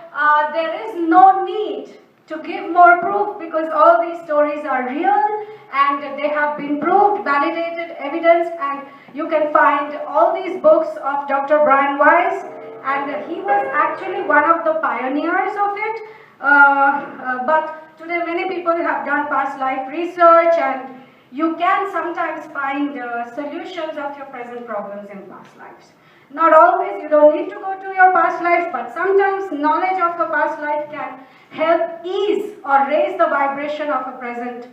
there is no need to give more proof because all these stories are real and they have been proved, validated, evidence, and you can find all these books of Dr. Brian Weiss, and he was actually one of the pioneers of it. But today many people have done past life research, and you can sometimes find solutions of your present problems in past lives. Not always, you don't need to go to your past lives, but sometimes knowledge of a past life can help ease or raise the vibration of a present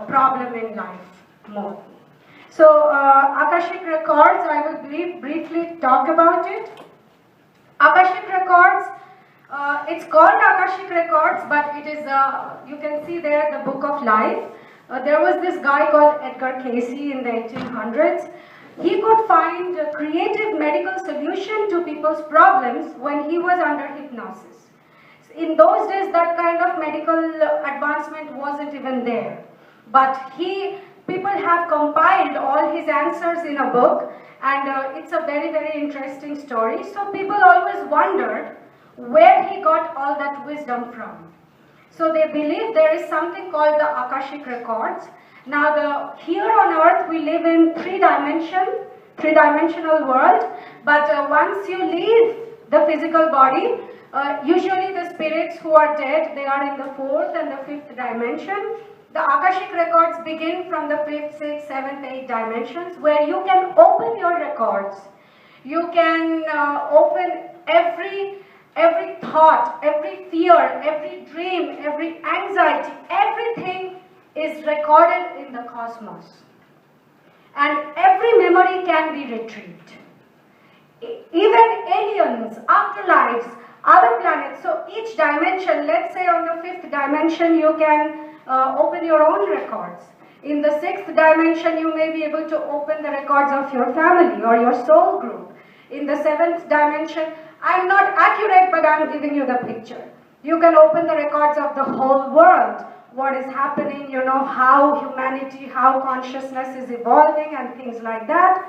problem in life more. So Akashic Records, I will briefly talk about it. Akashic Records, it's called Akashic Records, but it is, you can see there the Book of Life. There was this guy called Edgar Casey in the 1800s. He could find a creative medical solution to people's problems when he was under hypnosis. In those days, that kind of medical advancement wasn't even there. But people have compiled all his answers in a book, and it's a very, very interesting story. So people always wondered where he got all that wisdom from. So they believe there is something called the Akashic Records. Now here on earth we live in three-dimensional world, but once you leave the physical body, usually the spirits who are dead, they are in the 4th and the 5th dimension. The Akashic Records begin from the 5th, 6th, 7th, 8th dimensions, where you can open your records. You can open every thought, every fear, every dream, every anxiety, everything is recorded in the cosmos. And every memory can be retrieved. Even aliens, afterlives, other planets, so each dimension, let's say on the 5th dimension you can open your own records. In the 6th dimension you may be able to open the records of your family or your soul group. In the 7th dimension, I'm not accurate, but I'm giving you the picture. You can open the records of the whole world, what is happening, you know, how humanity, how consciousness is evolving and things like that.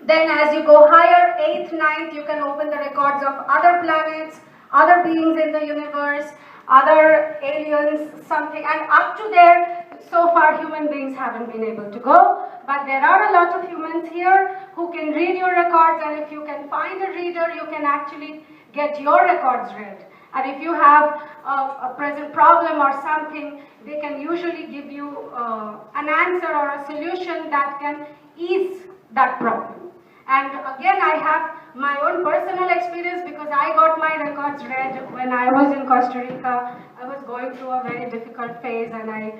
Then as you go higher, 8th, 9th, you can open the records of other planets, other beings in the universe, other aliens, something, and up to there, so far human beings haven't been able to go, but there are a lot of humans here who can read your records, and if you can find a reader, you can actually get your records read. And if you have a present problem or something, they can usually give you an answer or a solution that can ease that problem. And again, I have my own personal experience because I got my records read when I was in Costa Rica. I was going through a very difficult phase and I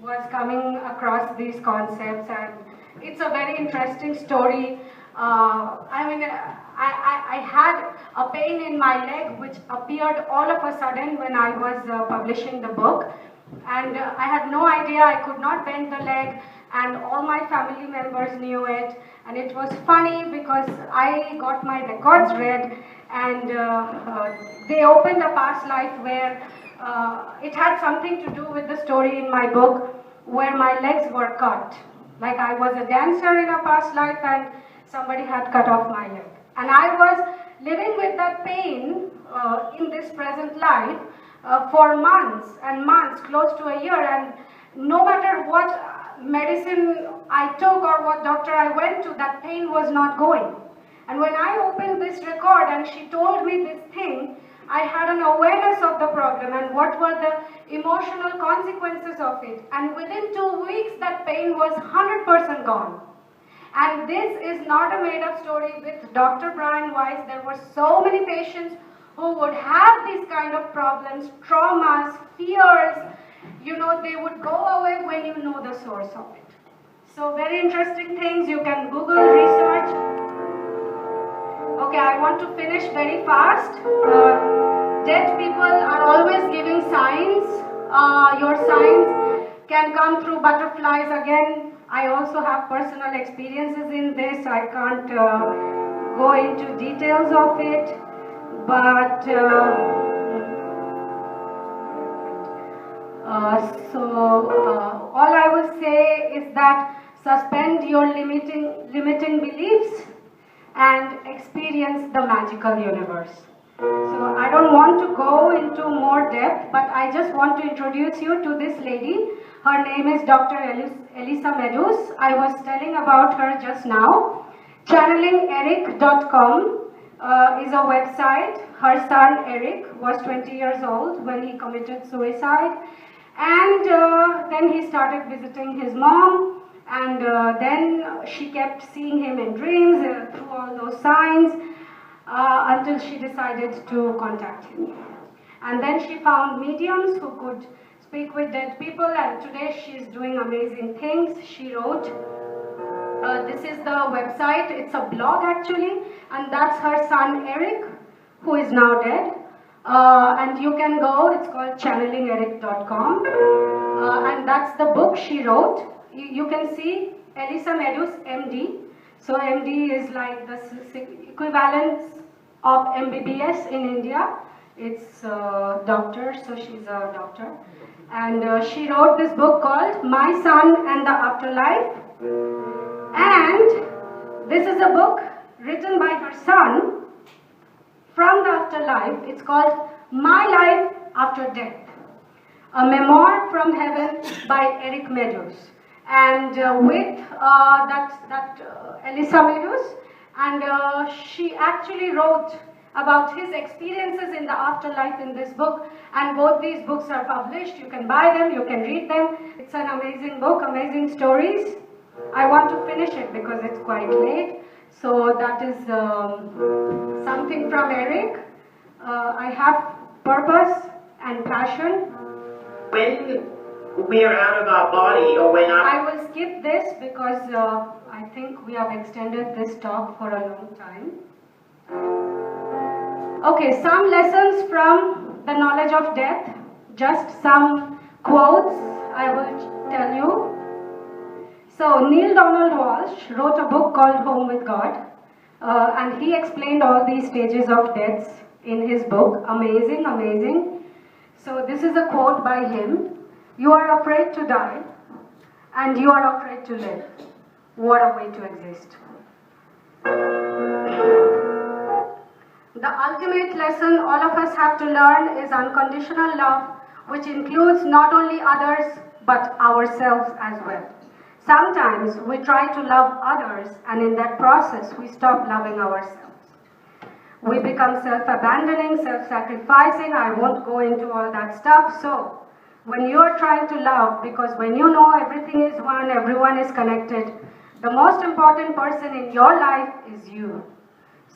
was coming across these concepts, and it's a very interesting story. I had a pain in my leg which appeared all of a sudden when I was publishing the book, and I had no idea. I could not bend the leg, and all my family members knew it, and it was funny because I got my records read, and they opened a past life where it had something to do with the story in my book where my legs were cut. Like I was a dancer in a past life and somebody had cut off my leg. And I was living with that pain in this present life for months and months, close to a year, and no matter what medicine I took or what doctor I went to, that pain was not going. And when I opened this record and she told me this thing, I had an awareness of the problem and what were the emotional consequences of it. And within 2 weeks, that pain was 100% gone. And this is not a made-up story. With Dr. Brian Weiss, there were so many patients who would have these kind of problems, traumas, fears. You know, they would go away when you know the source of it. So very interesting things. You can Google, research. Okay, I want to finish very fast. Dead people are always giving signs. Your signs can come through butterflies. Again, I also have personal experiences in this. I can't go into details of it, but All I will say is that suspend your limiting beliefs and experience the magical universe. So I don't want to go into more depth, but I just want to introduce you to this lady. Her name is Dr. Elisa Medus. I was telling about her just now. Channelingeric.com is a website. Her son Eric was 20 years old when he committed suicide, and then he started visiting his mom, and then she kept seeing him in dreams through all those signs until she decided to contact him. And then she found mediums who could speak with dead people, and today she's doing amazing things. She wrote, this is the website, it's a blog actually, and that's her son Eric, who is now dead. And you can go, it's called channelingeric.com, and that's the book she wrote. You can see Elisa Medus, MD. So MD is like the equivalent of MBBS in India. It's doctor, so she's a doctor. And she wrote this book called My Son and the Afterlife. And this is a book written by her son from the afterlife. It's called My Life After Death, a memoir from heaven by Eric Medus. And with Elisa Medus, and she actually wrote about his experiences in the afterlife in this book, and both these books are published. You can buy them, you can read them. It's an amazing book, amazing stories. I want to finish it because it's quite late. So that is something from Eric. I have purpose and passion. When we are out of our body, or when I will skip this because I think we have extended this talk for a long time. Okay, some lessons from the knowledge of death. Just some quotes I will tell you. So Neil Donald Walsh wrote a book called Home with God, and he explained all these stages of deaths in his book. Amazing, amazing. So this is a quote by him. You are afraid to die, and you are afraid to live. What a way to exist. The ultimate lesson all of us have to learn is unconditional love, which includes not only others, but ourselves as well. Sometimes we try to love others, and in that process, we stop loving ourselves. We become self-abandoning, self-sacrificing. I won't go into all that stuff. So, when you are trying to love, because when you know everything is one, everyone is connected, the most important person in your life is you.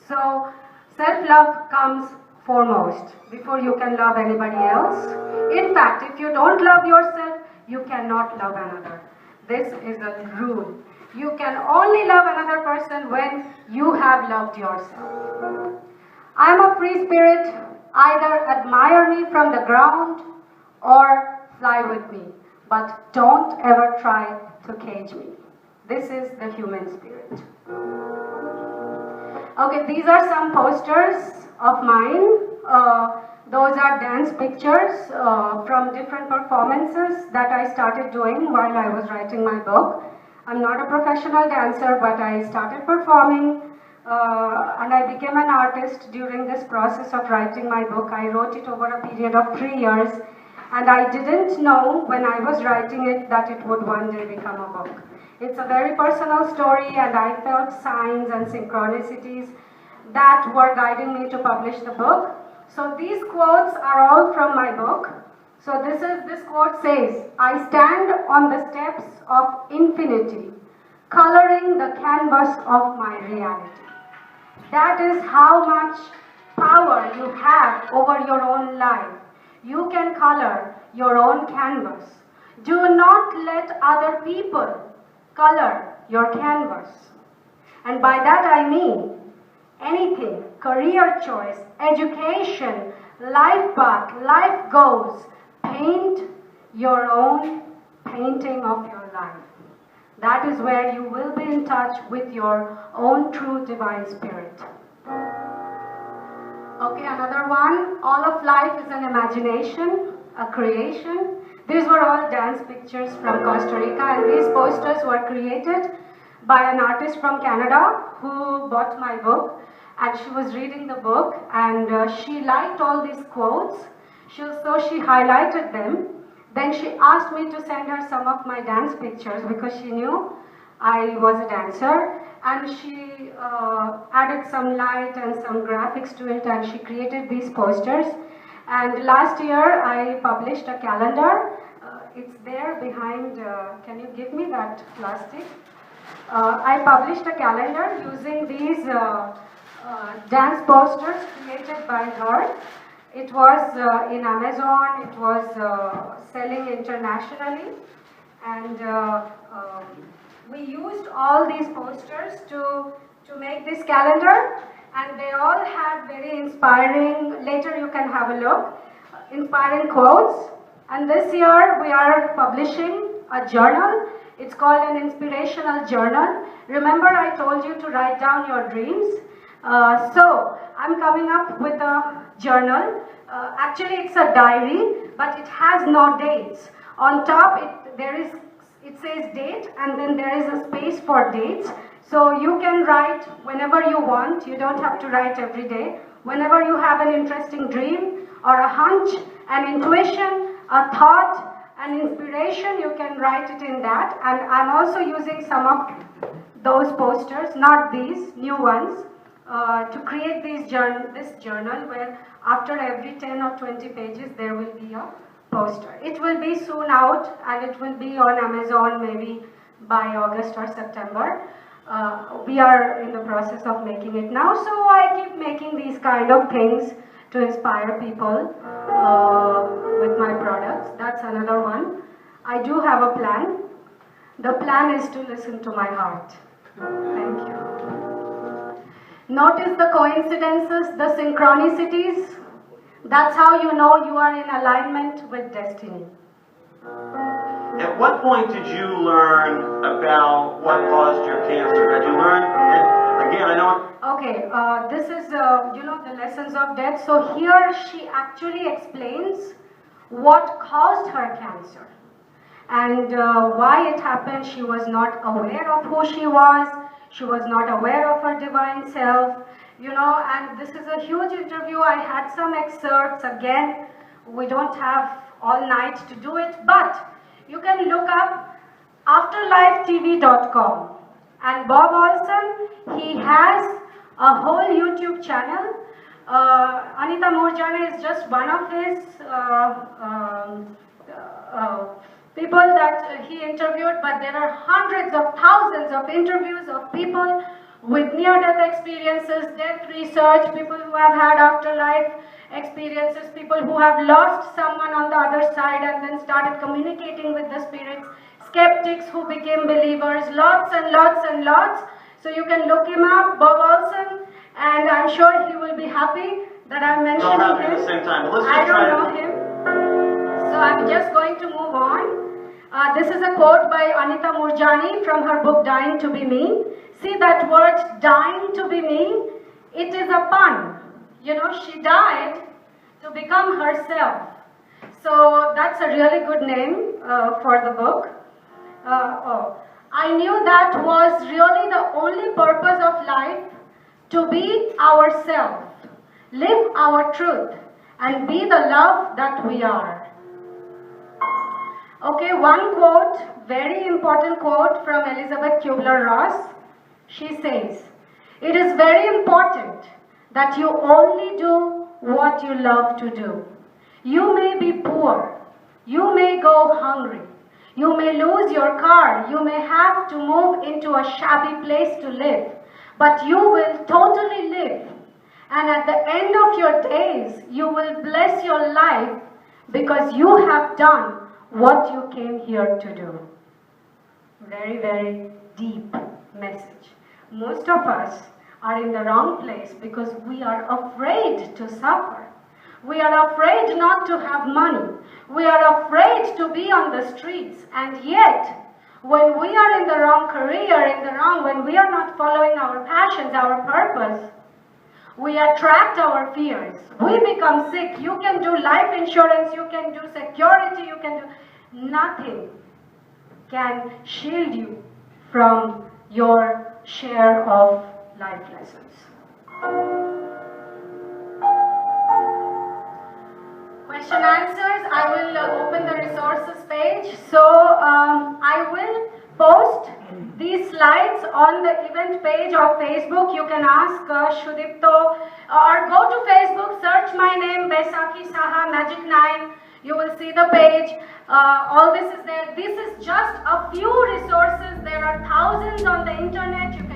So, self-love comes foremost before you can love anybody else. In fact, if you don't love yourself, you cannot love another. This is a rule. You can only love another person when you have loved yourself. I am a free spirit. Either admire me from the ground or fly with me, but don't ever try to cage me. This is the human spirit. Okay, these are some posters of mine. Those are dance pictures from different performances that I started doing while I was writing my book. I'm not a professional dancer, but I started performing and I became an artist during this process of writing my book. I wrote it over a period of 3 years, and I didn't know when I was writing it that it would one day become a book. It's a very personal story, and I felt signs and synchronicities that were guiding me to publish the book. So these quotes are all from my book. So this quote says, I stand on the steps of infinity, coloring the canvas of my reality. That is how much power you have over your own life. You can color your own canvas. Do not let other people color your canvas. And by that I mean anything, career choice, education, life path, life goals. Paint your own painting of your life. That is where you will be in touch with your own true divine spirit. Okay, another one. All of life is an imagination, a creation. These were all dance pictures from Costa Rica, and these posters were created by an artist from Canada who bought my book, and she was reading the book, and she liked all these quotes, so she highlighted them. Then she asked me to send her some of my dance pictures because she knew I was a dancer, and she added some light and some graphics to it, and she created these posters. And last year I published a calendar. It's there behind, can you give me that plastic? I published a calendar using these dance posters created by her. It was in Amazon, it was selling internationally, and we used all these posters to make this calendar, and they all had very inspiring, later you can have a look, inspiring quotes. And this year we are publishing a journal. It's called an inspirational journal. Remember I told you to write down your dreams? So I'm coming up with a journal. Actually it's a diary, but it has no dates. On top it says date, and then there is a space for dates. So you can write whenever you want. You don't have to write every day. Whenever you have an interesting dream or a hunch, an intuition, a thought, an inspiration, you can write it in that. And I'm also using some of those posters, not these, new ones, to create this journal where after every 10 or 20 pages there will be a poster. It will be soon out, and it will be on Amazon maybe by August or September. We are in the process of making it now, so I keep making these kind of things to inspire people with my products. That's another one. I do have a plan. The plan is to listen to my heart. Thank you. Notice the coincidences, the synchronicities. That's how you know you are in alignment with destiny. At what point did you learn about what caused your cancer? Had you learned, and again, I know... Okay, this is, you know, the lessons of death. So here she actually explains what caused her cancer and why it happened. She was not aware of who she was. She was not aware of her divine self, you know, and this is a huge interview. I had some excerpts. Again, we don't have all night to do it, but you can look up afterlifetv.com, and Bob Olson, he has a whole YouTube channel. Anita Moorjani is just one of his people that he interviewed, but there are hundreds of thousands of interviews of people with near-death experiences, death research, people who have had afterlife experiences, people who have lost someone on the other side and then started communicating with the spirits, skeptics who became believers, lots and lots and lots. So you can look him up, Bob Olson, and I'm sure he will be happy that I'm mentioning him. At the same time. Let's just I don't know him. So I'm just going to move on. This is a quote by Anita Moorjani from her book Dying to be Me. See that word, dying to be me, it is a pun. You know, she died to become herself. So that's a really good name for the book. I knew that was really the only purpose of life, to be ourselves, live our truth, and be the love that we are. Okay, one quote, very important quote from Elizabeth Kubler-Ross. She says, "It is very important that you only do what you love to do. You may be poor, you may go hungry, you may lose your car, you may have to move into a shabby place to live, but you will totally live. And at the end of your days, you will bless your life because you have done what you came here to do." Very, very deep message. Most of us are in the wrong place because we are afraid to suffer. We are afraid not to have money. We are afraid to be on the streets. And yet, when we are in the wrong career, when we are not following our passions, our purpose, we attract our fears. We become sick. You can do life insurance, you can do security, you can do nothing can shield you from your share of life lessons. Question answers, I will open the resources page. So I will post these slides on the event page of Facebook. You can ask Shudipto or go to Facebook, search my name, Baisakhi Saha, Magic 9. You will see the page. All this is there. This is just a few resources. There are thousands on the internet. You